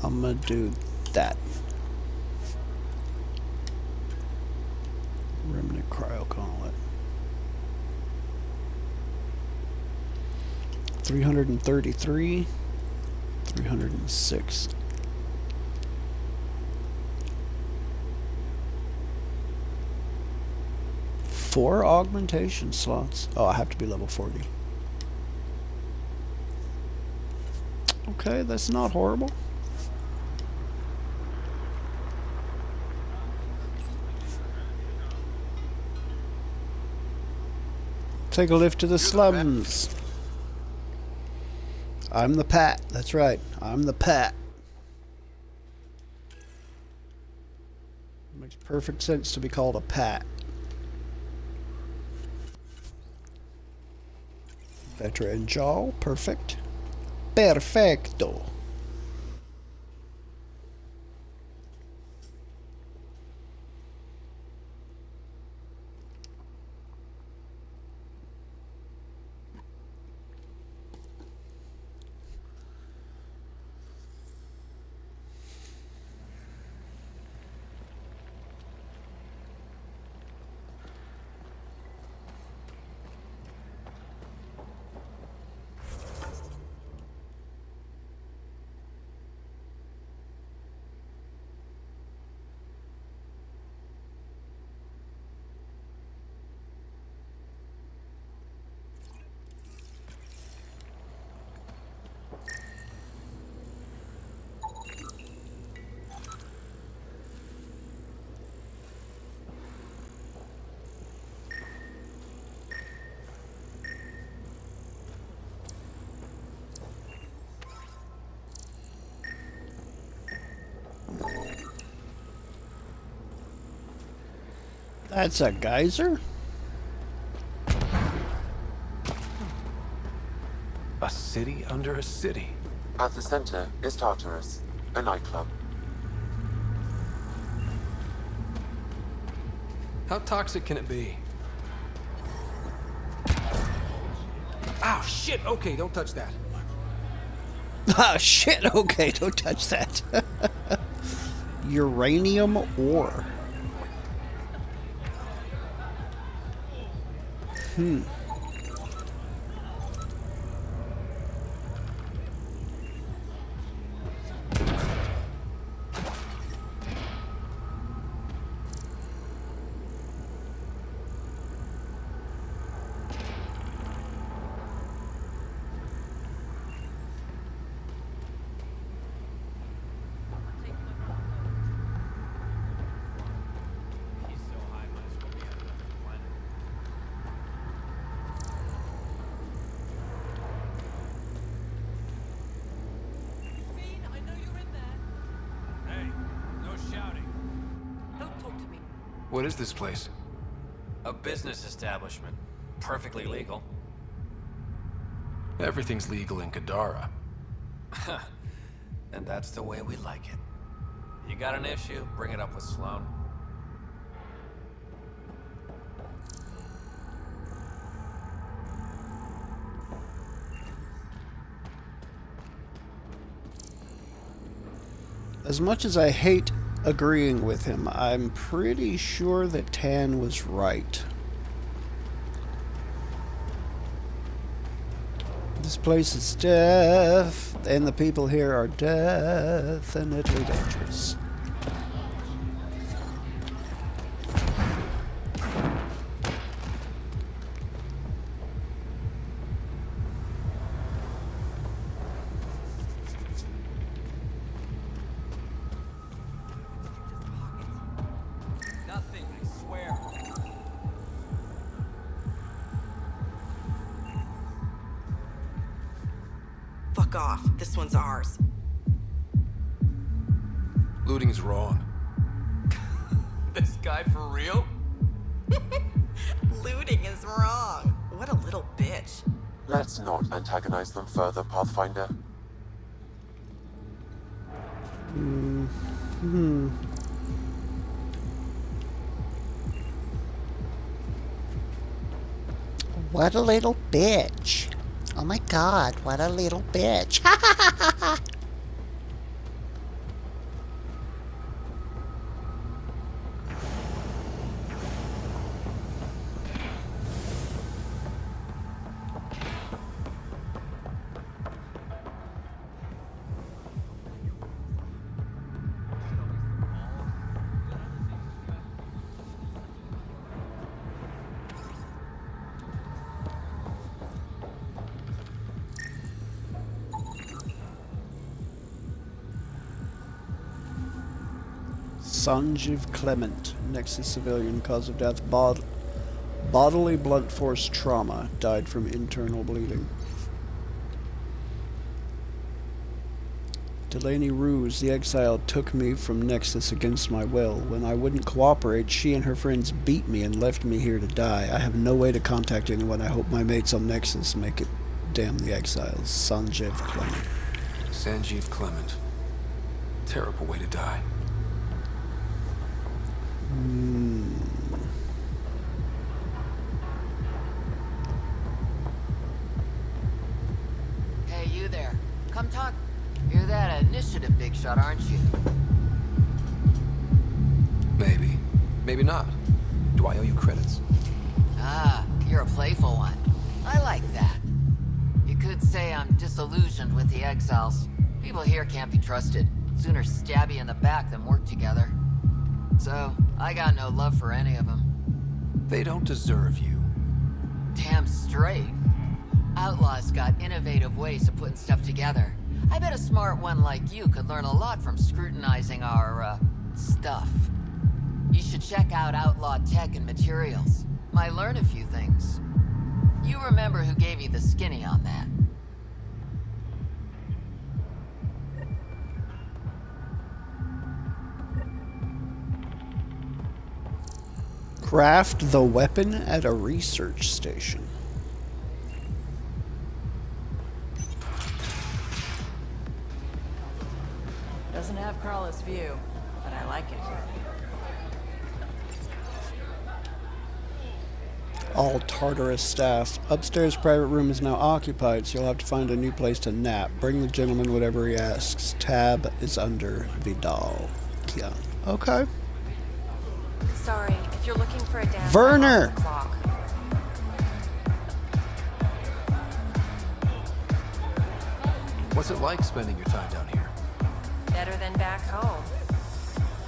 I'm gonna do that. Remnant cryo gauntlet. 333. 306. Four augmentation slots. Oh, I have to be level 40. Okay, that's not horrible. Take a lift to the slums. I'm the Pat. That's right. I'm the Pat. Makes perfect sense to be called a Pat. Veteran jaw. Perfect. Perfecto. That's a geyser? A city under a city. At the center is Tartarus, a nightclub. How toxic can it be? Ow, shit! Okay, don't touch that. Ah, shit! Okay, don't touch that. Uranium ore. What is this place? A business establishment. Perfectly legal. Everything's legal in Kadara. And that's the way we like it. You got an issue, bring it up with Sloan. As much as I hate agreeing with him, I'm pretty sure that Tan was right. This place is death, and the people here are definitely dangerous. Fuck off. This one's ours. Looting's wrong. This guy for real? Looting is wrong. What a little bitch. Let's not antagonize them further, Pathfinder. What a little bitch. Oh my god, what a little bitch. Ha ha ha ha ha. Sanjeev Clement, Nexus civilian, cause of death, bodily blunt force trauma, died from internal bleeding. Delaney Ruse, the exile, took me from Nexus against my will. When I wouldn't cooperate, she and her friends beat me and left me here to die. I have no way to contact anyone. I hope my mates on Nexus make it. Damn the exiles. Sanjeev Clement. Sanjeev Clement. Terrible way to die. Hey, you there. Come talk. You're that initiative big shot, aren't you? Maybe. Maybe not. Do I owe you credits? Ah, you're a playful one. I like that. You could say I'm disillusioned with the exiles. People here can't be trusted. Sooner stab you in the back than work together. So, I got no love for any of them. They don't deserve you. Damn straight. Outlaws got innovative ways of putting stuff together. I bet a smart one like you could learn a lot from scrutinizing our, stuff. You should check out Outlaw Tech and Materials. Might learn a few things. You remember who gave you the skinny on that. Craft the weapon at a research station. Doesn't have Carla's view, but I like it. All Tartarus staff. Upstairs private room is now occupied, so you'll have to find a new place to nap. Bring the gentleman whatever he asks. Tab is under Vidal. Kian. Okay. Sorry, if you're looking for a dance, Werner! I'm off the clock. What's it like spending your time down here? Better than back home.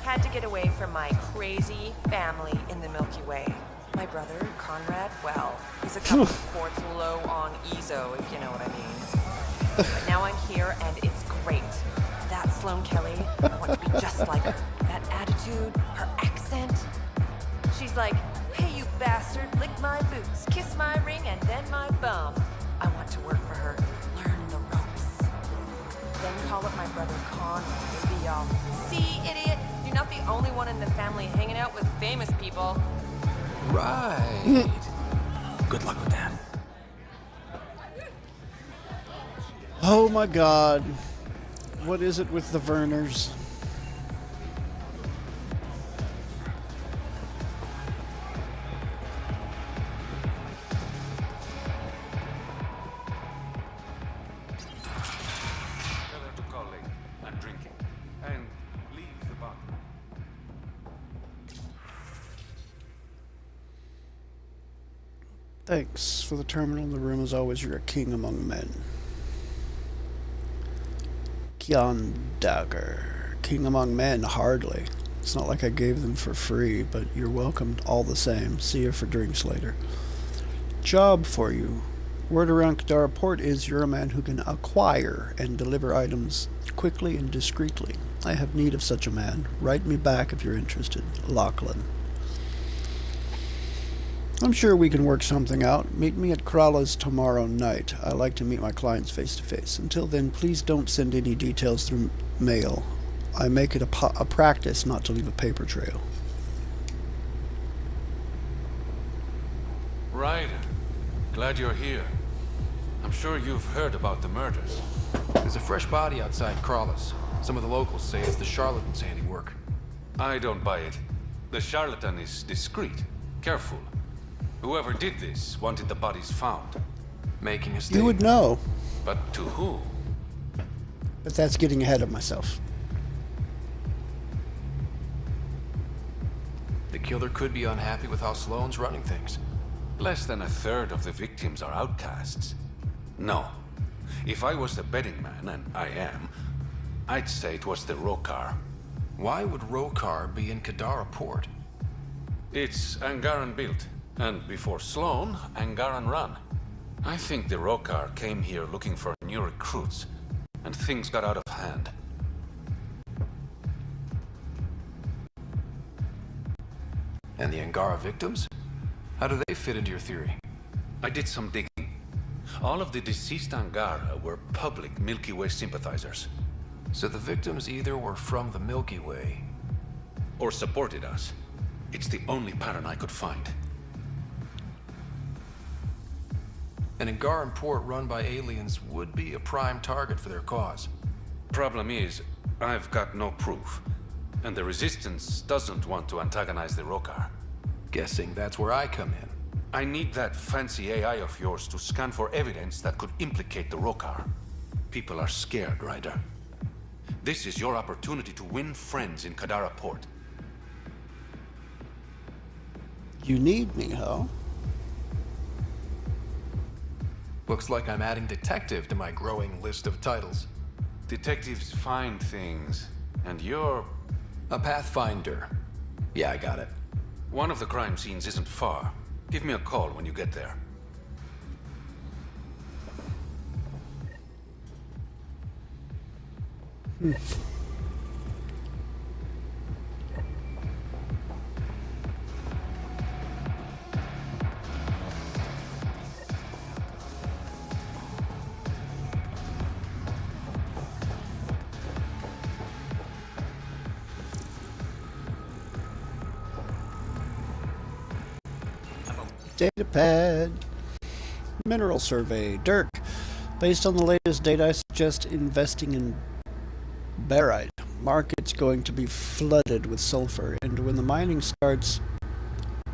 Had to get away from my crazy family in the Milky Way. My brother, Conrad, well, he's a couple of quarts low on EZO, if you know what I mean. But now I'm here, and it's great. That Sloane Kelly, I want to be just like her. That attitude, her accent. She's like, hey, you bastard, lick my boots, kiss my ring, and then my bum. I want to work for her, learn the ropes. Then call up my brother Conrad and be all, see, idiot, you're not the only one in the family hanging out with famous people. Right. Good luck with that. Oh my god. What is it with the Werners? Tell her to call late. I'm drinking. And leave the bar. Thanks for the terminal in the room. As always, you're a king among men. Kian Dagger. King among men, hardly. It's not like I gave them for free, but you're welcome all the same. See you for drinks later. Job for you. Word around Kadara Port is you're a man who can acquire and deliver items quickly and discreetly. I have need of such a man. Write me back if you're interested. Lachlan. I'm sure we can work something out. Meet me at Krala's tomorrow night. I like to meet my clients face to face. Until then, please don't send any details through mail. I make it a practice not to leave a paper trail. Glad you're here. I'm sure you've heard about the murders. There's a fresh body outside Crawlers. Some of the locals say it's the charlatan's handiwork. I don't buy it. The charlatan is discreet, careful. Whoever did this wanted the bodies found. Making a You statement. would know, But to who? but that's getting ahead of myself. The killer could be unhappy with how Sloane's running things. Less than a third of the victims are outcasts. No. If I was the betting man, and I am, I'd say it was the Rokar. Why would Rokar be in Kadara port? It's Angaran built, and before Sloane, Angaran ran. I think the Rokar came here looking for new recruits, and things got out of hand. And the Angara victims? How do they fit into your theory? I did some digging. All of the deceased Angara were public Milky Way sympathizers. So the victims either were from the Milky Way, or supported us. It's the only pattern I could find. an Angaran port run by aliens would be a prime target for their cause. Problem is, I've got no proof. And the Resistance doesn't want to antagonize the Rokar. Guessing that's where I come in. I need that fancy AI of yours to scan for evidence that could implicate the Rokar. People are scared, Ryder. This is your opportunity to win friends in Kadara port. You need me, huh? Looks like I'm adding detective to my growing list of titles. Detectives find things, and you're... a pathfinder. Yeah, I got it. One of the crime scenes isn't far. Give me a call when you get there. Datapad. Mineral survey. Dirk. Based on the latest data, I suggest investing in barite. Market's going to be flooded with sulfur, and when the mining starts,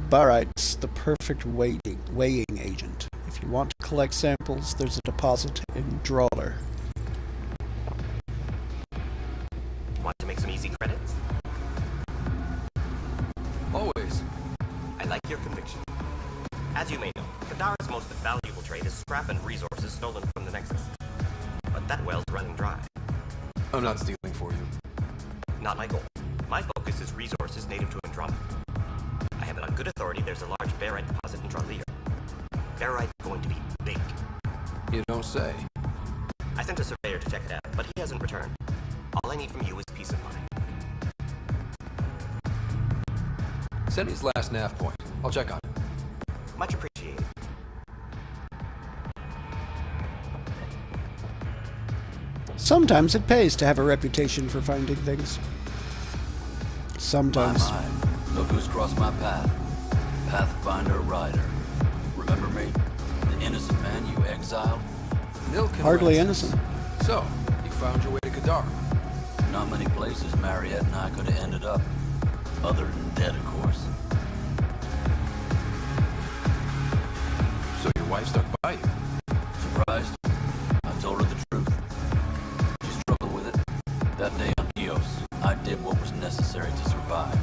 barite's the perfect weighing agent. If you want to collect samples, there's a deposit in Drawler. Want to make some easy credits? Always. I like your conviction. As you may know, Kadara's most valuable trade is scrap and resources stolen from the Nexus. But that well's running dry. I'm not stealing for you. Not my goal. My focus is resources native to Andromeda. I have it on good authority there's a large barite deposit in Drawler. Barite going to be big. You don't say. I sent a surveyor to check it out, but he hasn't returned. All I need from you is peace of mind. Send me his last nav point. I'll check on him. Much appreciated. Sometimes it pays to have a reputation for finding things. Sometimes. My. Look who's crossed my path. Pathfinder Ryder. Remember me? The innocent man you exiled? Hardly innocent. So, you found your way to Kadara. Not many places Mariette and I could have ended up. Other than dead, of course. So your wife stuck by you? Surprised? I told her the truth. She struggled with it. That day on Eos, I did what was necessary to survive.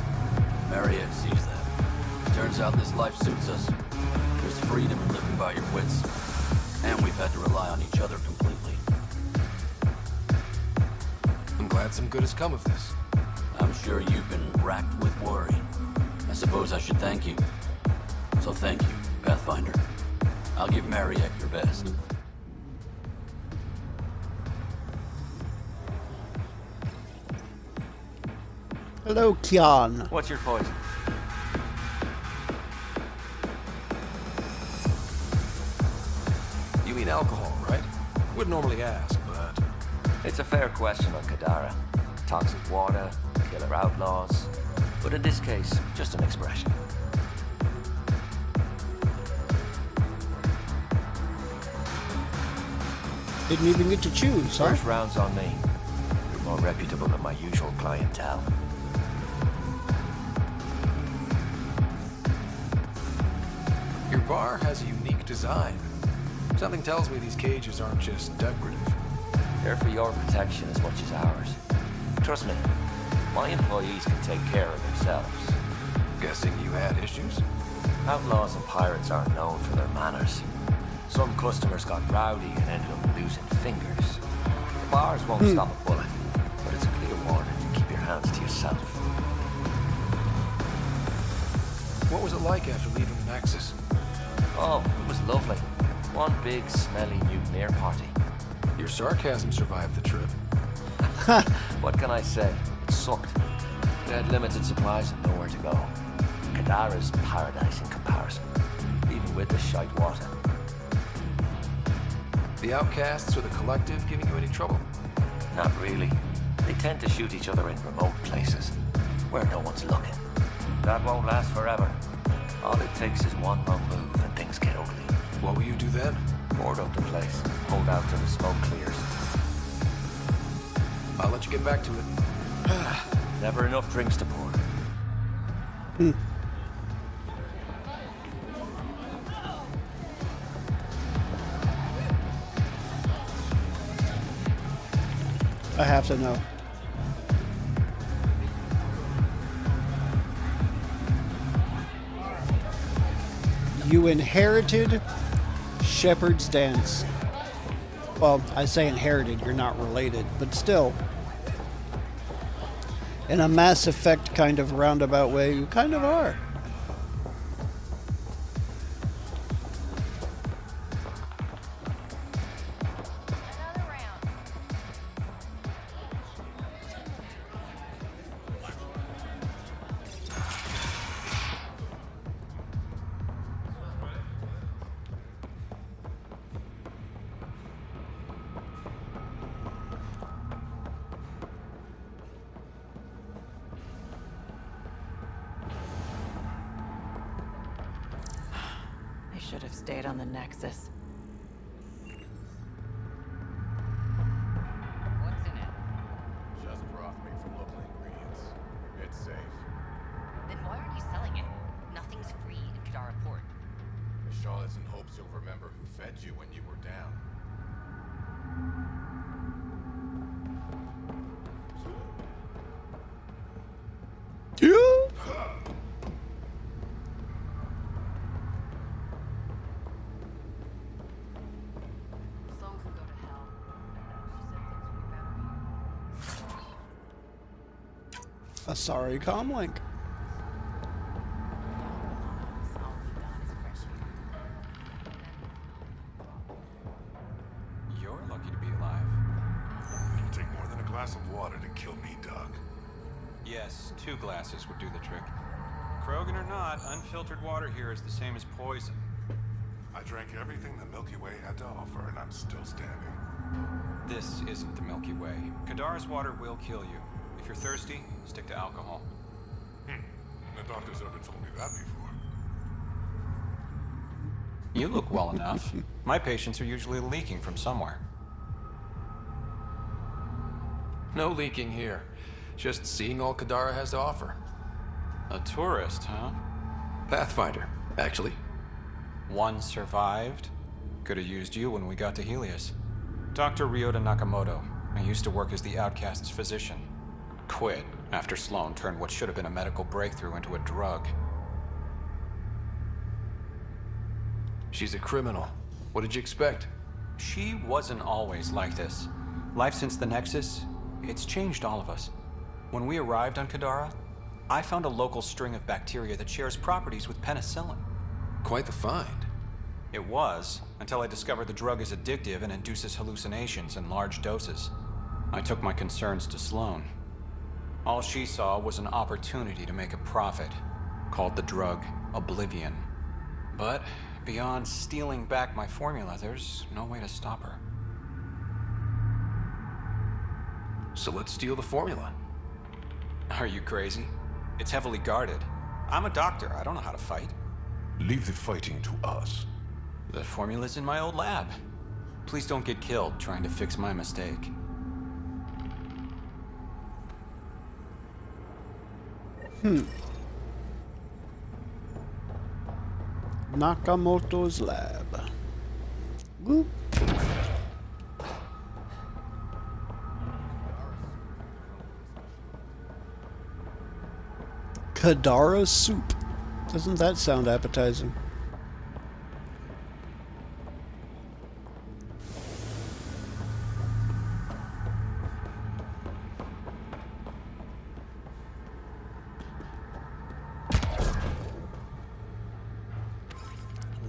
Mariette sees that. Turns out this life suits us. There's freedom in living by your wits. And we've had to rely on each other completely. I'm glad some good has come of this. I'm sure you've been racked with worry. I suppose I should thank you. So thank you, Pathfinder. I'll give Mariette your best. Hello, Kian. What's your poison? You mean alcohol, right? Wouldn't normally ask, but... It's a fair question on Kadara. Toxic water, killer outlaws. But in this case, just an expression. Didn't even get to choose, huh? First round's on me. You're more reputable than my usual clientele. Your bar has a unique design. Something tells me these cages aren't just decorative. They're for your protection as much as ours. Trust me, my employees can take care of themselves. Guessing you had issues? Outlaws and pirates aren't known for their manners. Some customers got rowdy and ended up losing fingers. The bars won't stop a bullet, but it's a clear warning to keep your hands to yourself. What was it like after leaving the Nexus? Oh, it was lovely. One big, smelly mutineer party. Your sarcasm survived the trip. What can I say? It sucked. We had limited supplies and nowhere to go. Kadara's paradise in comparison, even with the shite water. The outcasts or the collective giving you any trouble? Not really. They tend to shoot each other in remote places, where no one's looking. That won't last forever. All it takes is one wrong move and things get ugly. What will you do then? Board up the place. Hold out till the smoke clears. I'll let you get back to it. Never enough drinks to pour. I have to know. You inherited Shepherd's Dance. Well, I say inherited, you're not related, but still. In a Mass Effect kind of roundabout way, you kind of are. Should have stayed on the Nexus. What's in it? Just broth made from local ingredients. It's safe. Then why aren't you selling it? Nothing's free in Kadara Port. The Charlottes in hopes you'll remember who fed you when you were down. A sorry comlink. You're lucky to be alive. It'll take more than a glass of water to kill me, Doc. Yes, 2 glasses would do the trick. Krogan or not, unfiltered water here is the same as poison. I drank everything the Milky Way had to offer, and I'm still standing. This isn't the Milky Way. Kadara's water will kill you. If you're thirsty, stick to alcohol. The doctor's never told me that before. You look well enough. My patients are usually leaking from somewhere. No leaking here. Just seeing all Kadara has to offer. A tourist, huh? Pathfinder, actually. One survived. Could have used you when we got to Helios. Dr. Ryota Nakamoto. I used to work as the Outcast's physician. Quit after Sloan turned what should have been a medical breakthrough into a drug. She's a criminal. What did you expect? She wasn't always like this. Life since the Nexus, it's changed all of us. When we arrived on Kadara, I found a local string of bacteria that shares properties with penicillin. Quite the find. It was, until I discovered the drug is addictive and induces hallucinations in large doses. I took my concerns to Sloan. All she saw was an opportunity to make a profit, called the drug Oblivion. But beyond stealing back my formula, there's no way to stop her. So let's steal the formula. Are you crazy? It's heavily guarded. I'm a doctor. I don't know how to fight. Leave the fighting to us. The formula's in my old lab. Please don't get killed trying to fix my mistake. Nakamoto's lab. Whoop. Kadara soup. Doesn't that sound appetizing?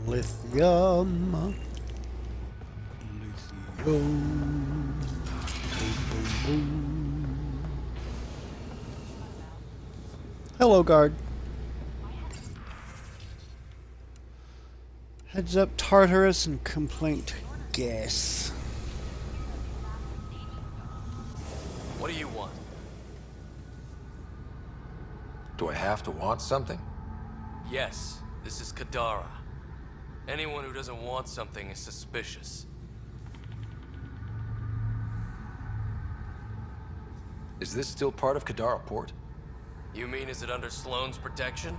Lithium. Lithium. Boom, boom, boom. Hello, guard. Heads up, Tartarus and complaint gas. What do you want? Do I have to want something? Yes, this is Kadara. Anyone who doesn't want something is suspicious. Is this still part of Kadara Port? You mean is it under Sloane's protection?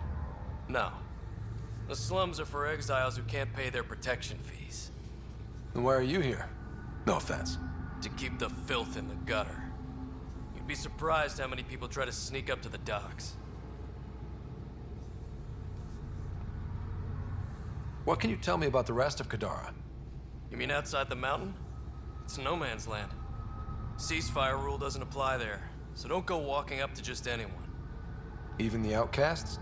No. The slums are for exiles who can't pay their protection fees. Then why are you here? No offense. To keep the filth in the gutter. You'd be surprised how many people try to sneak up to the docks. What can you tell me about the rest of Kadara? You mean outside the mountain? It's no man's land. Ceasefire rule doesn't apply there, so don't go walking up to just anyone. Even the outcasts?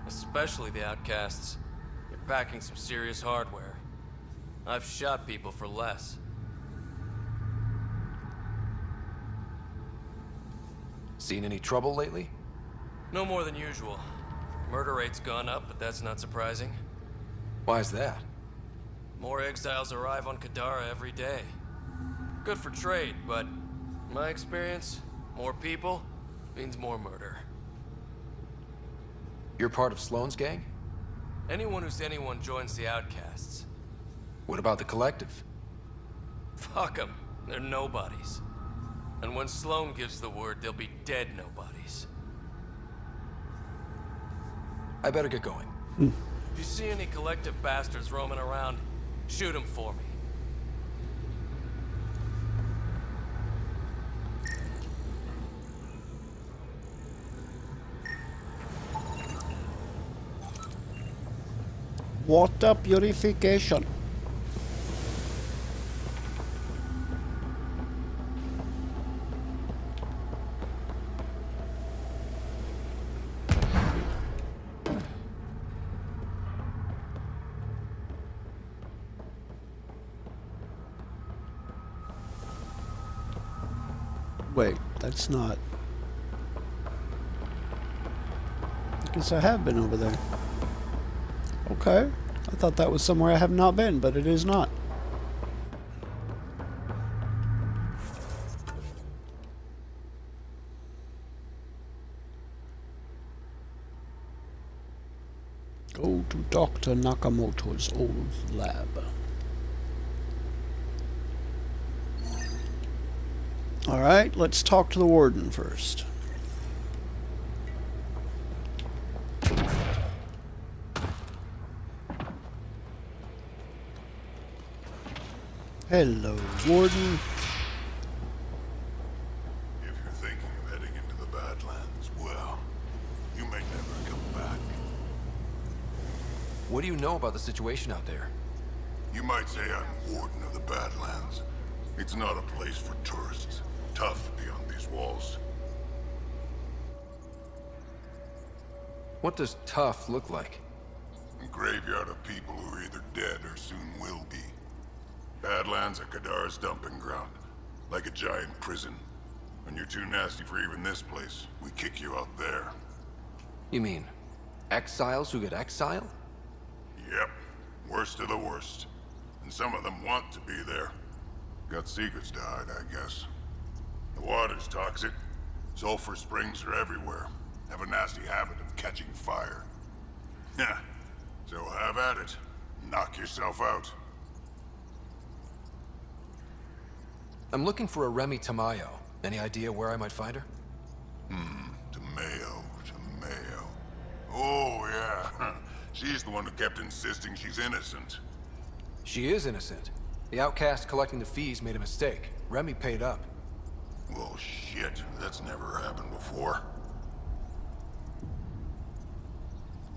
Especially the outcasts. You're packing some serious hardware. I've shot people for less. Seen any trouble lately? No more than usual. Murder rate's gone up, but that's not surprising. Why is that? More exiles arrive on Kadara every day. Good for trade, but in my experience, more people means more murder. You're part of Sloane's gang? Anyone who's anyone joins the outcasts. What about the collective? Fuck them. They're nobodies. And when Sloane gives the word, they'll be dead nobodies. I better get going. If you see any collective bastards roaming around, shoot them for me. Water purification. Wait, that's not... I guess I have been over there. Okay. I thought that was somewhere I have not been, but it is not. Go to Dr. Nakamoto's old lab. Alright, let's talk to the warden first. Hello, warden. If you're thinking of heading into the Badlands, well, you may never come back. What do you know about the situation out there? You might say I'm warden of the Badlands. It's not a place for tourists. Tough beyond these walls. What does tough look like? A graveyard of people who are either dead or soon will be. Badlands are Kadara's dumping ground, like a giant prison. When you're too nasty for even this place, we kick you out there. You mean exiles who get exiled? Yep, worst of the worst. And some of them want to be there. Got secrets to hide, I guess. The water's toxic. Sulfur springs are everywhere. Have a nasty habit of catching fire. Yeah, so have at it. Knock yourself out. I'm looking for a Remy Tamayo. Any idea where I might find her? Tamayo. Oh, yeah. She's the one who kept insisting she's innocent. She is innocent. The outcast collecting the fees made a mistake. Remy paid up. Well, shit. That's never happened before.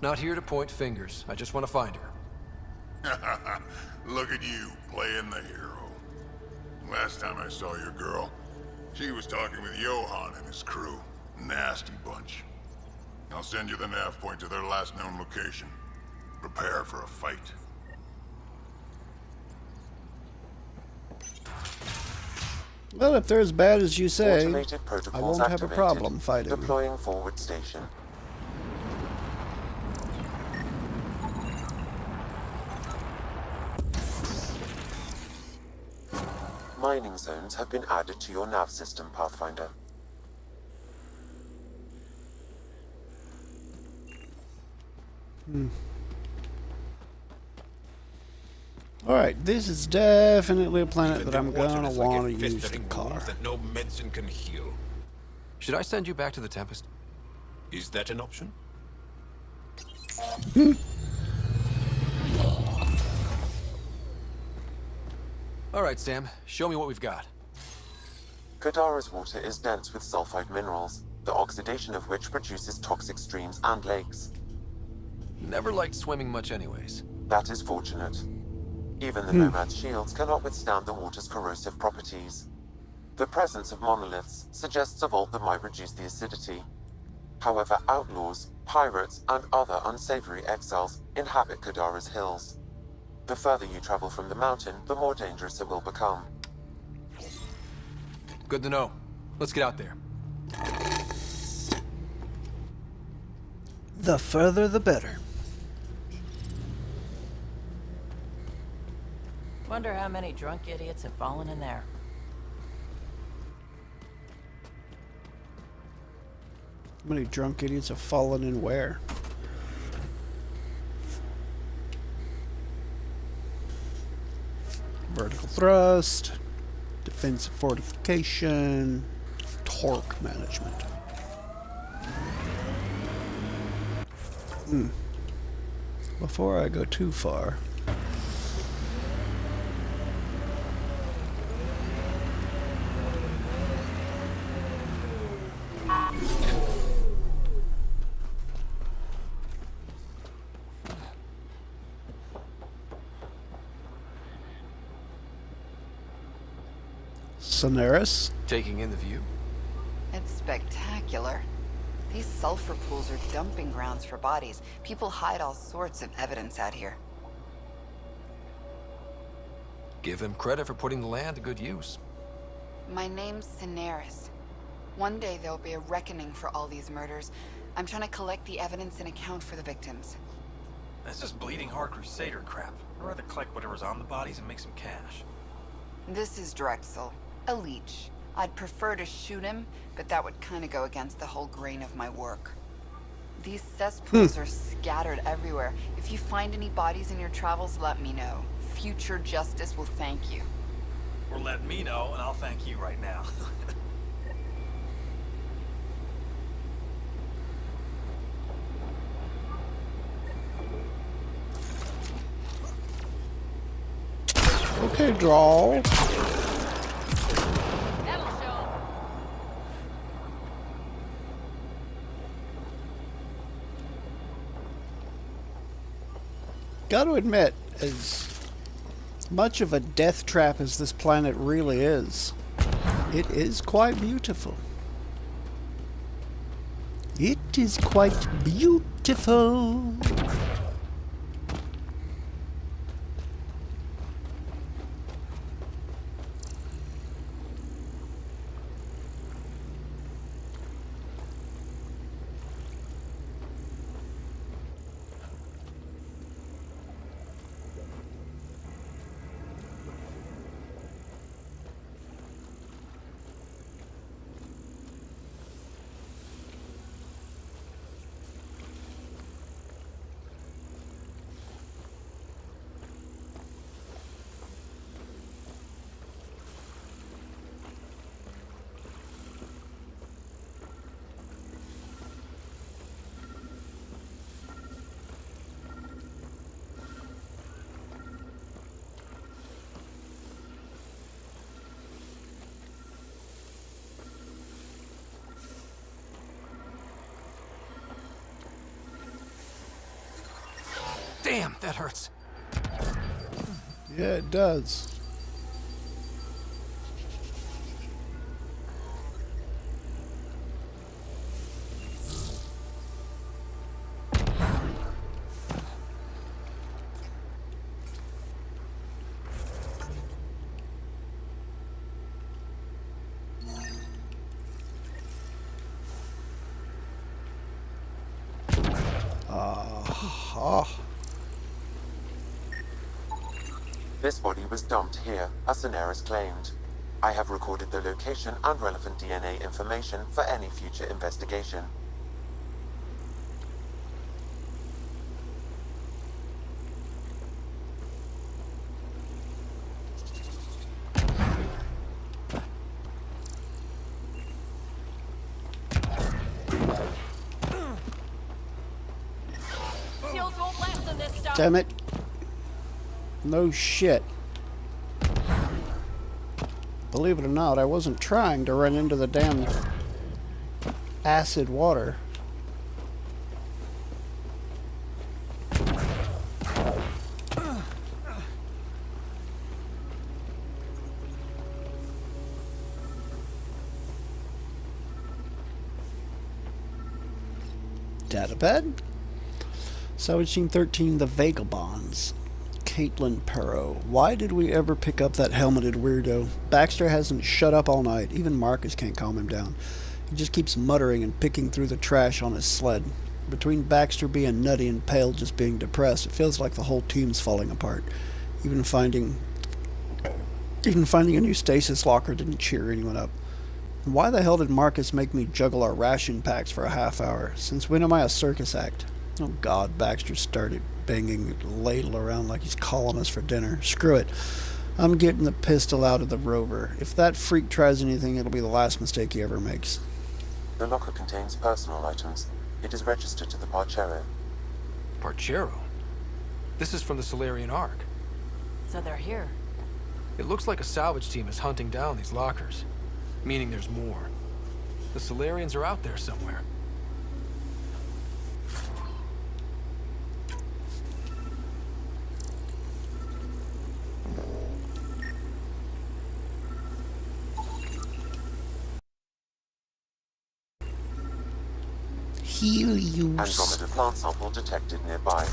Not here to point fingers. I just want to find her. Look at you, playing the hero. Last time I saw your girl, she was talking with Johan and his crew. Nasty bunch. I'll send you the nav point to their last known location. Prepare for a fight. Well, if they're as bad as you say, Automated I protocols won't have a activated. problem fighting them. Deploying forward station. Mining zones have been added to your nav system, Pathfinder. Alright, this is definitely a planet that I'm Water gonna is like want a to use the festering car. wound that no medicine can heal. Should I send you back to the Tempest? Is that an option? All right, Sam. Show me what we've got. Kadara's water is dense with sulfide minerals, the oxidation of which produces toxic streams and lakes. Never liked swimming much anyways. That is fortunate. Even the Nomad's shields cannot withstand the water's corrosive properties. The presence of monoliths suggests a vault that might reduce the acidity. However, outlaws, pirates, and other unsavory exiles inhabit Kadara's hills. The further you travel from the mountain, the more dangerous it will become. Good to know. Let's get out there. The further the better. Wonder how many drunk idiots have fallen in there. How many drunk idiots have fallen in where? Vertical thrust, defensive fortification, torque management. Before I go too far, Sonaris. Taking in the view. It's spectacular. These sulfur pools are dumping grounds for bodies. People hide all sorts of evidence out here. Give them credit for putting the land to good use. My name's Sonaris. One day there'll be a reckoning for all these murders. I'm trying to collect the evidence and account for the victims. That's just bleeding heart crusader crap. I'd rather collect whatever's on the bodies and make some cash. This is Drexel, a leech. I'd prefer to shoot him, but that would kind of go against the whole grain of my work. These cesspools are scattered everywhere. If you find any bodies in your travels, let me know. Future justice will thank you. Or let me know, and I'll thank you right now. Okay, draw. Got to admit, as much of a death trap as this planet really is, it is quite beautiful. It is quite beautiful. Damn, that hurts. Yeah, it does. This body was dumped here, as Daenerys claimed. I have recorded the location and relevant DNA information for any future investigation. Shields won't last in this stuff. Damn it. No shit. Believe it or not, I wasn't trying to run into the damn acid water. Databed? Salvage Team 13, the Vagabonds. Caitlin Perro. Why did we ever pick up that helmeted weirdo? Baxter hasn't shut up all night. Even Marcus can't calm him down. He just keeps muttering and picking through the trash on his sled. Between Baxter being nutty and Pale just being depressed, it feels like the whole team's falling apart. Even finding a new stasis locker didn't cheer anyone up. Why the hell did Marcus make me juggle our ration packs for a half hour? Since when am I a circus act? Oh God, Baxter started banging the ladle around like he's calling us for dinner. Screw it. I'm getting the pistol out of the rover. If that freak tries anything, it'll be the last mistake he ever makes. The locker contains personal items. It is registered to the Parchero. Parchero? This is from the Solarian Ark. So they're here. It looks like a salvage team is hunting down these lockers. Meaning there's more. The Solarians are out there somewhere. Andromeda plant sample detected nearby.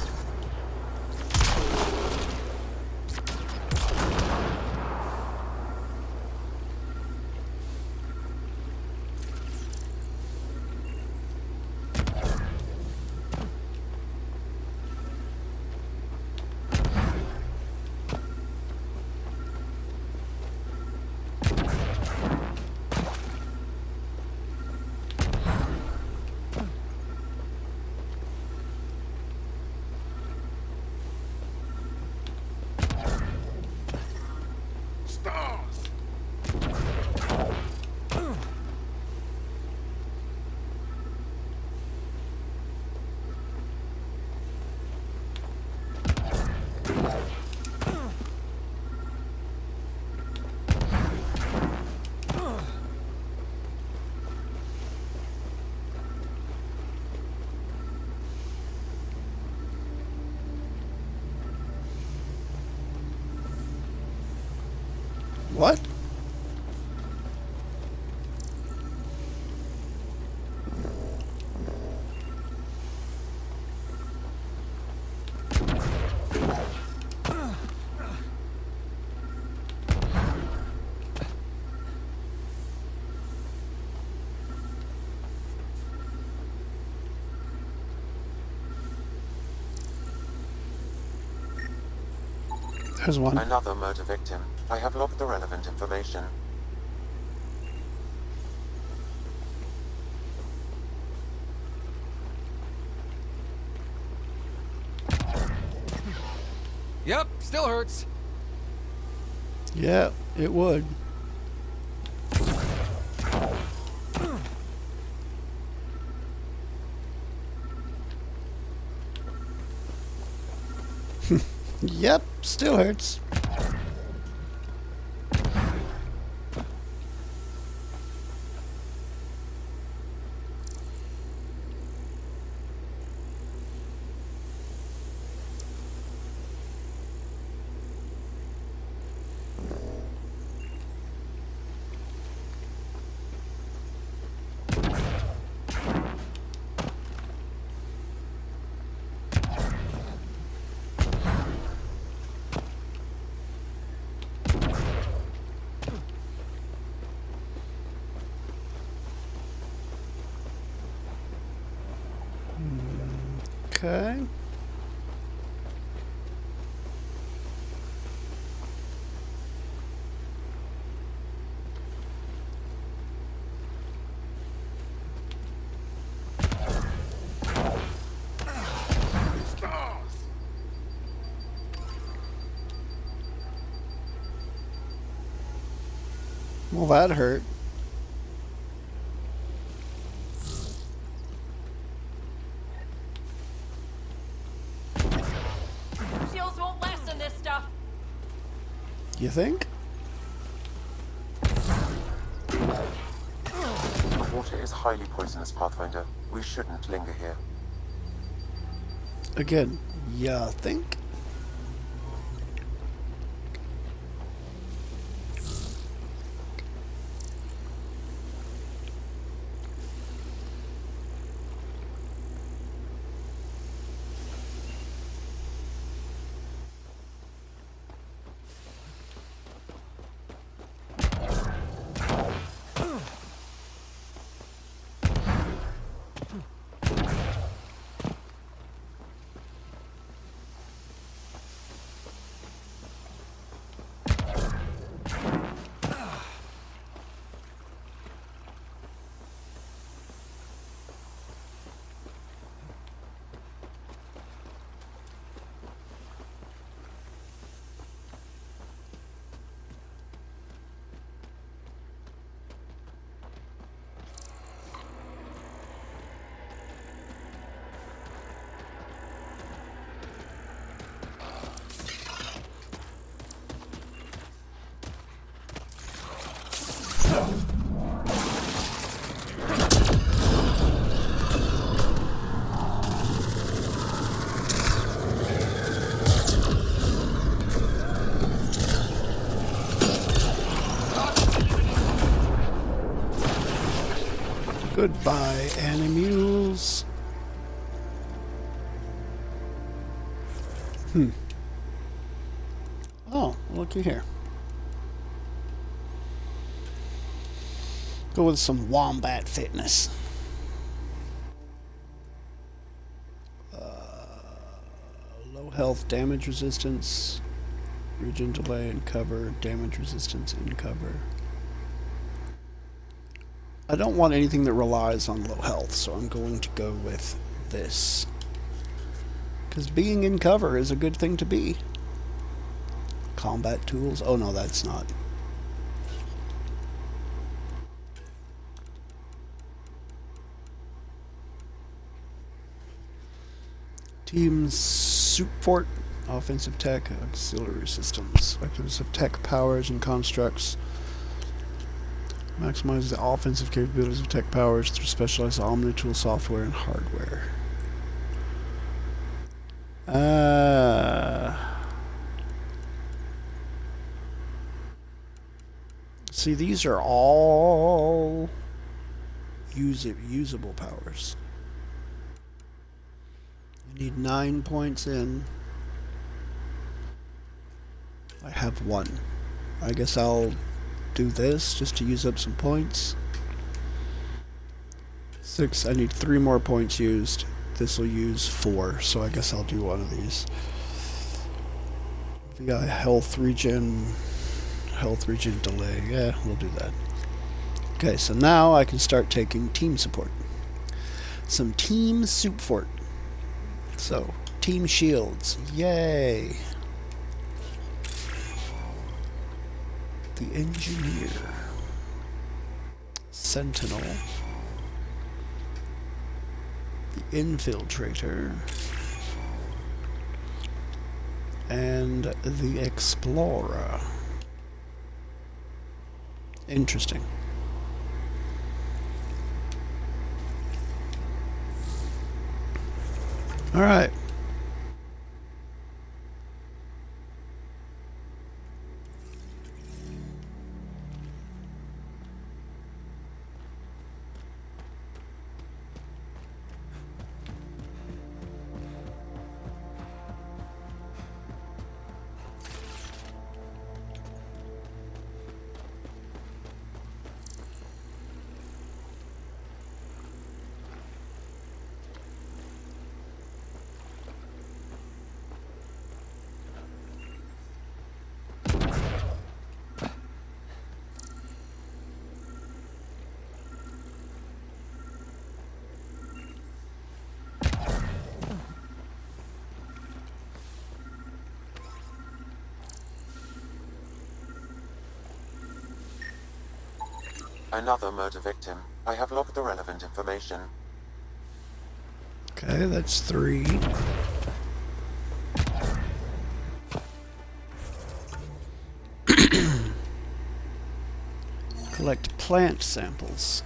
What? There's one. Another murder victim. I have logged the relevant information. Yep, still hurts. Yeah, it would. Yep, still hurts. Okay. Well, that hurt. Shields won't last in this stuff. You think? The water is highly poisonous, Pathfinder. We shouldn't linger here. Again, you think? Goodbye, animals. Oh, looky here. Go with some wombat fitness. Low health, damage resistance, regen delay and cover, damage resistance in cover. I don't want anything that relies on low health, so I'm going to go with this. Because being in cover is a good thing to be. Combat tools? Oh no, that's not. Team Support, offensive tech, auxiliary systems, vectors of tech powers and constructs. Maximizes the offensive capabilities of tech powers through specialized omni-tool software and hardware. See, these are all usable powers. You need 9 points in. I have 1. I guess I'll do this just to use up some points. 6, I need 3 more points used. This will use 4, so I guess I'll do one of these. We got health regen delay. Yeah, we'll do that. Okay, so now I can start taking team support. Some team support. So, team shields. Yay! The engineer, sentinel, the infiltrator, and the explorer. Interesting. All right. Another murder victim. I have logged the relevant information. Okay, that's 3. Collect plant samples.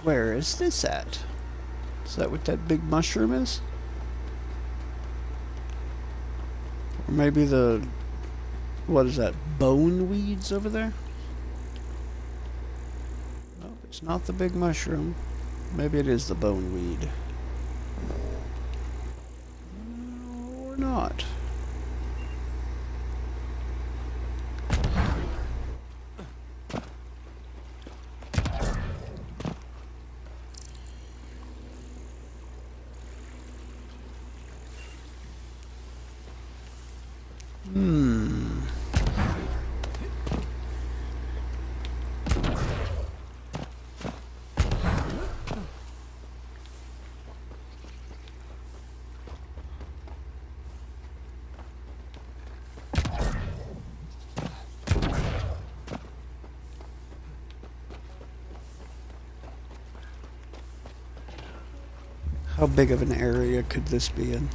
Where is this at? Is that what that big mushroom is? Or maybe the... what is that? Bone weeds over there? Nope, it's not the big mushroom. Maybe it is the bone weed. Or not. How big of an area could this be in?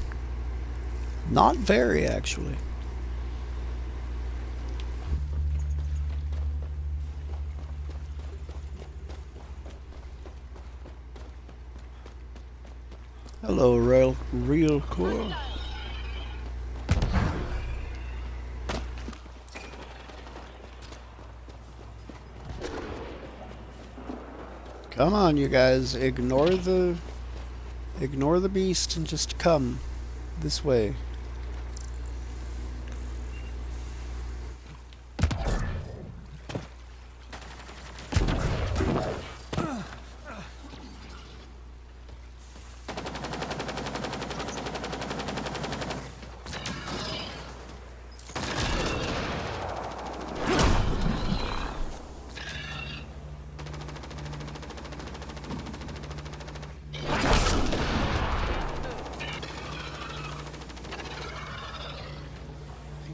Not very, actually. Hello, real cool. Come on, you guys, ignore the beast and just come this way.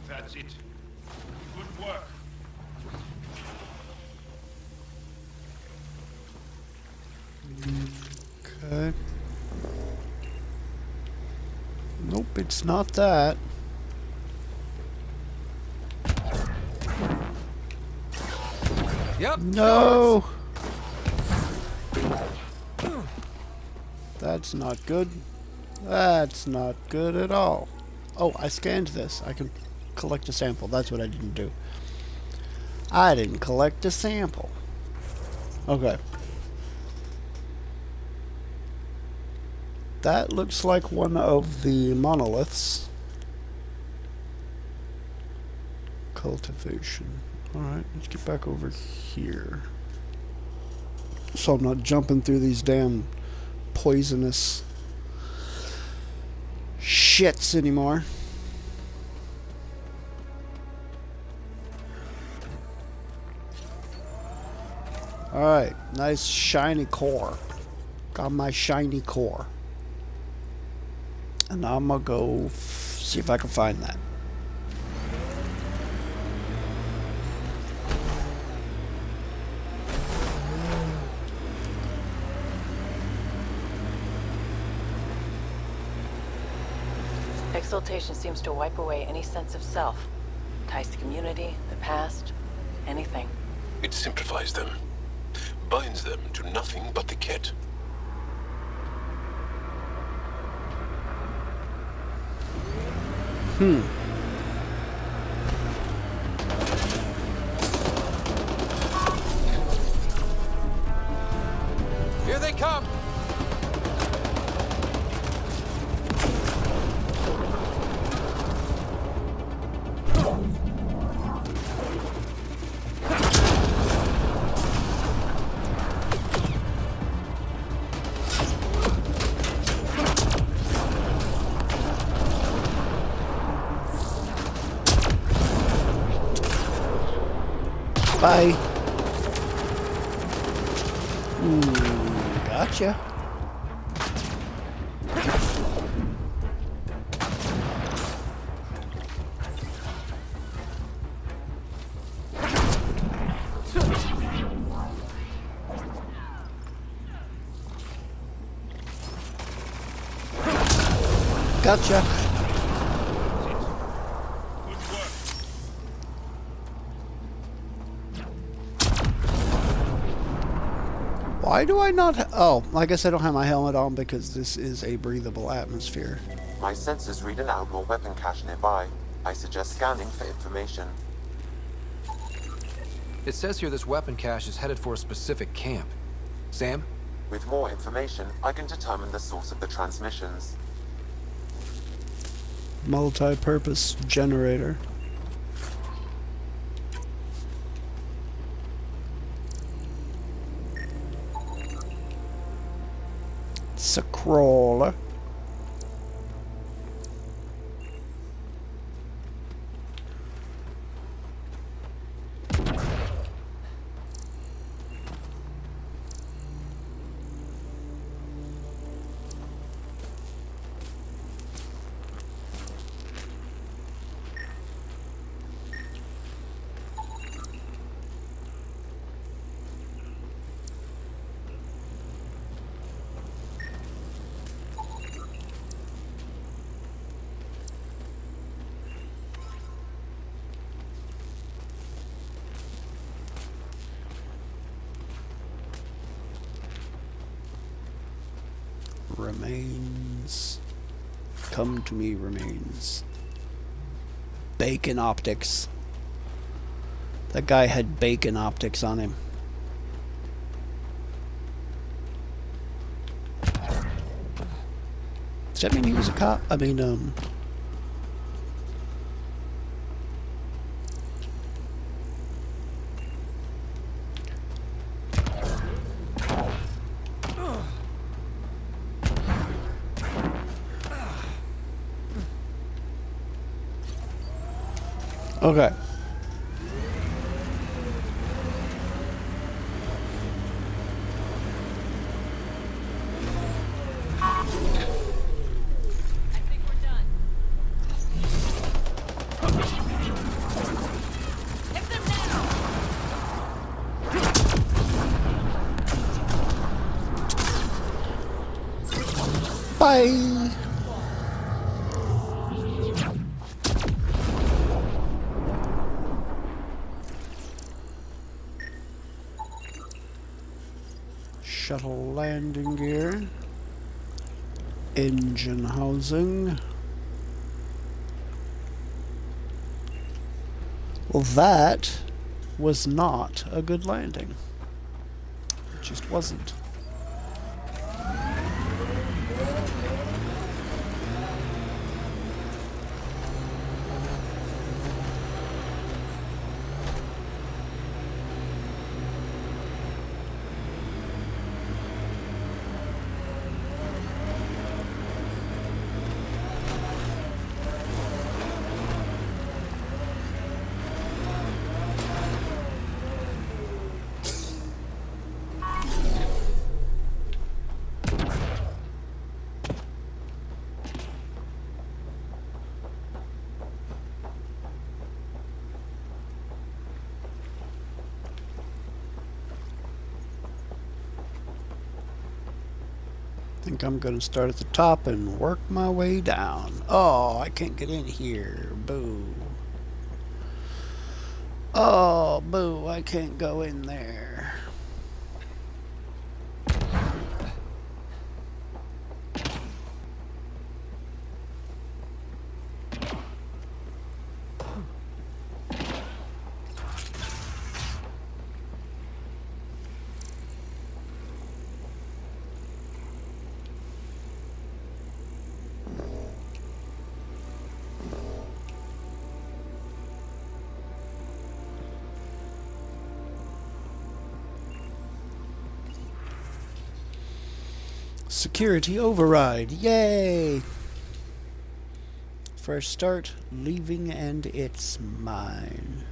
That's it. Good work. Okay. Nope, it's not that. Yep. No. That's not good. That's not good at all. Oh, I scanned this. I can collect a sample. That's what I didn't do. I didn't collect a sample. Okay. That looks like one of the monoliths. Cultivation. Alright, let's get back over here. So I'm not jumping through these damn poisonous shits anymore. Alright, nice shiny core. Got my shiny core. And I'm gonna go see if I can find that. Exaltation seems to wipe away any sense of self. Ties to community, the past, anything. It simplifies them. Binds them to nothing but the kit. Here they come. Bye. Gotcha. Gotcha. Why do I not? Oh, I guess I don't have my helmet on because this is a breathable atmosphere. My sensors read an outlaw weapon cache nearby. I suggest scanning for information. It says here this weapon cache is headed for a specific camp. Sam? With more information, I can determine the source of the transmissions. Multi-purpose generator. It's a crawler. Remains. Come to me, remains. Bacon optics. That guy had bacon optics on him. Does that mean he was a cop? I mean, okay. Bye. Shuttle landing gear. Engine housing. Well, that was not a good landing. It just wasn't. I think I'm going to start at the top and work my way down. Oh, I can't get in here. Boo. Oh, boo, I can't go in there. Security override. Yay! First start, leaving, and it's mine.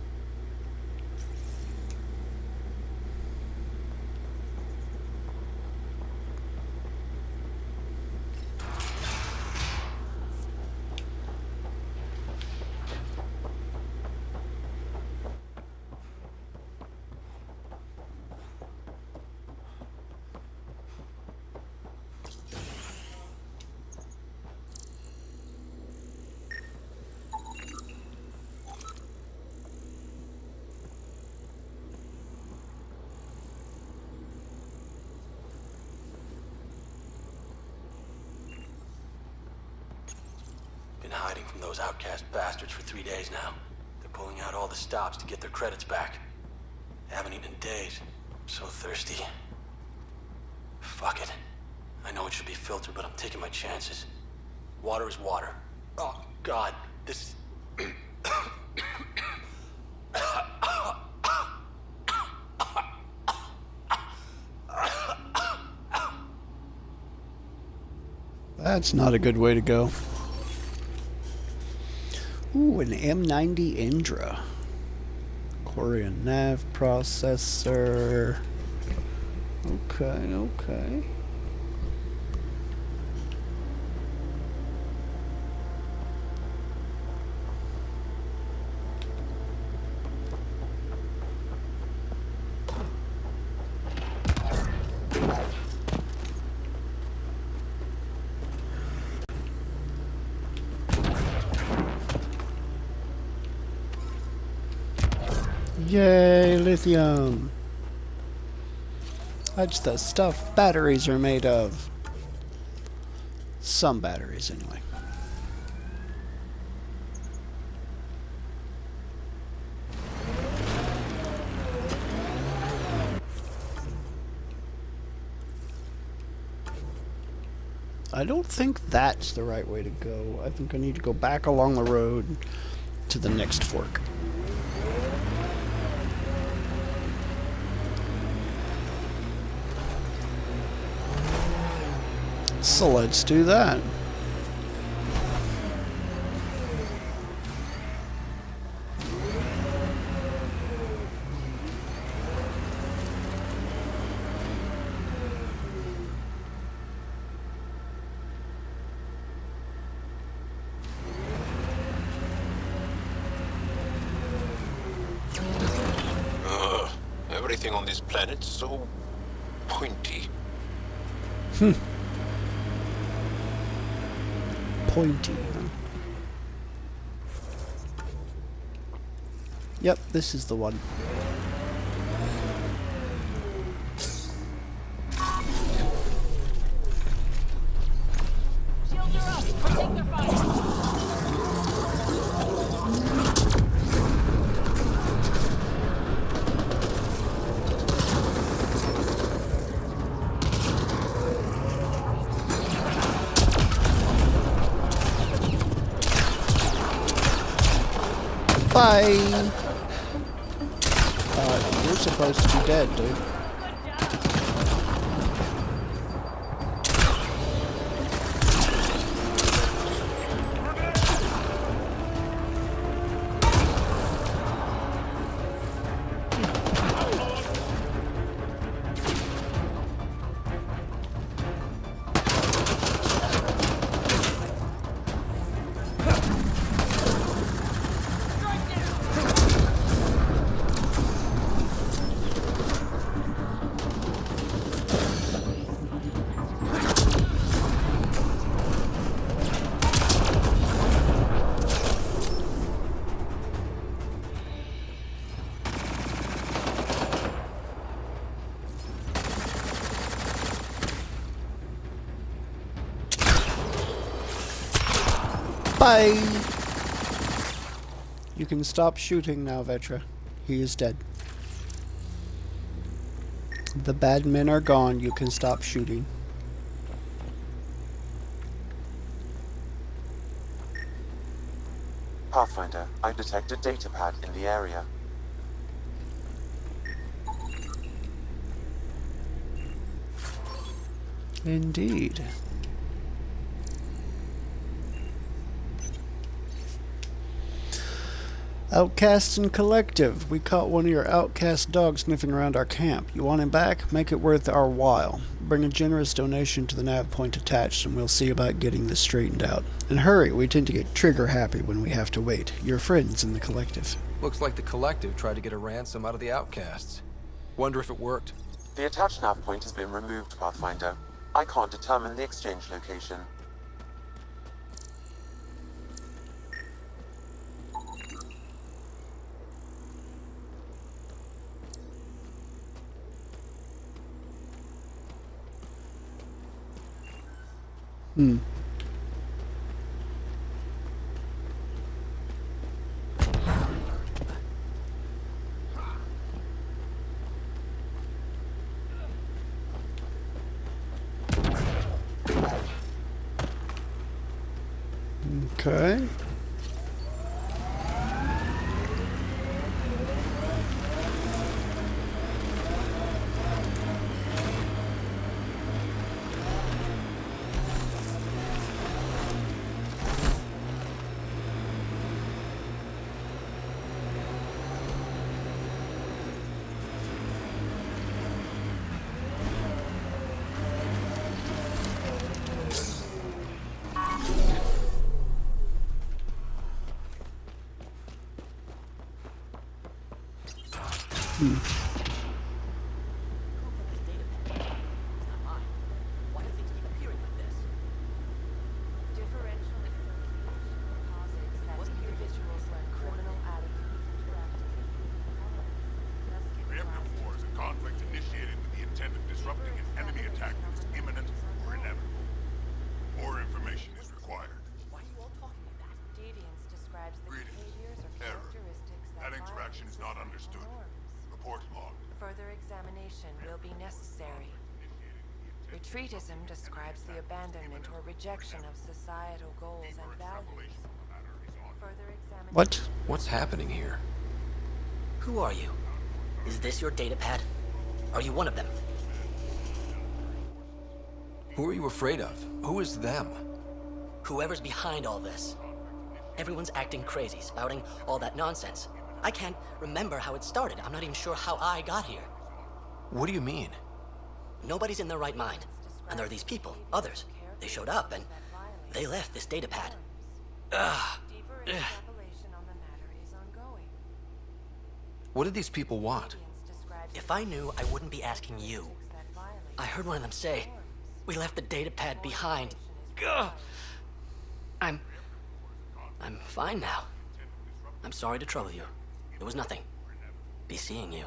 hiding from those outcast bastards for 3 days now. They're pulling out all the stops to get their credits back. They haven't eaten in days. I'm so thirsty. Fuck it. I know it should be filtered, but I'm taking my chances. Water is water. Oh, God. This... That's not a good way to go. Ooh, an M90 Indra. Korean nav processor. Okay, okay. Yay, lithium! That's the stuff batteries are made of. Some batteries, anyway. I don't think that's the right way to go. I think I need to go back along the road to the next fork. So let's do that. Everything on this planet's so pointy. Pointy, huh? Yep, this is the one. Shields are up. Take their fire. Bye! You're supposed to be dead, dude. Bye! You can stop shooting now, Vetra. He is dead. The bad men are gone. You can stop shooting. Pathfinder, I detect a data pad in the area. Indeed. Outcasts and Collective. We caught one of your outcast dogs sniffing around our camp. You want him back? Make it worth our while. Bring a generous donation to the nav point attached and we'll see about getting this straightened out. And hurry, we tend to get trigger happy when we have to wait. Your friends in the Collective. Looks like the Collective tried to get a ransom out of the outcasts. Wonder if it worked. The attached nav point has been removed, Pathfinder. I can't determine the exchange location. Okay. Preemptive war is a conflict initiated with the intent of disrupting an enemy attack that is imminent or inevitable. More information is required. Deviance describes the behaviors or Error. characteristics That interaction is not understood. Report log. Further examination will be necessary. Retreatism describes the abandonment or rejection of societal goals and values. Further examination. What? What's happening here? Who are you? Is this your datapad? Are you one of them? Who are you afraid of? Who is them? Whoever's behind all this. Everyone's acting crazy, spouting all that nonsense. I can't remember how it started. I'm not even sure how I got here. What do you mean? Nobody's in their right mind. And there are these people, others. They showed up and they left this datapad. Ugh. What did these people want? If I knew, I wouldn't be asking you. I heard one of them say, we left the datapad behind. Ugh. I'm fine now. I'm sorry to trouble you. It was nothing. Be seeing you.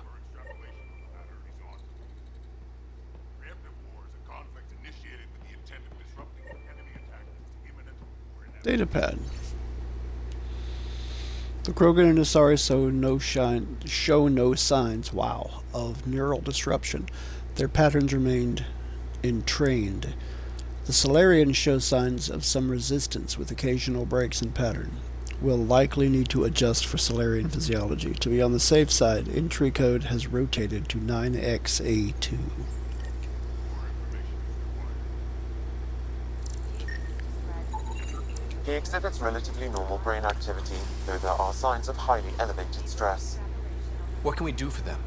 Datapad. The Krogan and Asari show no signs, wow, of neural disruption. Their patterns remained entrained. The Solarians show signs of some resistance with occasional breaks in pattern. We'll likely need to adjust for Solarian physiology. To be on the safe side, entry code has rotated to 9XA2. He exhibits relatively normal brain activity, though there are signs of highly elevated stress. What can we do for them?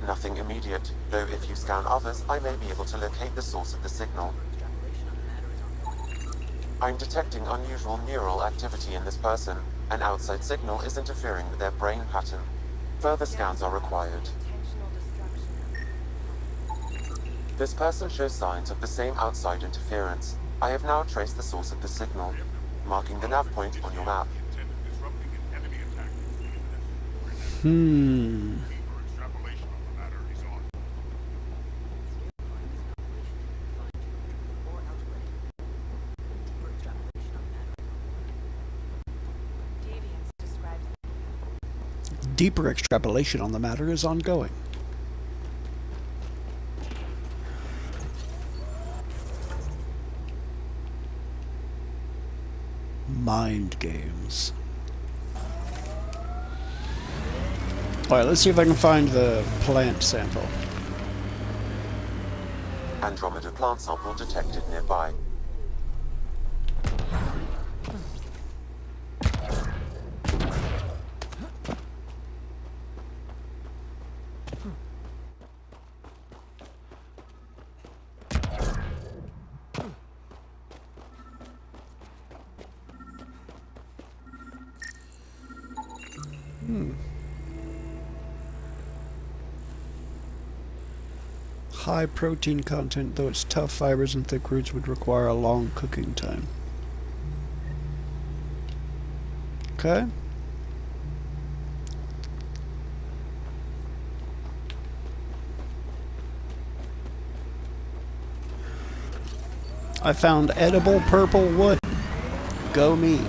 Nothing immediate, though if you scan others, I may be able to locate the source of the signal. I'm detecting unusual neural activity in this person. An outside signal is interfering with their brain pattern. Further scans are required. This person shows signs of the same outside interference. I have now traced the source of the signal, marking the nav point on your map. Deeper extrapolation on the matter is ongoing. Mind games. Alright, let's see if I can find the plant sample. Andromeda plant sample detected nearby. High protein content, though its tough fibers and thick roots would require a long cooking time. Okay. I found edible purple wood. Go me.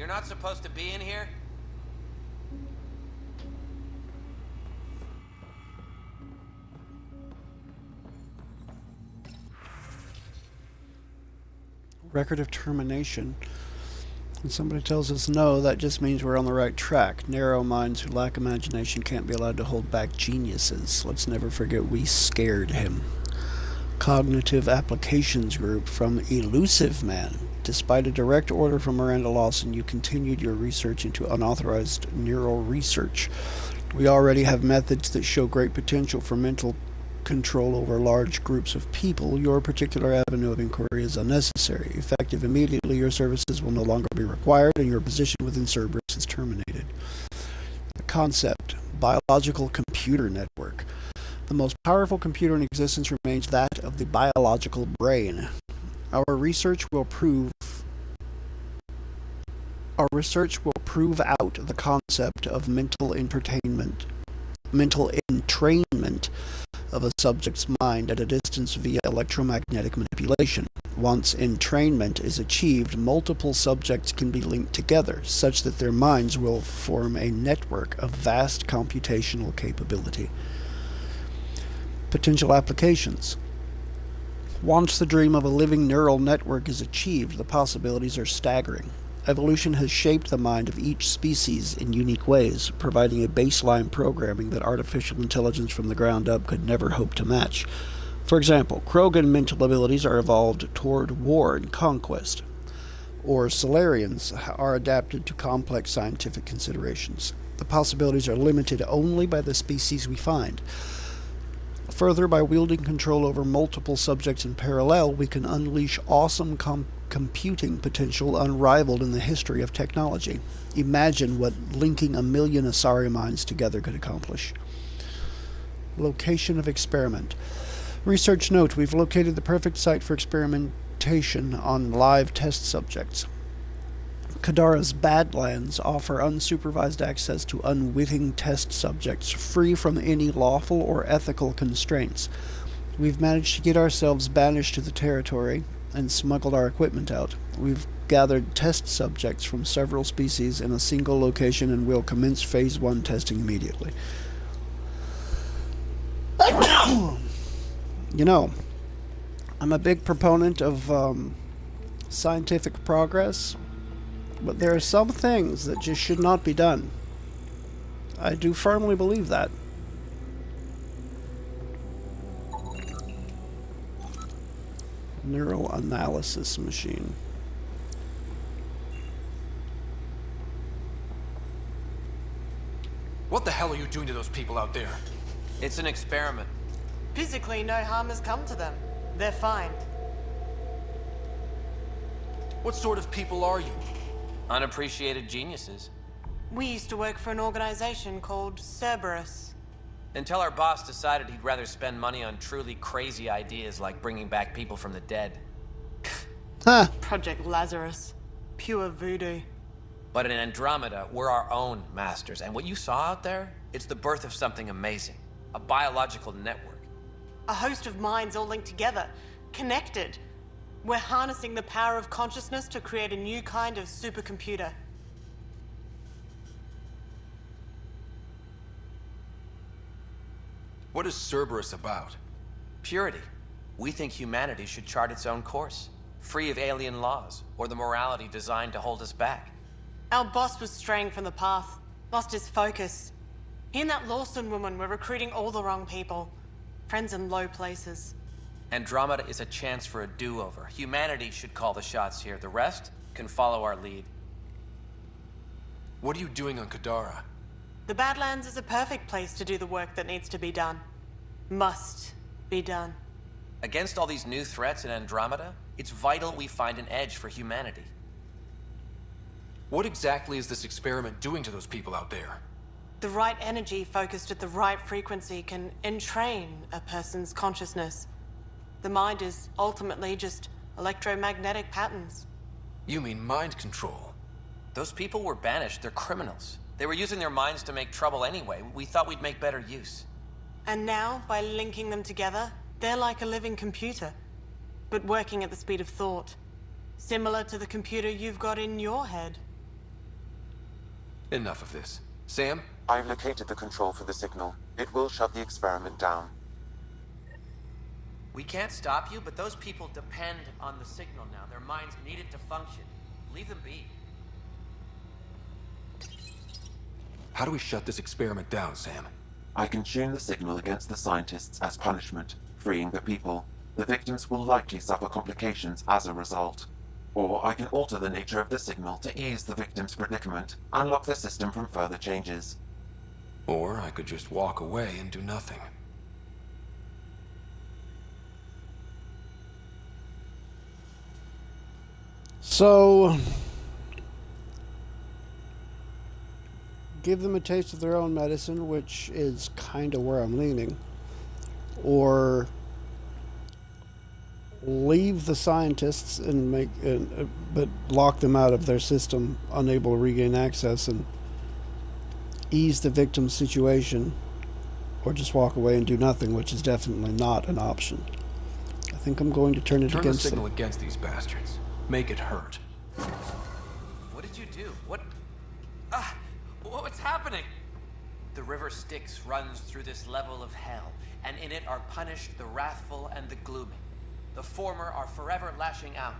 You're not supposed to be in here? Record of termination. When somebody tells us no, that just means we're on the right track. Narrow minds who lack imagination can't be allowed to hold back geniuses. Let's never forget we scared him. Cognitive Applications Group from Elusive Man. Despite a direct order from Miranda Lawson, you continued your research into unauthorized neural research. We already have methods that show great potential for mental control over large groups of people. Your particular avenue of inquiry is unnecessary. Effective immediately, your services will no longer be required, and your position within Cerberus is terminated. The concept: biological computer network. The most powerful computer in existence remains that of the biological brain. Our research will prove out the concept of mental entrainment of a subject's mind at a distance via electromagnetic manipulation. Once entrainment is achieved, multiple subjects can be linked together, such that their minds will form a network of vast computational capability. Potential applications. Once the dream of a living neural network is achieved, the possibilities are staggering. Evolution has shaped the mind of each species in unique ways, providing a baseline programming that artificial intelligence from the ground up could never hope to match. For example, Krogan mental abilities are evolved toward war and conquest, or Solarians are adapted to complex scientific considerations. The possibilities are limited only by the species we find. Further, by wielding control over multiple subjects in parallel, we can unleash awesome computing potential unrivaled in the history of technology. Imagine what linking 1 million Asari minds together could accomplish. Location of experiment. Research note: we've located the perfect site for experimentation on live test subjects. Kadara's Badlands offer unsupervised access to unwitting test subjects, free from any lawful or ethical constraints. We've managed to get ourselves banished to the territory and smuggled our equipment out. We've gathered test subjects from several species in a single location and will commence Phase 1 testing immediately. You know, I'm a big proponent of scientific progress, but there are some things that just should not be done. I do firmly believe that. Neural analysis machine. What the hell are you doing to those people out there? It's an experiment. Physically, no harm has come to them. They're fine. What sort of people are you? Unappreciated geniuses. We used to work for an organization called Cerberus. Until our boss decided he'd rather spend money on truly crazy ideas like bringing back people from the dead. Huh. Project Lazarus. Pure voodoo. But in Andromeda, we're our own masters, and what you saw out there, it's the birth of something amazing. A biological network. A host of minds all linked together, connected. We're harnessing the power of consciousness to create a new kind of supercomputer. What is Cerberus about? Purity. We think humanity should chart its own course, free of alien laws or the morality designed to hold us back. Our boss was straying from the path, lost his focus. He and that Lawson woman were recruiting all the wrong people. Friends in low places. Andromeda is a chance for a do-over. Humanity should call the shots here. The rest can follow our lead. What are you doing on Kadara? The Badlands is a perfect place to do the work that needs to be done. Must be done. Against all these new threats in Andromeda, it's vital we find an edge for humanity. What exactly is this experiment doing to those people out there? The right energy focused at the right frequency can entrain a person's consciousness. The mind is ultimately just electromagnetic patterns. You mean mind control? Those people were banished. They're criminals. They were using their minds to make trouble anyway. We thought we'd make better use. And now, by linking them together, they're like a living computer, but working at the speed of thought. Similar to the computer you've got in your head. Enough of this. Sam? I've located the control for the signal. It will shut the experiment down. We can't stop you, but those people depend on the signal now. Their minds need it to function. Leave them be. How do we shut this experiment down, Sam? I can tune the signal against the scientists as punishment, freeing the people. The victims will likely suffer complications as a result. Or I can alter the nature of the signal to ease the victim's predicament, unlock the system from further changes. Or I could just walk away and do nothing. So, give them a taste of their own medicine, which is kind of where I'm leaning. Or leave the scientists and but lock them out of their system, unable to regain access, and ease the victim's situation, or just walk away and do nothing, which is definitely not an option. I think I'm going to turn it against the signal them. against these bastards. Make it hurt. What did you do? What's happening? The river Styx runs through this level of hell, and in it are punished the wrathful and the gloomy. The former are forever lashing out.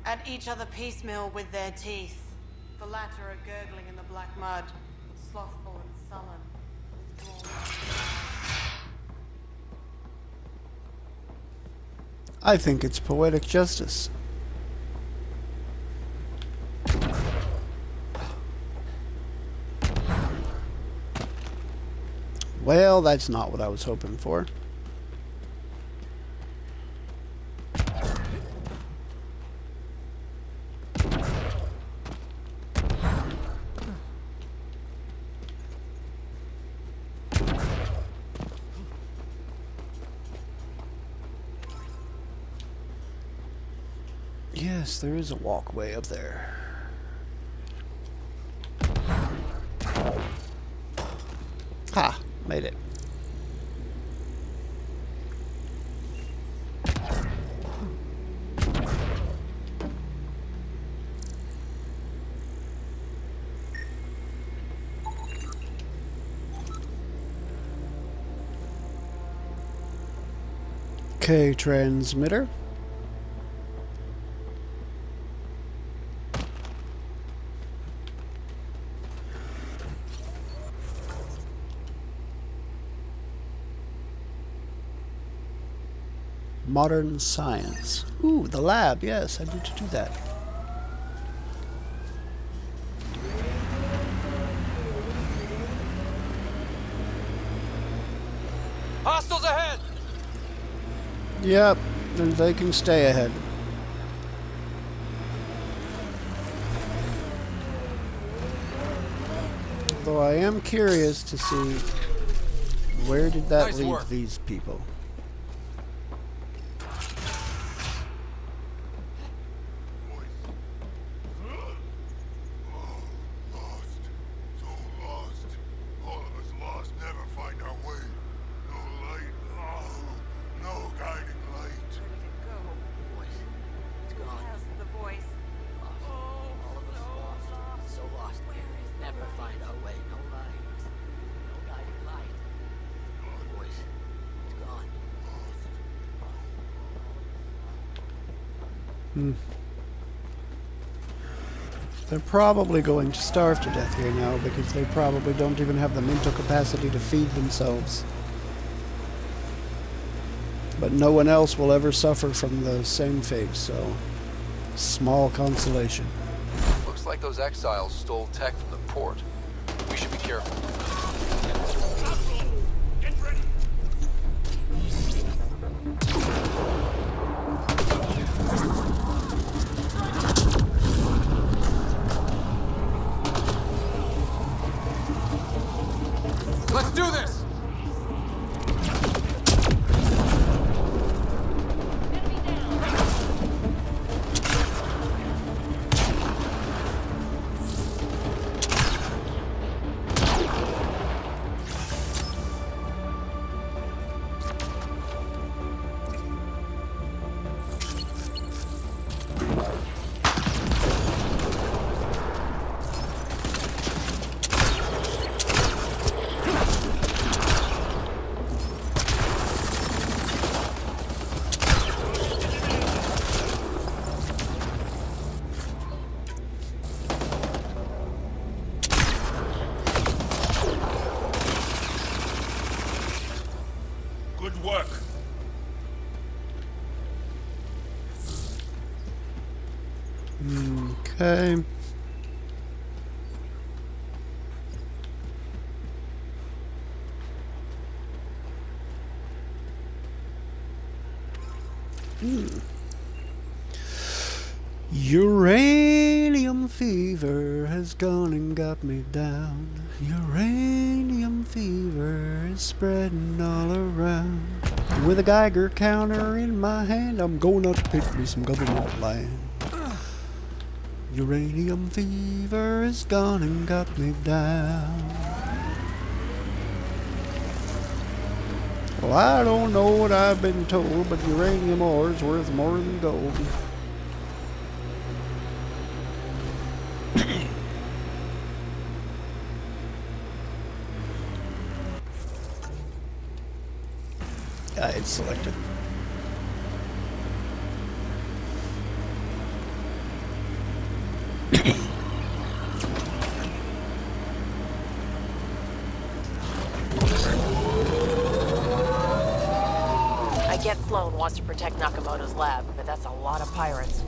At each other piecemeal with their teeth. The latter are gurgling in the black mud, slothful and sullen. I think it's poetic justice. Well, that's not what I was hoping for. Yes, there is a walkway up there. Ha! Made it. Okay, transmitter. Modern science. Ooh, the lab. Yes, I need to do that. Hostiles ahead! Yep, and they can stay ahead. Though I am curious to see where did that Nice leave work. these people. They're probably going to starve to death here now because they probably don't even have the mental capacity to feed themselves. But no one else will ever suffer from the same fate, so small consolation. Looks like those exiles stole tech from the port. We should be careful. Let's do this! Good work. Okay. Uranium fever has gone and got me down. Uranium fever is spreading all around. With a Geiger counter in my hand, I'm going out to pick me some government land. Uranium fever has gone and got me down. Well, I don't know what I've been told, but uranium ore is worth more than gold. It's selected. I get Sloan wants to protect Nakamoto's lab, but that's a lot of pirates.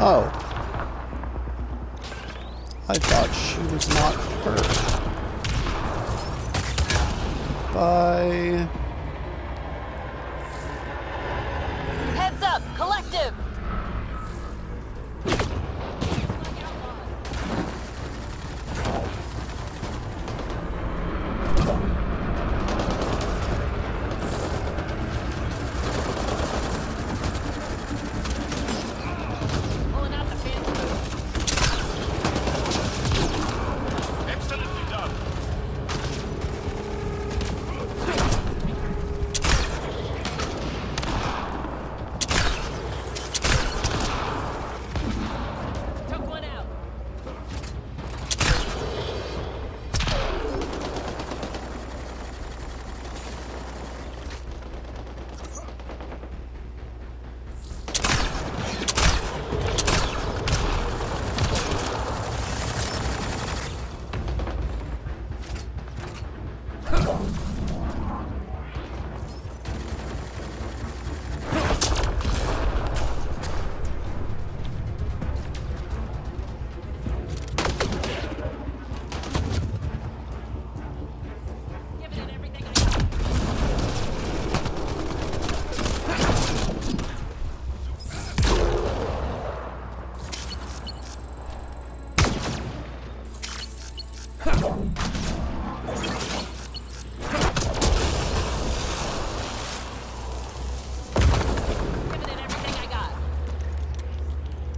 Oh. I thought she was not hurt. Bye. Heads up, collective!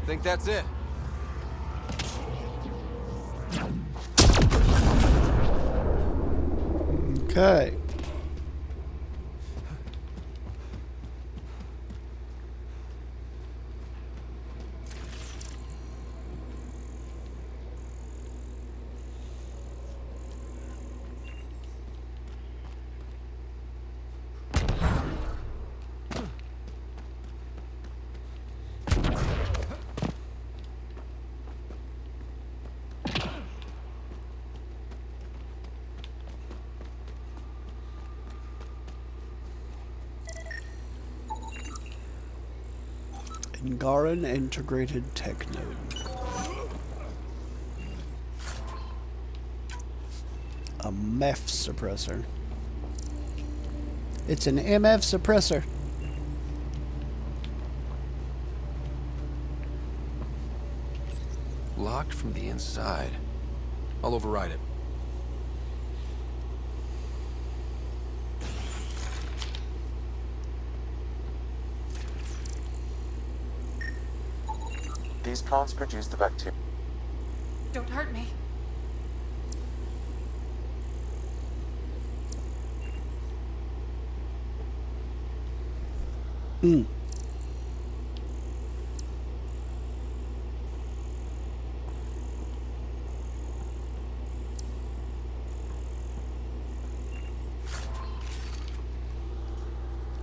Think that's it? Okay. Angaran Integrated Tech Node. A MEF suppressor. It's an MF suppressor. Locked from the inside. I'll override it. These plants produce the bacteria. Don't hurt me. Mm.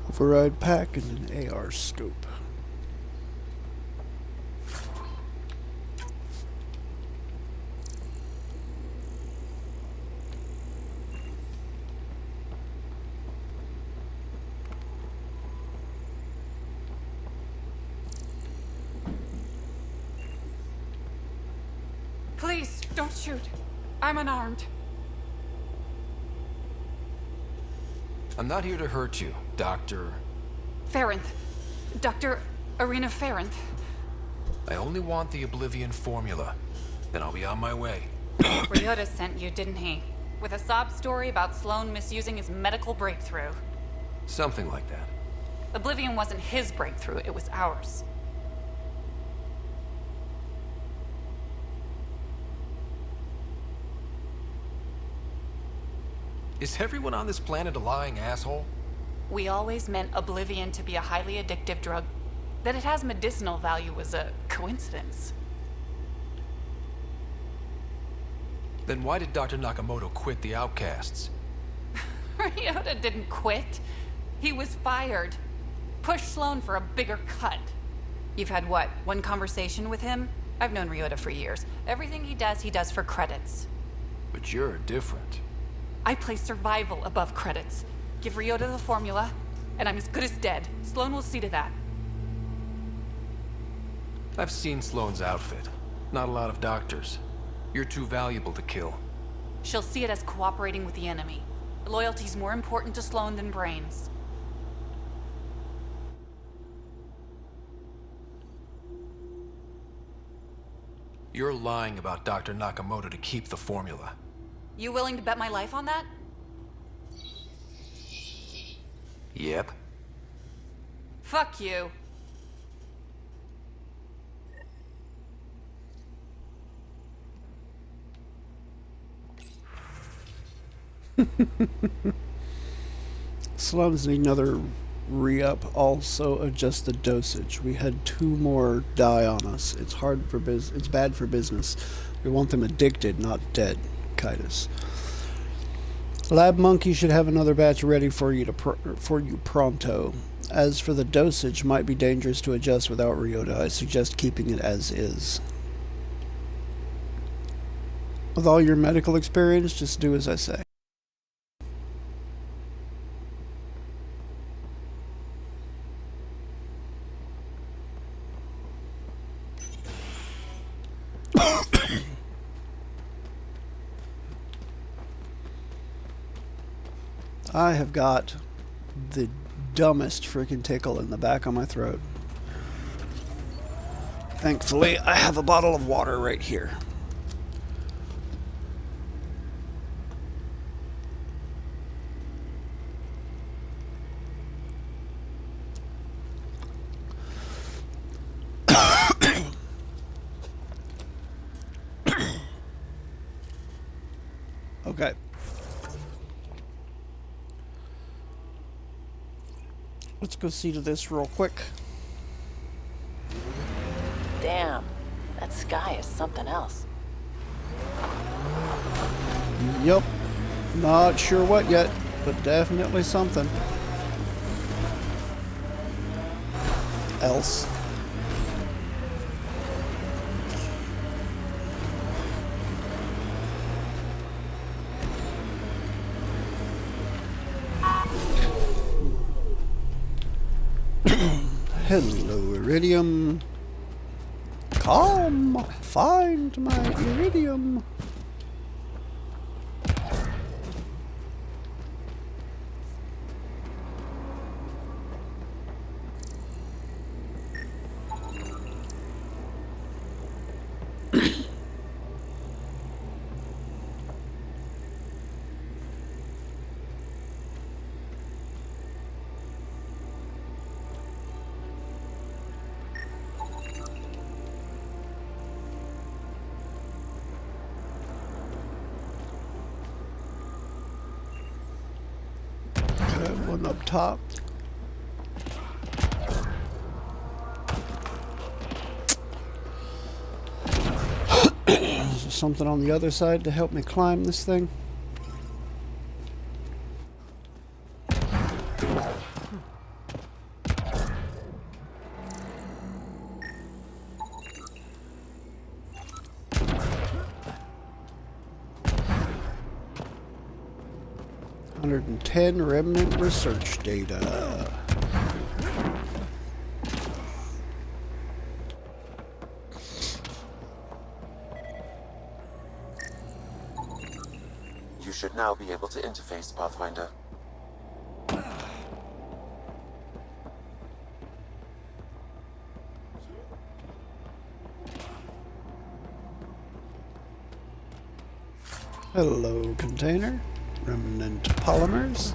Override pack and an AR scope. Please, don't shoot. I'm unarmed. I'm not here to hurt you, Dr. Farinth. Dr. Arena Farinth. I only want the Oblivion formula. Then I'll be on my way. Ryota sent you, didn't he? With a sob story about Sloan misusing his medical breakthrough. Something like that. Oblivion wasn't his breakthrough, it was ours. Is everyone on this planet a lying asshole? We always meant Oblivion to be a highly addictive drug. That it has medicinal value was a coincidence. Then why did Dr. Nakamoto quit the Outcasts? Ryota didn't quit. He was fired. Pushed Sloan for a bigger cut. You've had what, one conversation with him? I've known Ryota for years. Everything he does for credits. But you're different. I place survival above credits. Give Ryota the formula, and I'm as good as dead. Sloan will see to that. I've seen Sloan's outfit. Not a lot of doctors. You're too valuable to kill. She'll see it as cooperating with the enemy. Loyalty's more important to Sloan than brains. You're lying about Dr. Nakamoto to keep the formula. You willing to bet my life on that? Yep. Fuck you. Slums need another re-up. Also adjust the dosage. We had 2 more die on us. It's hard for it's bad for business. We want them addicted, not dead. Kitus. Lab monkey should have another batch ready for you pronto. As for the dosage, might be dangerous to adjust without Ryota. I suggest keeping it as is. With all your medical experience, just do as I say. I have got the dumbest freaking tickle in the back of my throat. Thankfully, I have a bottle of water right here. Okay. Let's go see to this real quick. Damn, that sky is something else. Yep. Not sure what yet, but definitely something else. Hello, Iridium. Come, find my Iridium. top. Is there something on the other side to help me climb this thing? $110 remnant research data. You should now be able to interface, Pathfinder. Hello, container. Remnant polymers.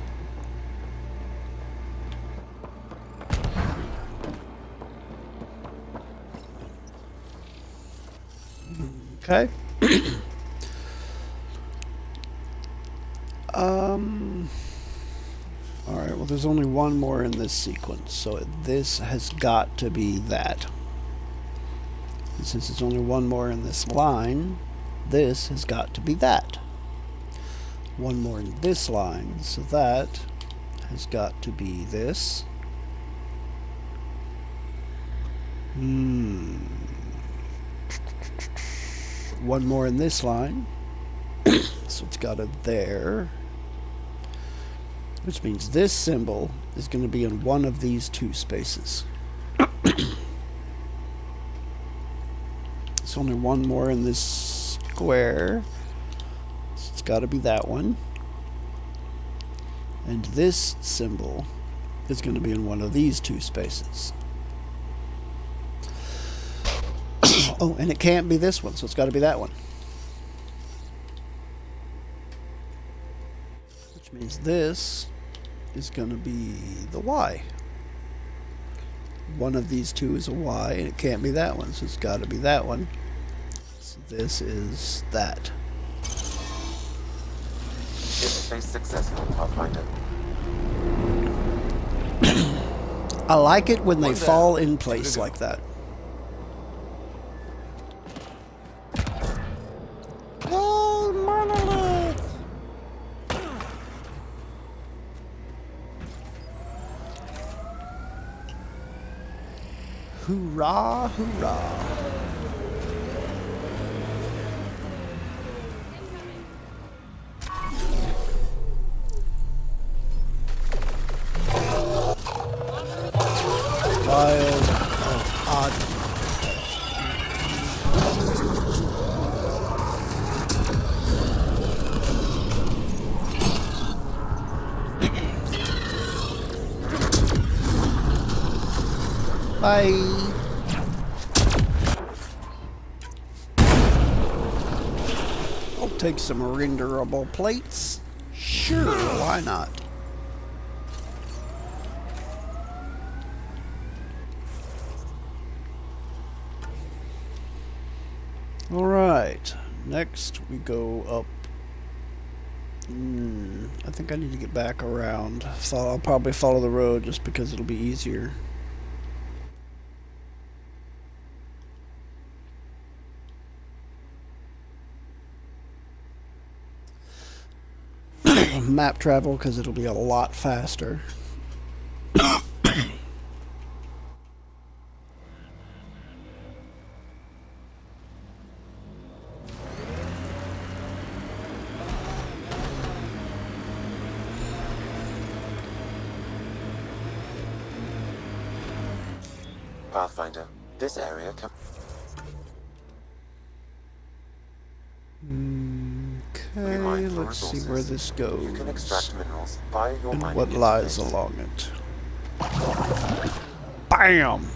Okay. Alright, well there's only one more in this sequence, so this has got to be that. And since there's only one more in this line, this has got to be that. One more in this line, so that has got to be this. One more in this line, so it's got it there. Which means this symbol is going to be in one of these two spaces. There's only one more in this square. So it's got to be that one. And this symbol is going to be in one of these two spaces. Oh, and it can't be this one, so it's got to be that one. Which means this is going to be the Y. One of these two is a Y, and it can't be that one, so it's got to be that one. So this is that. Interface successful, Pathfinder. I like it when they fall in place like that. Oh, monolith! Hoorah, hoorah. Wild of odd. Bye. I'll take some renderable plates. Sure, why not? Alright, next we go up. I think I need to get back around. So I'll probably follow the road just because it'll be easier. Map travel because it'll be a lot faster. Pathfinder, this area can... Okay, let's see where this goes. You can extract minerals via your and mining what lies interface. along it. BAM!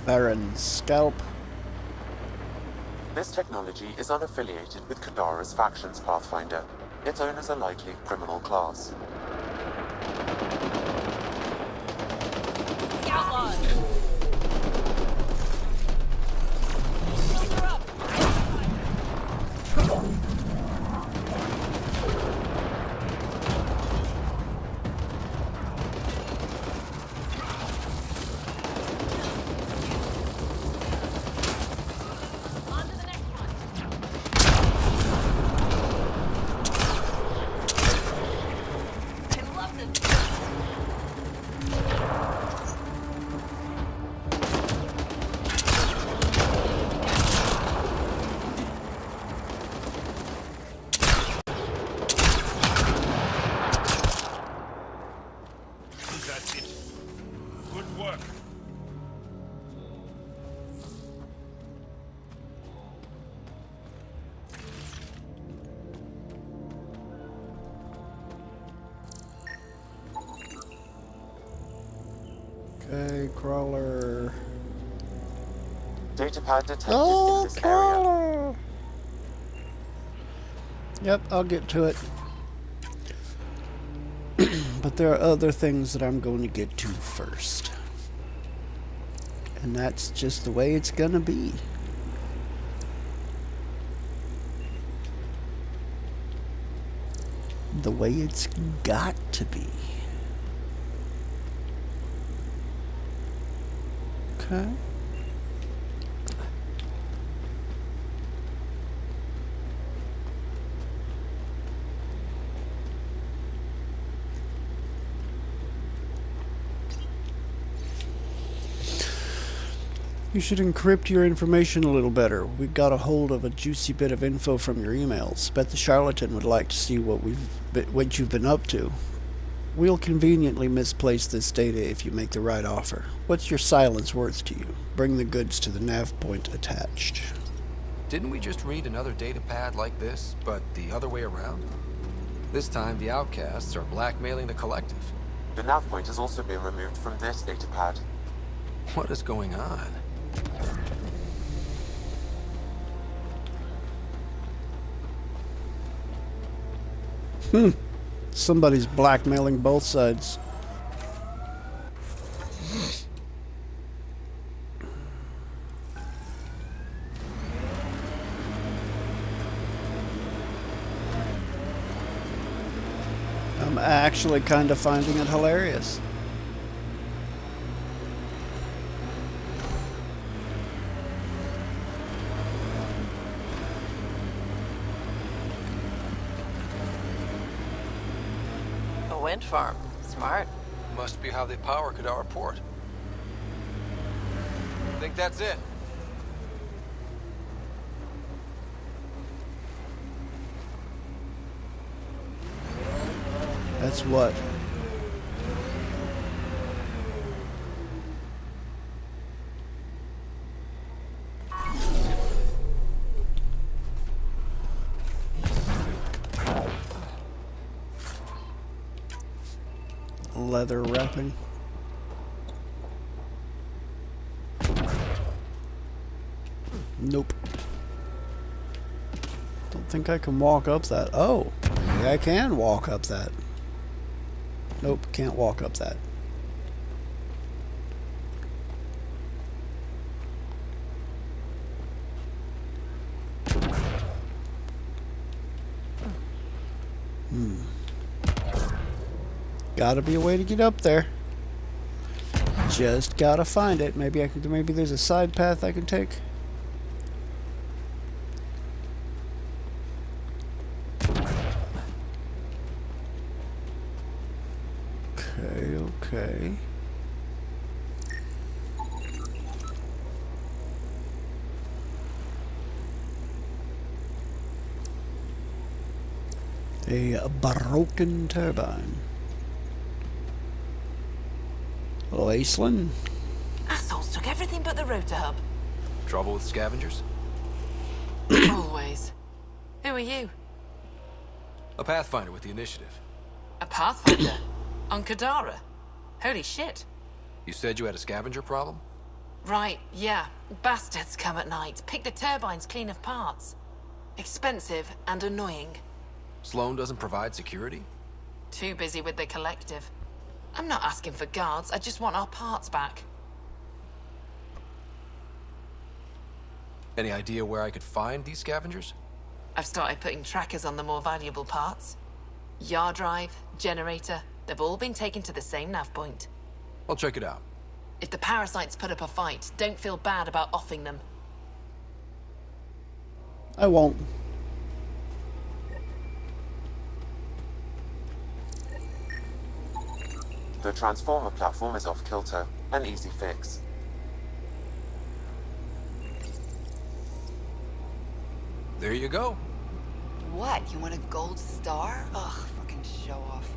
Baron's scalp. This technology is unaffiliated with Kadara's factions, Pathfinder. Its owners are likely criminal class. Okay, crawler. Datapad detected in Oh, this area. crawler! Yep, I'll get to it. But there are other things that I'm going to get to first. And that's just the way it's gonna be. The way it's got to be. Okay. You should encrypt your information a little better. We got a hold of a juicy bit of info from your emails. Bet the charlatan would like to see what you've been up to. We'll conveniently misplace this data if you make the right offer. What's your silence worth to you? Bring the goods to the nav point attached. Didn't we just read another data pad like this, but the other way around? This time, the outcasts are blackmailing the collective. The nav point has also been removed from this datapad. What is going on? Somebody's blackmailing both sides. I'm actually kind of finding it hilarious. A wind farm. Smart. Must be how they power Kadara port. Think that's it? That's what? Leather wrapping. Nope. Don't think I can walk up that. Oh, maybe I can walk up that. Nope, can't walk up that. Gotta be a way to get up there. Just gotta find it. Maybe I can. Maybe there's a side path I can take. Okay. A broken turbine. Hello, Aislinn. Assholes took everything but the rotor hub. Trouble with scavengers? Always. Who are you? A Pathfinder with the initiative. A Pathfinder? On Kadara? Holy shit. You said you had a scavenger problem? Right, yeah. Bastards come at night, pick the turbines clean of parts. Expensive and annoying. Sloan doesn't provide security? Too busy with the collective. I'm not asking for guards, I just want our parts back. Any idea where I could find these scavengers? I've started putting trackers on the more valuable parts. Yard drive, generator, they've all been taken to the same nav point. I'll check it out. If the parasites put up a fight, don't feel bad about offing them. I won't. The transformer platform is off kilter. An easy fix. There you go. What? You want a gold star? Ugh, fucking show off.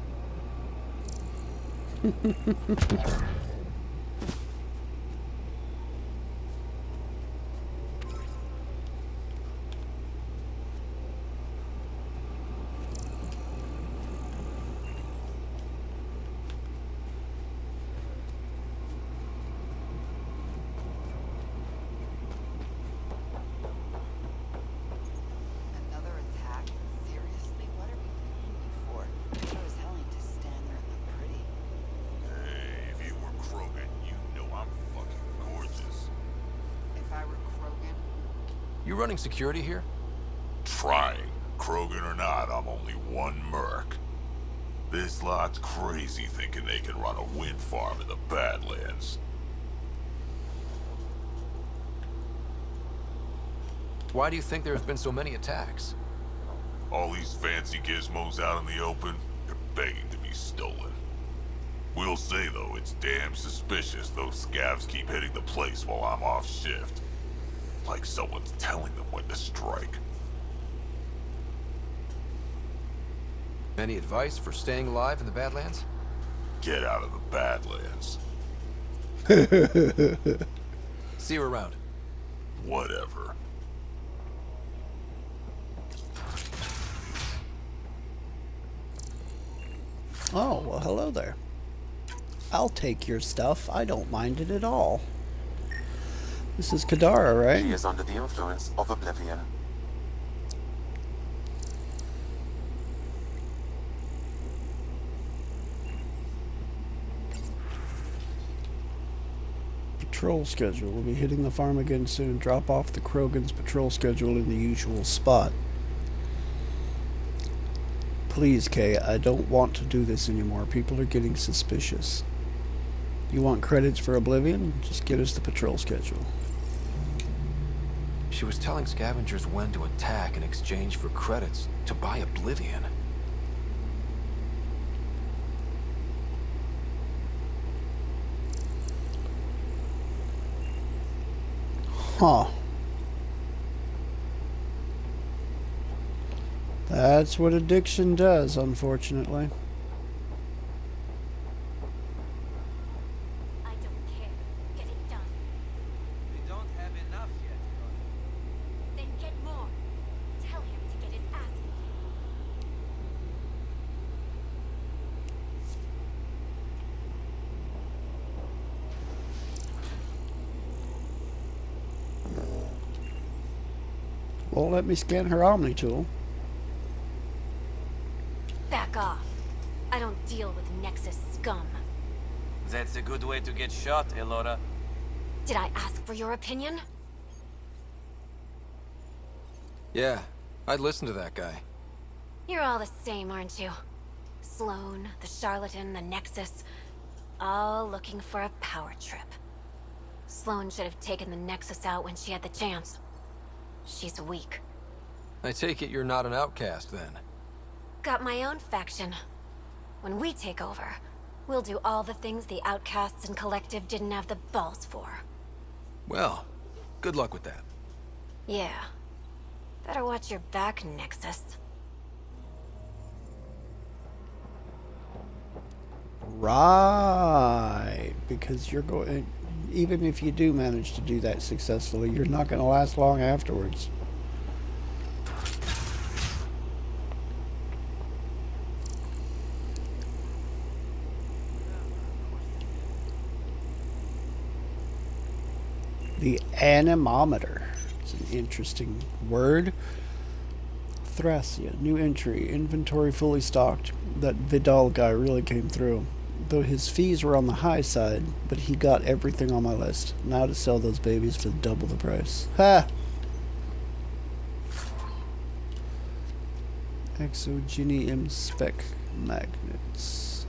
You running security here? Trying. Krogan or not, I'm only one merc. This lot's crazy thinking they can run a wind farm in the Badlands. Why do you think there have been so many attacks? All these fancy gizmos out in the open, they're begging to be stolen. We'll say, though, it's damn suspicious those scavs keep hitting the place while I'm off shift. Like someone's telling them when to strike. Any advice for staying alive in the Badlands? Get out of the Badlands. See you around. Whatever. Oh, well, hello there. I'll take your stuff. I don't mind it at all. This is Kadara, right? She is under the influence of oblivion. Patrol schedule. We'll be hitting the farm again soon. Drop off the Krogan's patrol schedule in the usual spot. Please, Kay, I don't want to do this anymore. People are getting suspicious. You want credits for Oblivion? Just get us the patrol schedule. She was telling scavengers when to attack in exchange for credits to buy Oblivion. Huh. That's what addiction does, unfortunately. I don't care. Get it done. We don't have enough yet. Then get more. Tell him to get his ass beat. Won't let me scan her Omni tool. Back off. I don't deal with Nexus scum. That's a good way to get shot, Elora. Did I ask for your opinion? Yeah, I'd listen to that guy. You're all the same, aren't you? Sloan, the charlatan, the Nexus. All looking for a power trip. Sloan should have taken the Nexus out when she had the chance. She's weak. I take it you're not an outcast, then. Got my own faction. When we take over, we'll do all the things the outcasts and collective didn't have the balls for. Well, good luck with that. Yeah. Better watch your back, Nexus. Right. Because you're going... Even if you do manage to do that successfully, you're not going to last long afterwards. The anemometer. It's an interesting word. Thracia. New entry. Inventory fully stocked. That Vidal guy really came through. Though his fees were on the high side, but he got everything on my list. Now to sell those babies for double the price. Ha! Exogenium spec magnets.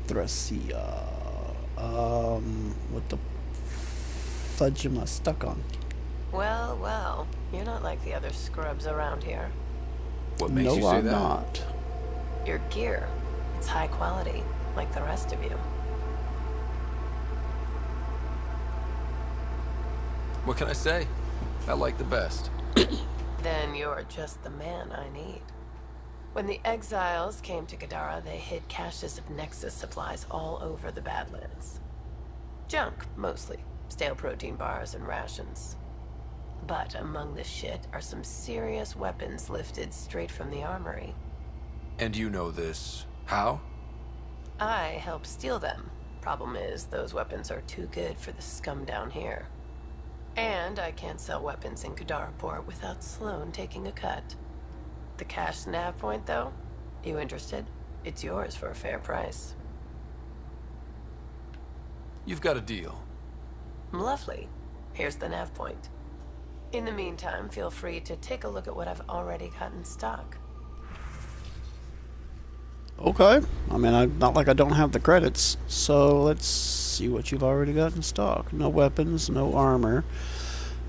Thracia. What the fudge am I stuck on? Well, well, you're not like the other scrubs around here. What makes you say I'm that? not. Your gear, it's high quality, like the rest of you. What can I say? I like the best. Then you're just the man I need. When the exiles came to Kadara, they hid caches of Nexus supplies all over the Badlands. Junk, mostly. Stale protein bars and rations. But among the shit are some serious weapons lifted straight from the armory. And you know this. How? I helped steal them. Problem is, those weapons are too good for the scum down here. And I can't sell weapons in Kadara Port without Sloan taking a cut. The cash nav point, though? You interested? It's yours for a fair price. You've got a deal. Lovely. Here's the nav point. In the meantime, feel free to take a look at what I've already got in stock. Okay. I mean, not like I don't have the credits. So let's see what you've already got in stock. No weapons, no armor,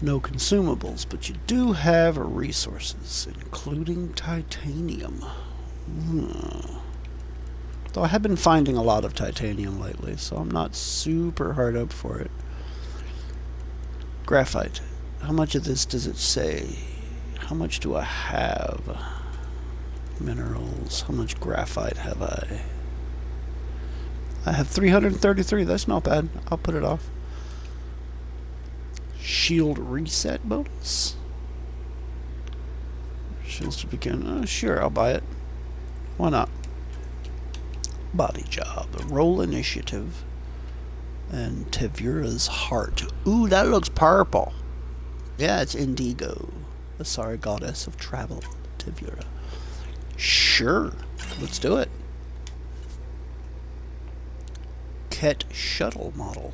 no consumables, but you do have resources, including titanium. Though I have been finding a lot of titanium lately, so I'm not super hard up for it. Graphite. How much of this does it say? How much do I have? Minerals. How much graphite have I? I have 333. That's not bad. I'll put it off. Shield reset bonus. Shields to begin. Sure, I'll buy it. Why not? Body job. Roll initiative. And Tevura's heart. Ooh, that looks purple. Yeah, it's indigo. The sorry goddess of travel, Tevura. Sure, let's do it. Ket shuttle model.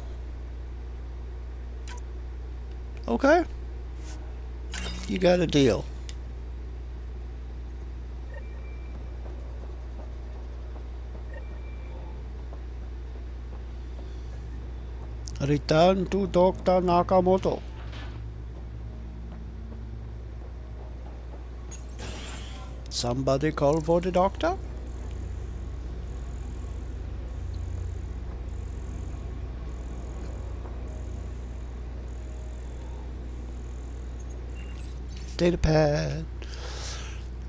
Okay. You got a deal. Return to Dr. Nakamoto. Somebody call for the doctor? Datapad.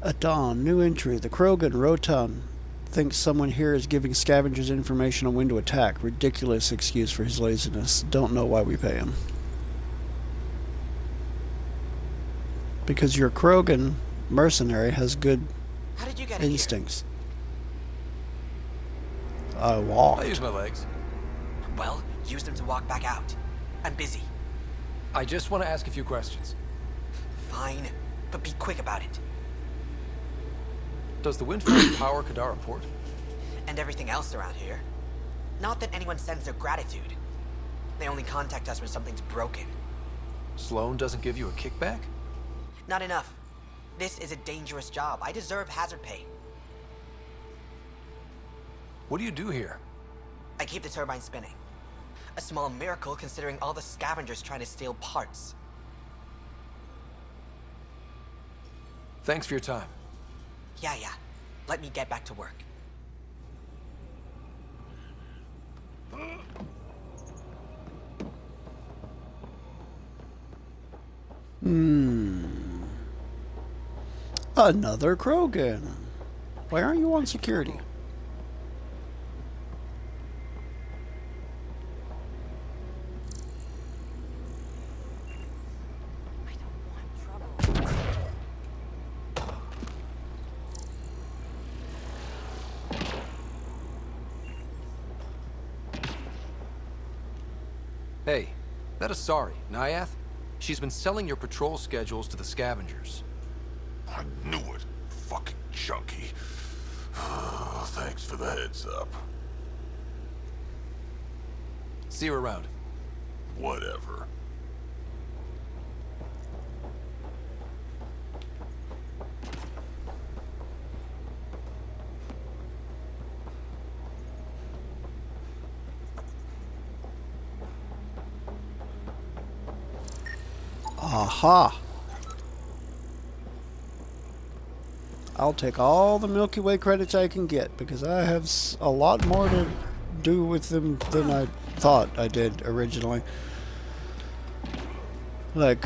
At dawn, new entry. The Krogan Rotan thinks someone here is giving scavengers information on when to attack. Ridiculous excuse for his laziness. Don't know why we pay him. Because your Krogan mercenary has good How did you get instincts. I walked. I use my legs. Well, use them to walk back out. I'm busy. I just want to ask a few questions. Fine, but be quick about it. Does the wind farm power Kadara port? And everything else around here. Not that anyone sends their gratitude. They only contact us when something's broken. Sloan doesn't give you a kickback? Not enough. This is a dangerous job. I deserve hazard pay. What do you do here? I keep the turbine spinning. A small miracle considering all the scavengers trying to steal parts. Thanks for your time. Yeah. Let me get back to work. Another Krogan. Why aren't you on security? Hey, that Asari, Nyath? She's been selling your patrol schedules to the scavengers. I knew it. Fucking junkie. Thanks for the heads up. See you around. Whatever. Aha. I'll take all the Milky Way credits I can get because I have a lot more to do with them than I thought I did originally. Like,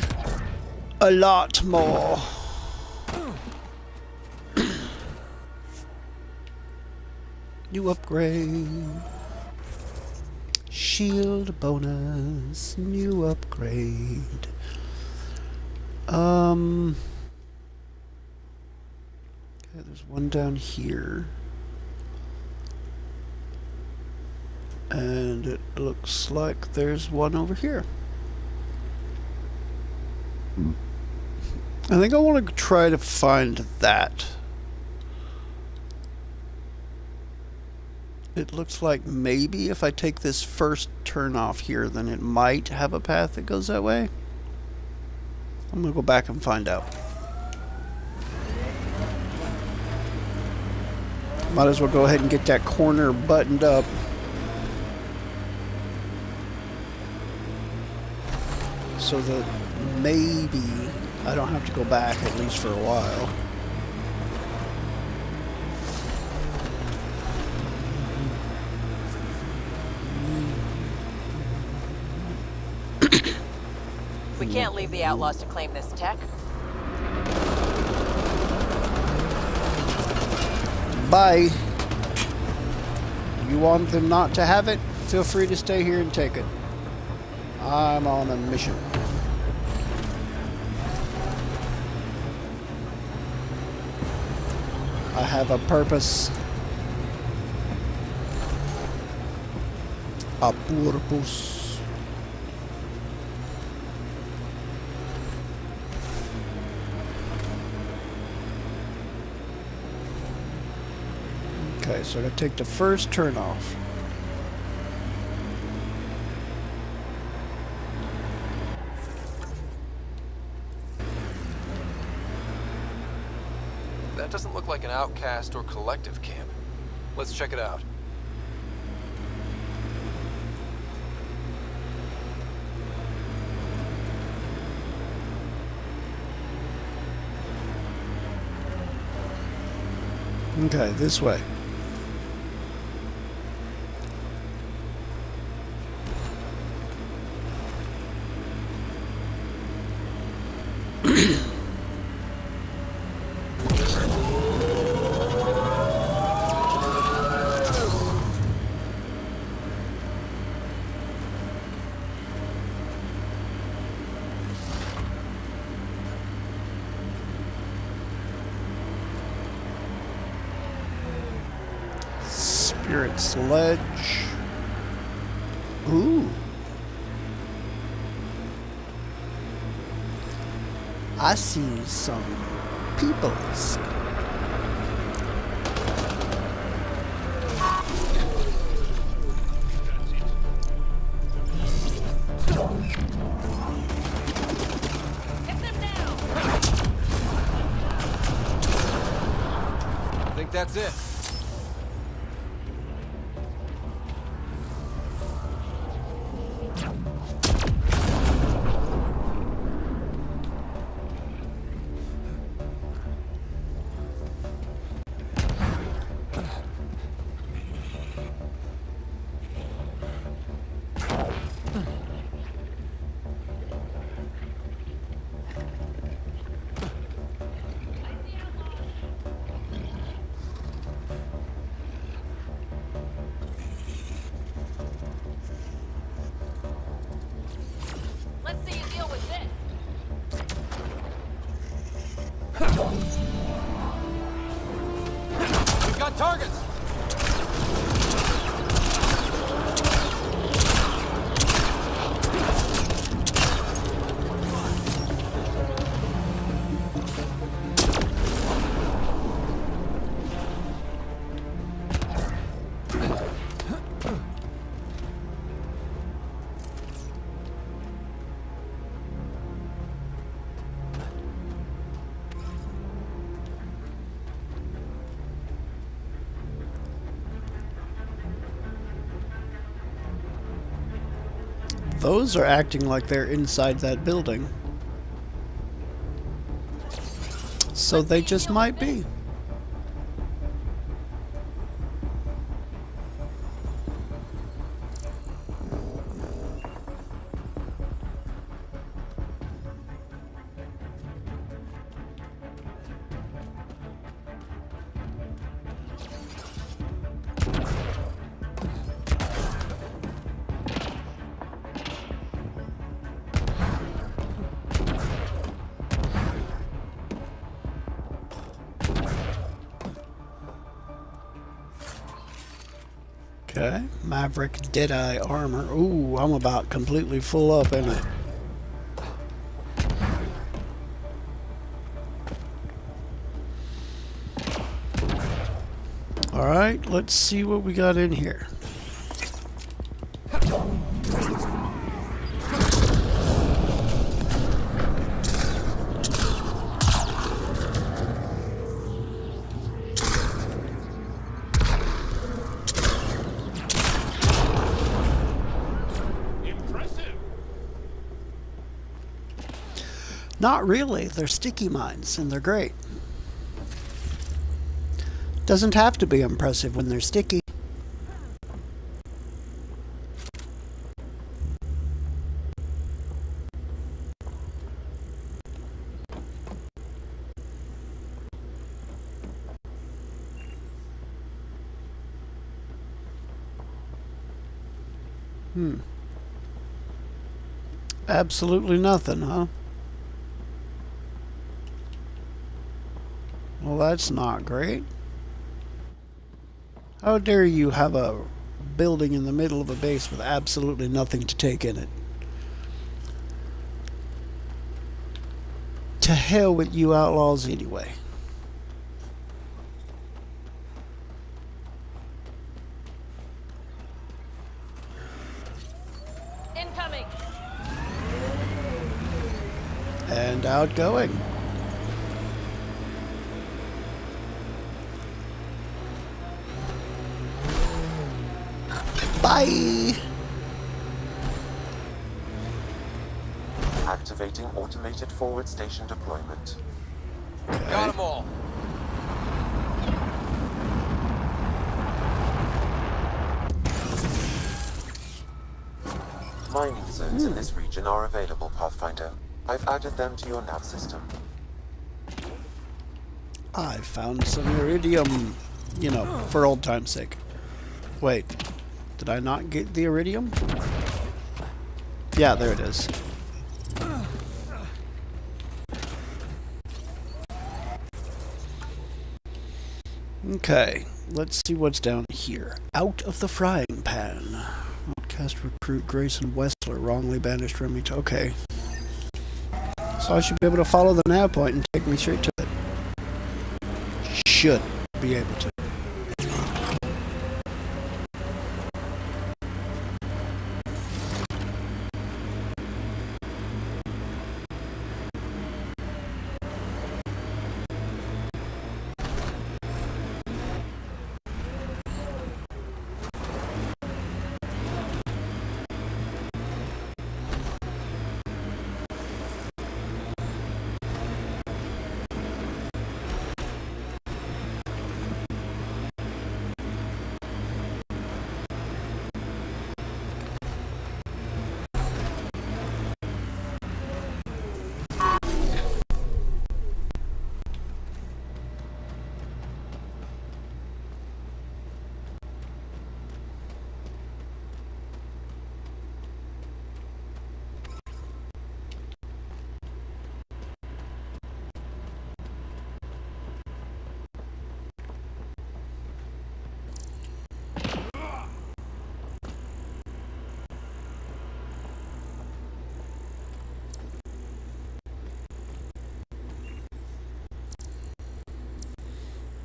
a lot more. New upgrade. Shield bonus. New upgrade. Okay, there's one down here. And it looks like there's one over here. I think I want to try to find that. It looks like maybe if I take this first turn off here, then it might have a path that goes that way. I'm gonna go back and find out. Might as well go ahead and get that corner buttoned up. So that maybe I don't have to go back, at least for a while. We can't leave the outlaws to claim this tech. Bye. You want them not to have it? Feel free to stay here and take it. I'm on a mission. I have a purpose. A purpose. Okay, so I gotta take the first turn off. That doesn't look like an outcast or collective camp. Let's check it out. Okay, this way. Spirit sledge. Ooh. I see some peoples. I think that's it. Let's see you deal with this. We've got targets! Those are acting like they're inside that building. So they just might be. Okay, Maverick Deadeye armor. Ooh, I'm about completely full up, ain't I? Alright, let's see what we got in here. Not really. They're sticky mines, and they're great. Doesn't have to be impressive when they're sticky. Absolutely nothing, huh? Well, that's not great. How dare you have a building in the middle of a base with absolutely nothing to take in it? To hell with you outlaws anyway. Incoming. And outgoing. Bye! Activating automated forward station deployment. Got them all. Mining zones in this region are available, Pathfinder. I've added them to your nav system. I found some iridium, you know, for old time's sake. Wait, did I not get the iridium? Yeah, there it is. Okay, let's see what's down here. Out of the frying pan. Outcast recruit Grayson Wessler wrongly banished Remington. Okay. So I should be able to follow the nav point and take me straight to it. Should be able to.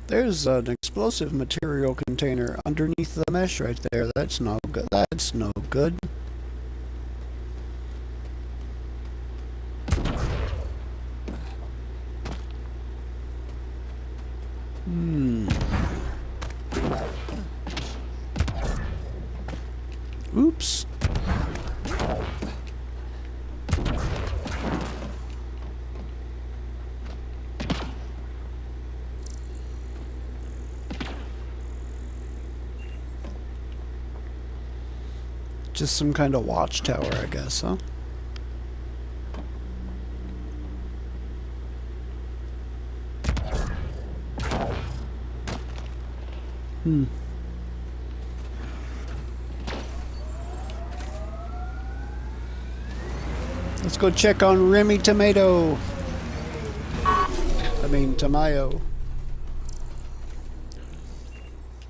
There's an explosive material container underneath the mesh right there. That's no good. That's no good. Oops. Just some kind of watchtower, I guess, huh? Let's go check on Remy Tomato. I mean, Tamayo.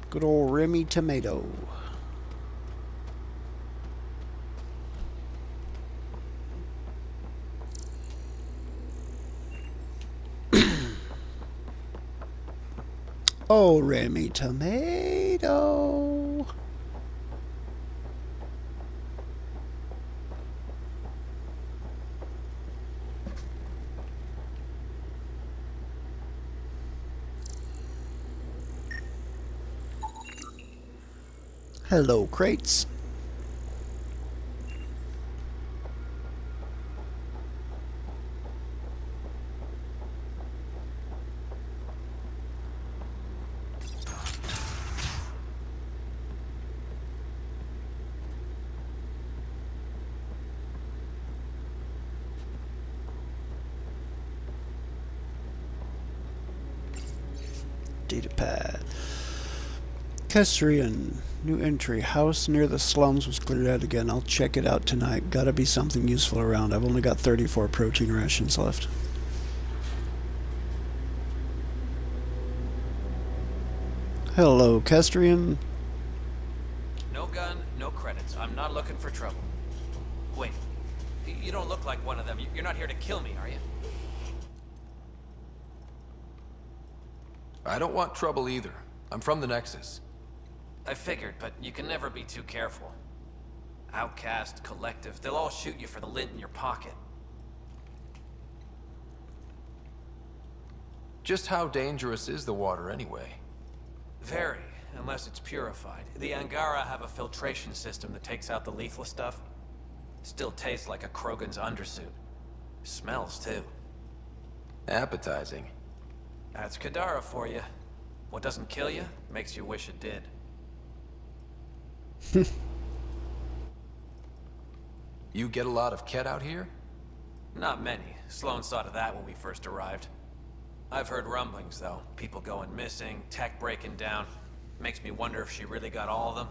Good old Remy Tomato. Oh, Remy Tomato. Hello, crates. Datapad. Kestrian. New entry. House near the slums was cleared out again. I'll check it out tonight. Gotta be something useful around. I've only got 34 protein rations left. Hello, Kestrian. No gun, no credits. I'm not looking for trouble. Wait, you don't look like one of them. You're not here to kill me, are you? I don't want trouble either. I'm from the Nexus. I figured, but you can never be too careful. Outcast, collective, they'll all shoot you for the lint in your pocket. Just how dangerous is the water anyway? Very, unless it's purified. The Angara have a filtration system that takes out the lethal stuff. Still tastes like a Krogan's undersuit. Smells too. Appetizing. That's Kadara for you. What doesn't kill you, makes you wish it did. You get a lot of Ket out here? Not many. Sloan saw to that when we first arrived. I've heard rumblings, though. People going missing, tech breaking down. Makes me wonder if she really got all of them.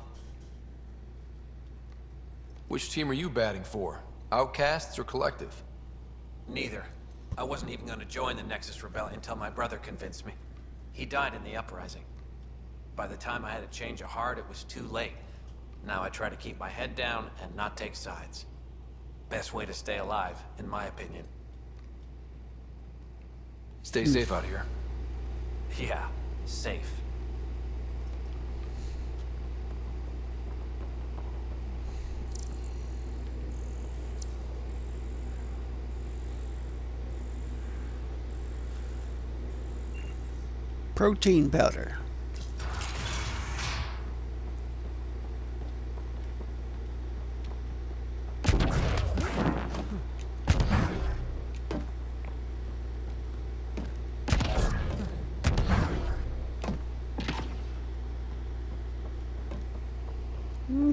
Which team are you batting for? Outcasts or Collective? Neither. I wasn't even going to join the Nexus Rebellion until my brother convinced me. He died in the uprising. By the time I had a change of heart, it was too late. Now I try to keep my head down and not take sides. Best way to stay alive, in my opinion. Stay safe out here. Yeah, safe. Protein powder.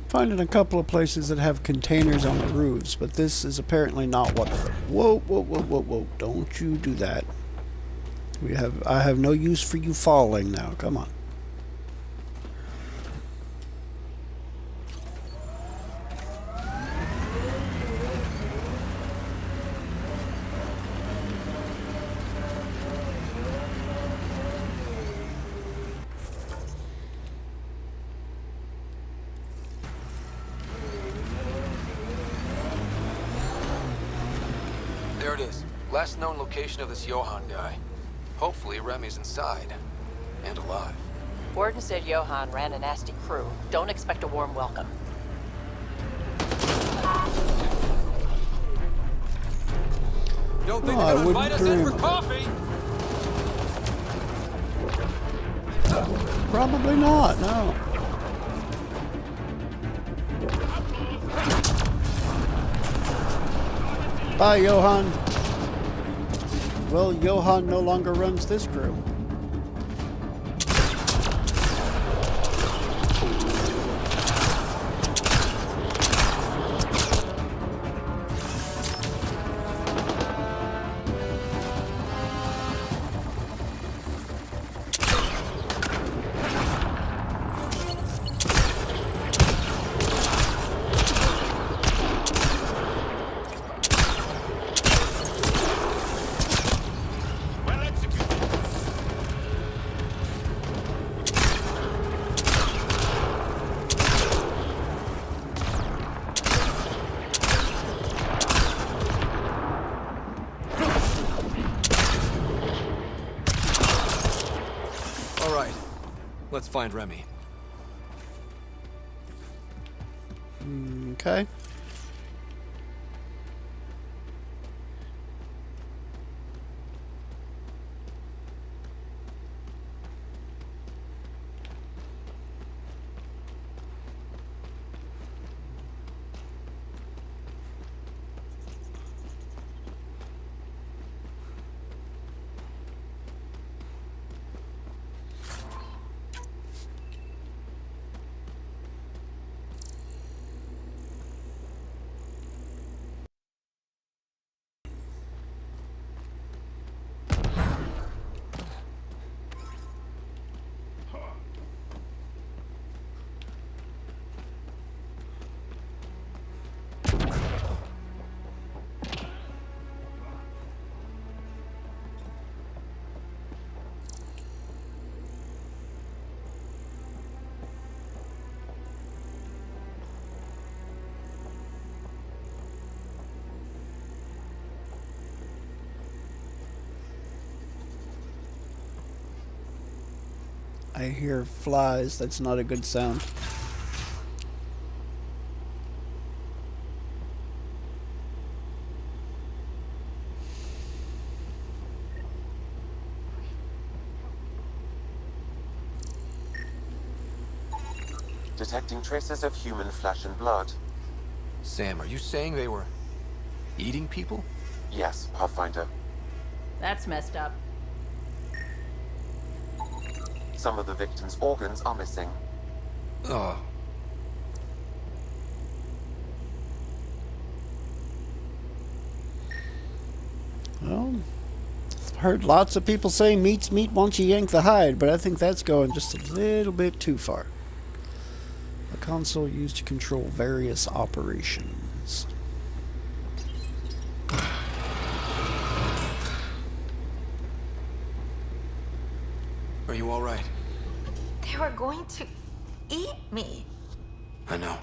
Finding a couple of places that have containers on the roofs, but this is apparently not one of them. Whoa, whoa, whoa, whoa, whoa. Don't you do that. I have no use for you falling now. Come on. There it is. Last known location of this Johann guy. Hopefully Remy's inside. And alive. Warden said Johann ran a nasty crew. Don't expect a warm welcome. Don't think they're gonna invite us in for coffee? Probably not, no. Bye, Johann. Well, Johann no longer runs this crew. Let's find Remy. Okay. I hear flies. That's not a good sound. Detecting traces of human flesh and blood. Sam, are you saying they were eating people? Yes, Pathfinder. That's messed up. Some of the victims' organs are missing. Oh. Well, I've heard lots of people say meat's meat once you yank the hide, but I think that's going just a little bit too far. A console used to control various operations. Are you all right? They were going to eat me. I know.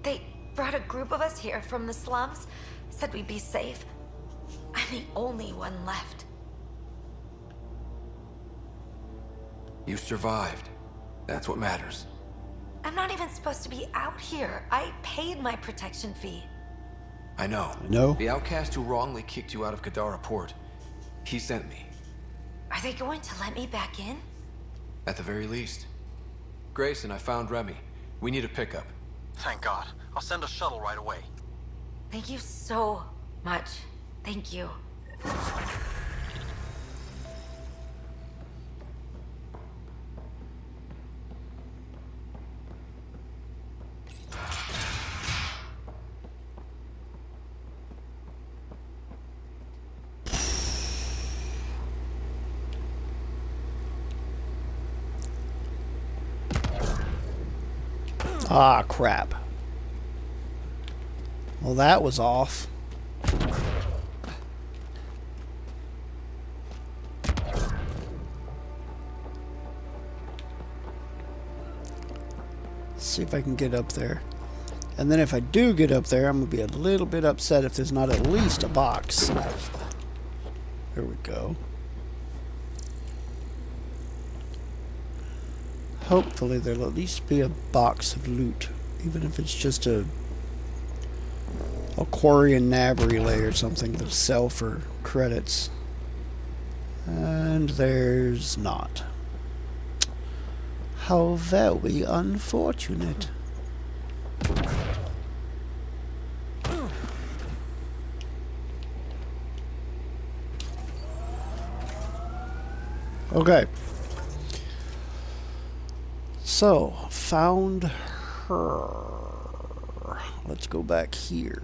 They brought a group of us here from the slums, said we'd be safe. I'm the only one left. You survived. That's what matters. I'm not even supposed to be out here. I paid my protection fee. I know. I know. The outcast who wrongly kicked you out of Kadara Port. He sent me. Are they going to let me back in? At the very least. Grayson, I found Remy. We need a pickup. Thank God. I'll send a shuttle right away. Thank you so much. Thank you. Ah, crap. Well, that was off. See if I can get up there. And then if I do get up there, I'm going to be a little bit upset if there's not at least a box. There we go. Hopefully there'll at least be a box of loot. Even if it's just a quarry and nav relay or something to sell for credits. And there's not. How very unfortunate. Okay. So, found her. Let's go back here.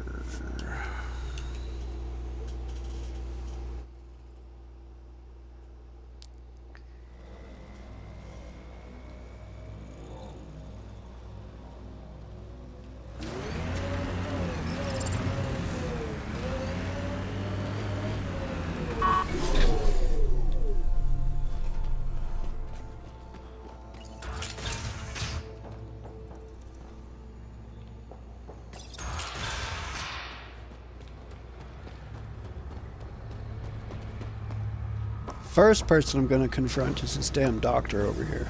First person I'm going to confront is this damn doctor over here.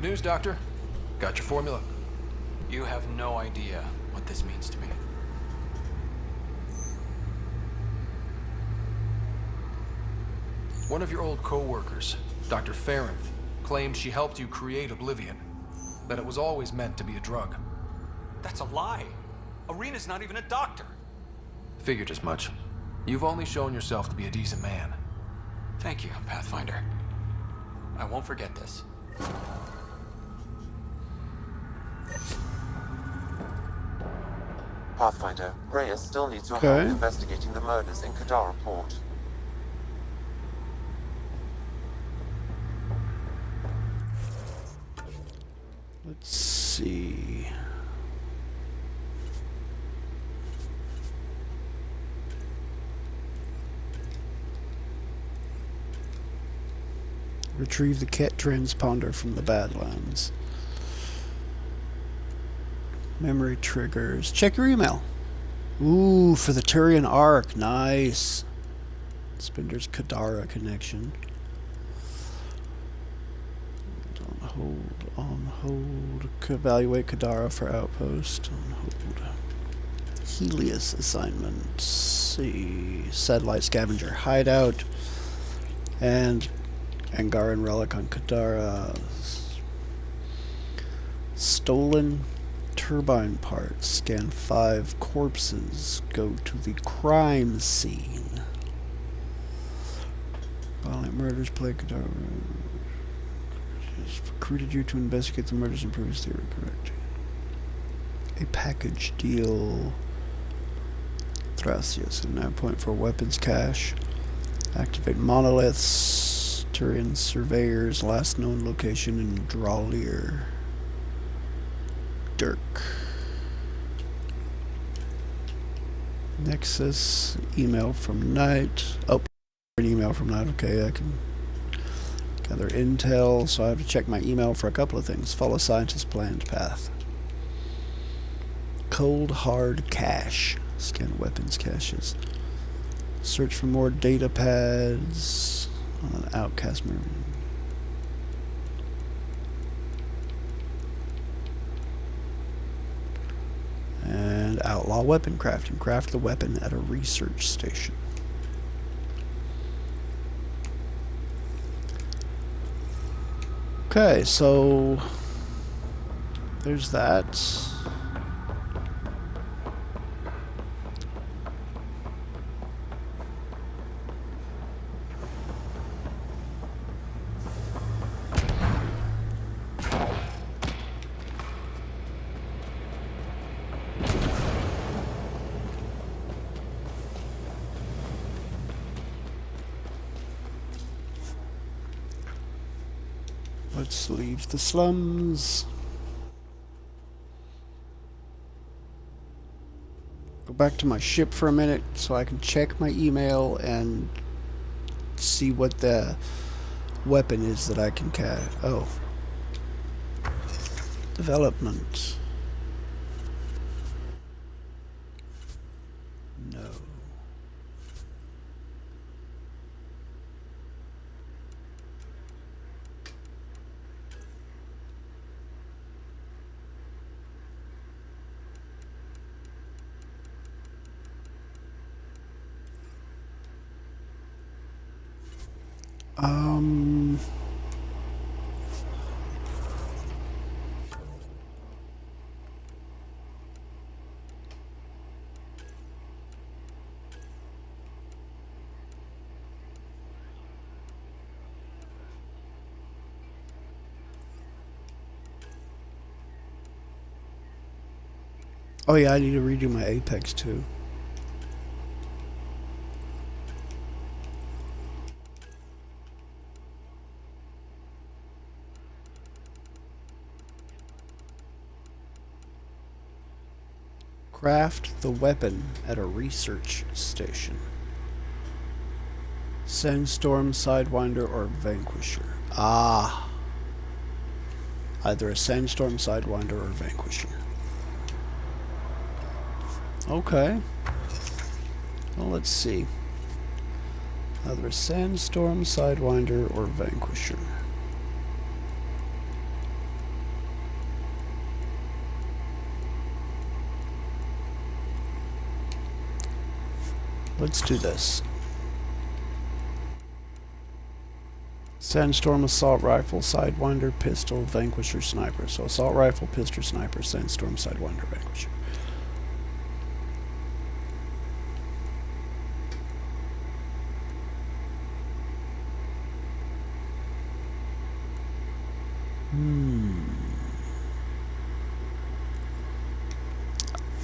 news, Doctor. Got your formula. You have no idea what this means to me. One of your old co-workers, Dr. Farrenth, claimed she helped you create Oblivion. That it was always meant to be a drug. That's a lie. Arena's not even a doctor. Figured as much. You've only shown yourself to be a decent man. Thank you, Pathfinder. I won't forget this. Pathfinder, Reyes still needs your Okay. help investigating the murders in Kadara Port. Let's see. Retrieve the cat transponder from the Badlands. Memory triggers. Check your email. Ooh, for the Turian Arc. Nice. Spinder's Kadara connection. On hold. Evaluate Kadara for outpost. On hold. Helios assignment. See. Satellite scavenger hideout. And Angaran relic on Kadara. Stolen turbine parts. Scan 5 corpses. Go to the crime scene. Violent murders plague Kadara. Recruited you to investigate the murders and prove his theory correct. A package deal. Thrasius, a nav point for weapons cache. Activate monoliths. Turian surveyors. Last known location in Dralier. Dirk. Nexus. Email from Knight. Oh, an email from Knight. Okay, I can gather intel, so I have to check my email for a couple of things. Follow scientist planned path. Cold hard cache. Scan weapons caches. Search for more data pads on an outcast marine. And outlaw weapon crafting. Craft the weapon at a research station. Okay, so there's that. Let's leave the slums. Go back to my ship for a minute so I can check my email and see what the weapon is that I can catch. Oh. Development. No. Oh yeah, I need to redo my Apex too. Craft the weapon at a research station. Sandstorm, Sidewinder, or Vanquisher. Ah. Either a Sandstorm, Sidewinder, or Vanquisher. Okay. Well, let's see. Either a Sandstorm, Sidewinder, or Vanquisher. Let's do this. Sandstorm, assault rifle, sidewinder, pistol, vanquisher, sniper. So assault rifle, pistol, sniper, sandstorm, sidewinder, vanquisher.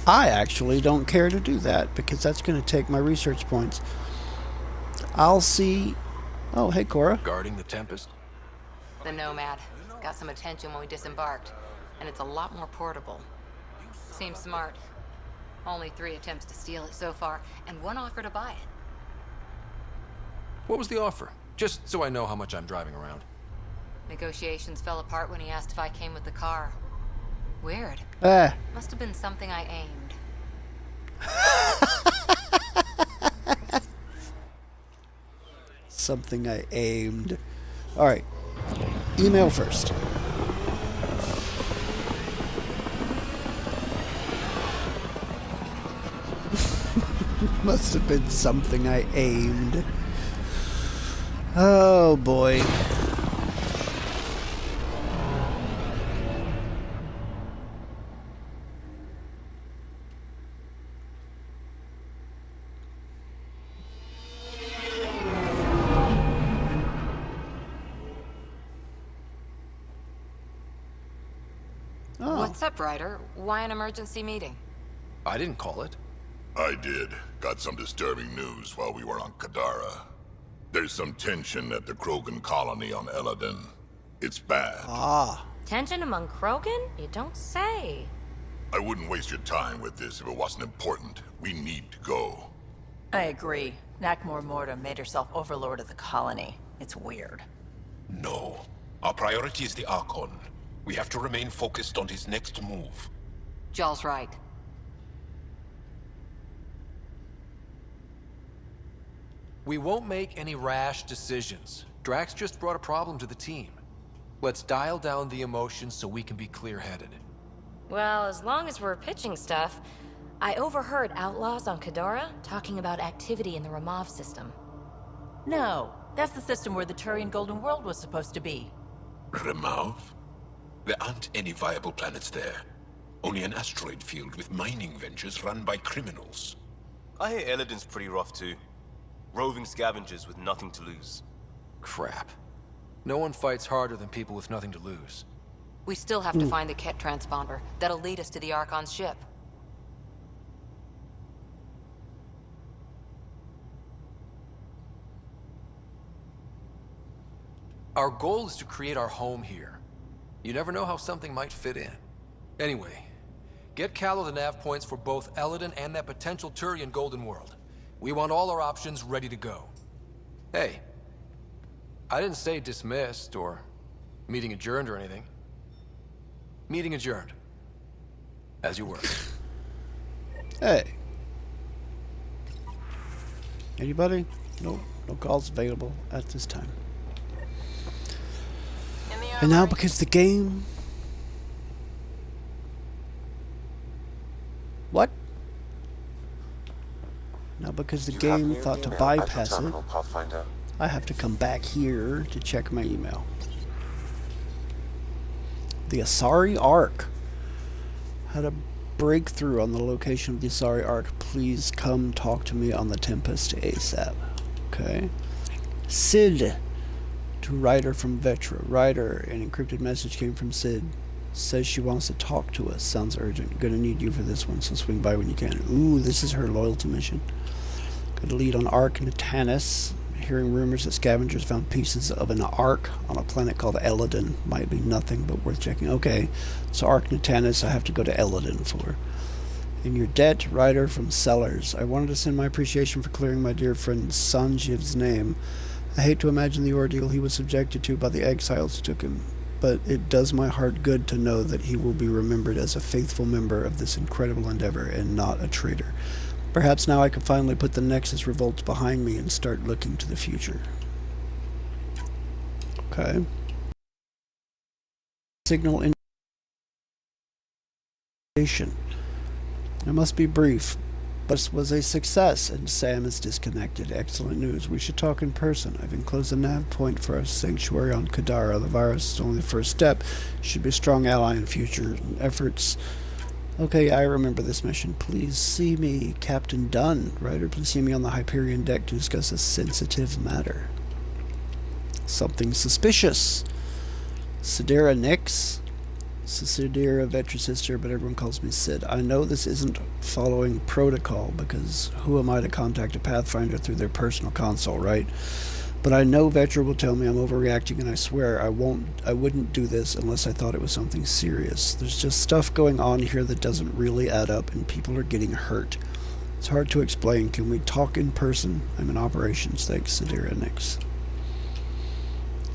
I actually don't care to do that because that's going to take my research points. I'll see. Oh, hey, Cora. Guarding the Tempest? The Nomad. Got some attention when we disembarked, and it's a lot more portable. Seems smart. Only 3 attempts to steal it so far, and 1 offer to buy it. What was the offer? Just so I know how much I'm driving around. Negotiations fell apart when he asked if I came with the car. Weird. Must have been something I aimed. Something I aimed. Alright. Email first. Must have been something I aimed. Oh boy. What's up, Ryder? Why an emergency meeting? I didn't call it. I did. Got some disturbing news while we were on Kadara. There's some tension at the Krogan colony on Eladin. It's bad. Tension among Krogan? You don't say. I wouldn't waste your time with this if it wasn't important. We need to go. I agree. Nakmor Morta made herself overlord of the colony. It's weird. No. Our priority is the Archon. We have to remain focused on his next move. Jall's right. We won't make any rash decisions. Drax just brought a problem to the team. Let's dial down the emotions so we can be clear-headed. Well, as long as we're pitching stuff, I overheard outlaws on Kadara talking about activity in the Ramov system. No, that's the system where the Turian Golden World was supposed to be. Ramov? There aren't any viable planets there. Only an asteroid field with mining ventures run by criminals. I hear Eladin's pretty rough too. Roving scavengers with nothing to lose. Crap. No one fights harder than people with nothing to lose. We still have to find the Ket transponder. That'll lead us to the Archon's ship. Our goal is to create our home here. You never know how something might fit in. Anyway, get Callow the nav points for both Eladin and that potential Turian Golden World. We want all our options ready to go. Hey, I didn't say dismissed or meeting adjourned or anything. Meeting adjourned. As you were. Hey. Anybody? Nope. No calls available at this time. And now because the game... What? Now because the game thought to bypass it, I have to come back here to check my email. The Asari Ark. Had a breakthrough on the location of the Asari Ark. Please come talk to me on the Tempest ASAP. Okay. Sid. To Ryder from Vetra. Ryder, an encrypted message came from Sid. Says she wants to talk to us. Sounds urgent. Gonna need you for this one, so swing by when you can. Ooh, this is her loyalty mission. Got a lead on Ark Natanis. Hearing rumors that scavengers found pieces of an Ark on a planet called Eladin. Might be nothing, but worth checking. Okay, so Ark Natanis I have to go to Eladin for. In your debt, Ryder from Sellers. I wanted to send my appreciation for clearing my dear friend Sanjiv's name. I hate to imagine the ordeal he was subjected to by the exiles who took him, but it does my heart good to know that he will be remembered as a faithful member of this incredible endeavor and not a traitor. Perhaps now I can finally put the Nexus revolts behind me and start looking to the future. Okay. Signal indication. I must be brief, This was a success, and Sam is disconnected. Excellent news. We should talk in person. I've enclosed a nav point for our sanctuary on Kadara. The virus is only the first step. Should be a strong ally in future efforts. Okay, I remember this mission. Please see me, Captain Dunn. Ryder, please see me on the Hyperion deck to discuss a sensitive matter. Something suspicious. Kadara Nix? Kadara, Vetra's sister, but everyone calls me Sid. I know this isn't following protocol, because who am I to contact a Pathfinder through their personal console, right? But I know Vetra will tell me I'm overreacting, and I swear I wouldn't do this unless I thought it was something serious. There's just stuff going on here that doesn't really add up, and people are getting hurt. It's hard to explain. Can we talk in person? I'm in operations. Thanks, Kadara Nix.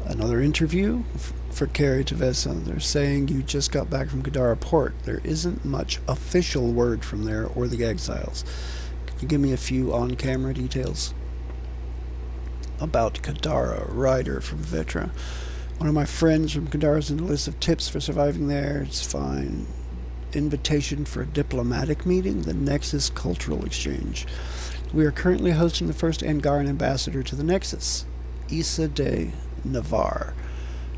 Another interview for Carrie Tavessa. They're saying you just got back from Kadara Port. There isn't much official word from there or the exiles. Can you give me a few on-camera details? About Kadara, Ryder from Vetra. One of my friends from Kadara's in the list of tips for surviving there. It's fine. Invitation for a diplomatic meeting, the Nexus Cultural Exchange. We are currently hosting the first Angaran ambassador to the Nexus, Issa de Navarre.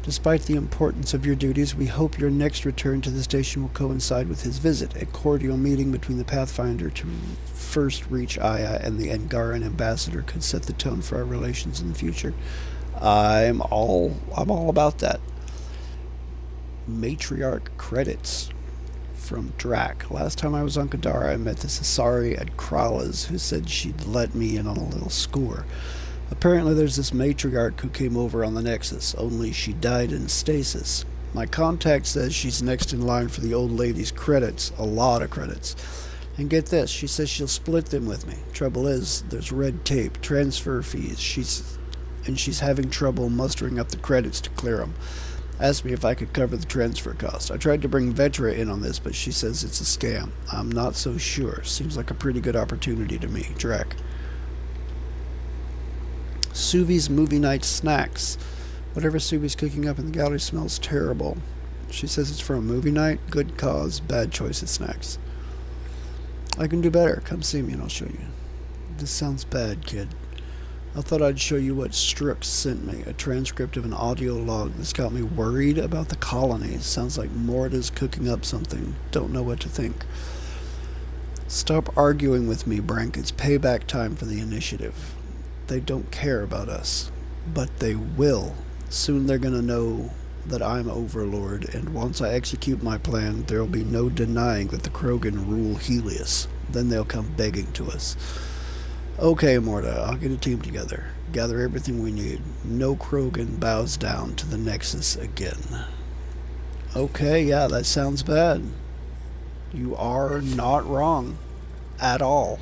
Despite the importance of your duties, we hope your next return to the station will coincide with his visit. A cordial meeting between the Pathfinder to first reach Aya and the Angaran ambassador could set the tone for our relations in the future. I'm all about that. Matriarch credits from Drac. Last time I was on Kadara, I met the Asari at Krala's who said she'd let me in on a little score. Apparently there's this matriarch who came over on the Nexus, only she died in stasis. My contact says she's next in line for the old lady's credits, a lot of credits. And get this, she says she'll split them with me. Trouble is, there's red tape, transfer fees, she's having trouble mustering up the credits to clear them. Asked me if I could cover the transfer cost. I tried to bring Vetra in on this, but she says it's a scam. I'm not so sure. Seems like a pretty good opportunity to me. Drac. Suvi's movie night snacks. Whatever Suvi's cooking up in the gallery smells terrible. She says it's for a movie night. Good cause, bad choice of snacks. I can do better. Come see me and I'll show you. This sounds bad, kid. I thought I'd show you what Strux sent me. A transcript of an audio log that's got me worried about the colony. Sounds like Morta's cooking up something. Don't know what to think. Stop arguing with me, Brank. It's payback time for the initiative. They don't care about us, but they will. Soon they're gonna know that I'm Overlord, and once I execute my plan, there'll be no denying that the Krogan rule Helios. Then they'll come begging to us. Okay, Morta, I'll get a team together. Gather everything we need. No Krogan bows down to the Nexus again. Okay, yeah, that sounds bad. You are not wrong. At all.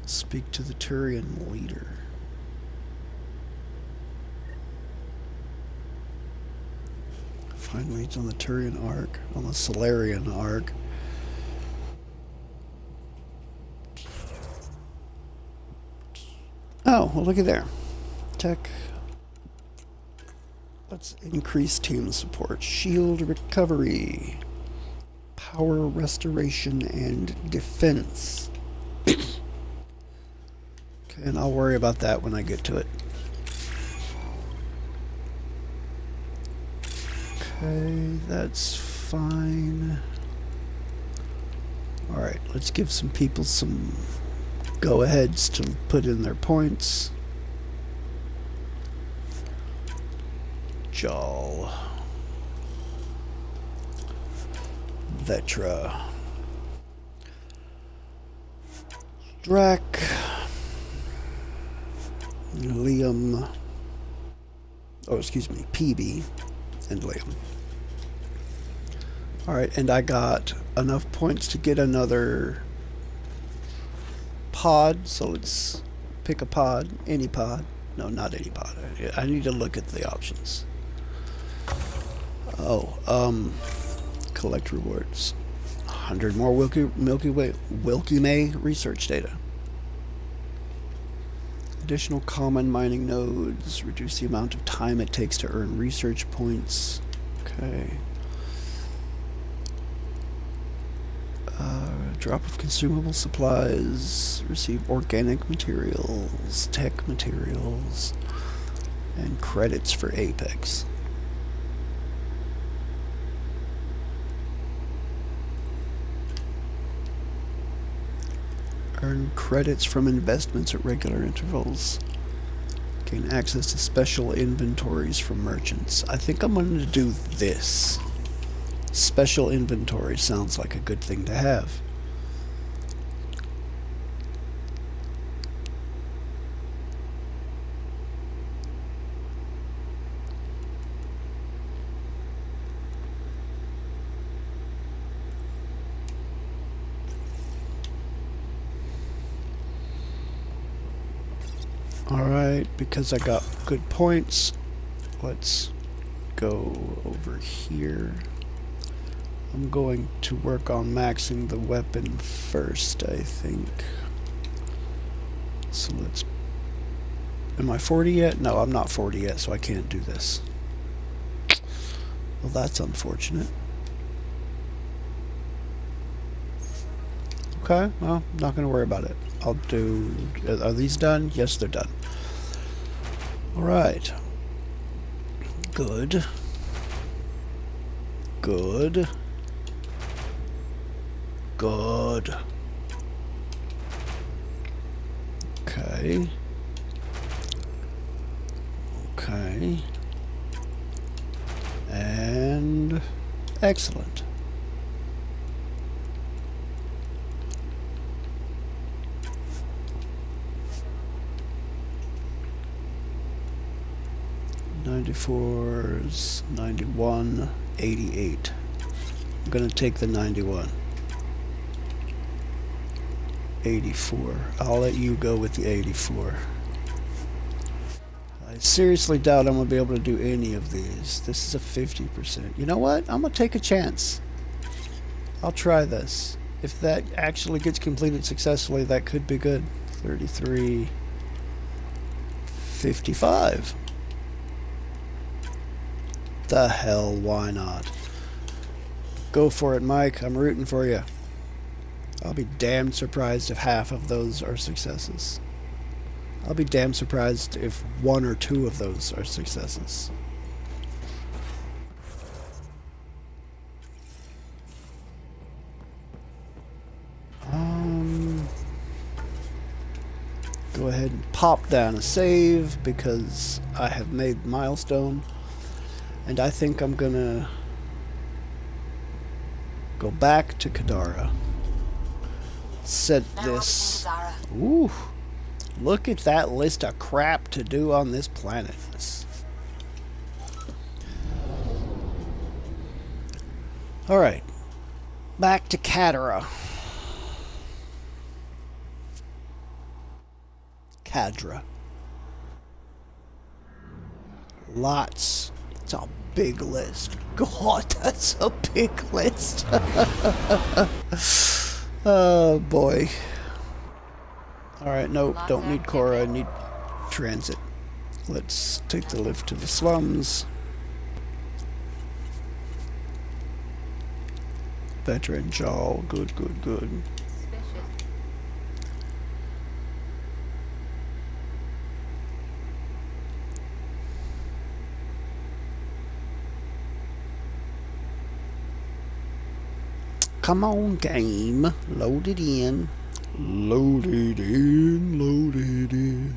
Speak to the Turian leader. Find leads on the Turian Arc, on the Solarian Arc. Oh, well, look at there. Tech. Let's increase team support. Shield recovery. Power restoration and defense. And I'll worry about that when I get to it. Okay, that's fine. Alright, let's give some people some go-aheads to put in their points. Jal. Vetra. Drac. Liam, PB and Liam. Alright, and I got enough points to get another pod, so let's pick a pod, any pod. No, not any pod. I need to look at the options. Oh, collect rewards. 100 more Wilkie May research data. Additional common mining nodes. Reduce the amount of time it takes to earn research points. Okay. Drop of consumable supplies. Receive organic materials, tech materials, and credits for Apex. Earn credits from investments at regular intervals. Gain access to special inventories from merchants. I think I'm going to do this. Special inventory sounds like a good thing to have. Alright, because I got good points, let's go over here. I'm going to work on maxing the weapon first, I think. So let's... Am I 40 yet? No, I'm not 40 yet, so I can't do this. Well, that's unfortunate. Okay, well, not going to worry about it. I'll do... Are these done? Yes, they're done. Alright. Good. Good. Good. Okay. Okay. And... Excellent. '94's 91, 88. I'm gonna take the 91. 84. I'll let you go with the 84. I seriously doubt I'm gonna be able to do any of these. This is a 50%. You know what? I'm gonna take a chance. I'll try this. If that actually gets completed successfully, that could be good. 33. 55. The hell, why not? Go for it, Mike. I'm rooting for you. I'll be damn surprised if half of those are successes. I'll be damn surprised if 1 or 2 of those are successes. Go ahead and pop down a save because I have made milestone. And I think I'm gonna go back to Kadara. Set this. Ooh, look at that list of crap to do on this planet. All right, back to Kadara. Kadra. Lots. It's a big list. God, that's a big list. Oh boy. Alright, nope, don't need Cora, I need transit. Let's take the lift to the slums. Veteran Jaw, good, good, good. Come on, game. Load it in. Load it in. Load it in.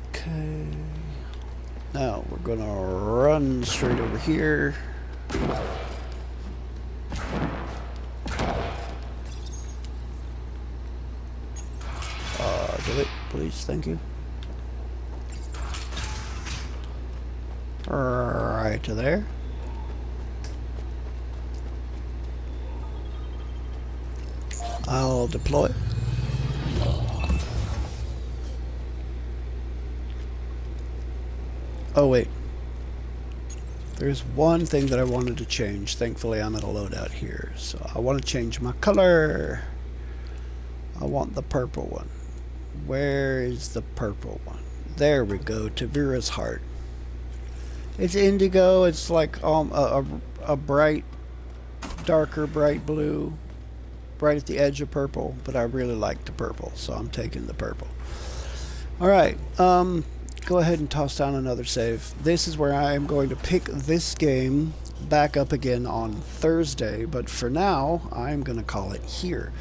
Okay. Now we're gonna run straight over here. Do it, please. Thank you. Right to there. I'll deploy. Oh wait. There's one thing that I wanted to change. Thankfully I'm at a loadout here. So I want to change my color. I want the purple one. Where is the purple one? There we go. Tavira's heart. It's indigo. It's like a bright, darker bright blue, right at the edge of purple. But I really like the purple, so I'm taking the purple. All right. Go ahead and toss down another save. This is where I am going to pick this game back up again on Thursday, but for now, I'm going to call it here.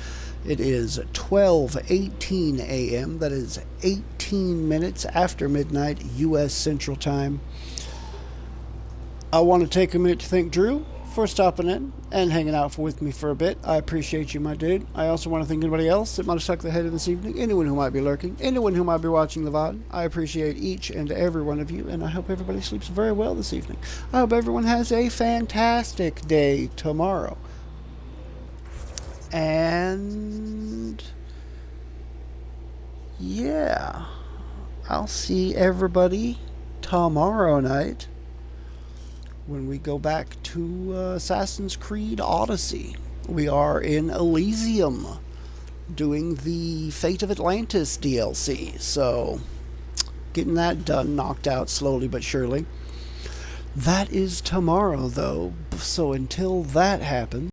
It is 12:18 a.m. That is 18 minutes after midnight U.S. Central Time. I want to take a minute to thank Drew for stopping in and hanging out with me for a bit. I appreciate you, my dude. I also want to thank anybody else that might have stuck their head in this evening, anyone who might be lurking, anyone who might be watching the VOD. I appreciate each and every one of you, and I hope everybody sleeps very well this evening. I hope everyone has a fantastic day tomorrow. And yeah, I'll see everybody tomorrow night when we go back to Assassin's Creed Odyssey. We are in Elysium doing the Fate of Atlantis DLC, so getting that done, knocked out slowly but surely. That is tomorrow, though, so until that happens,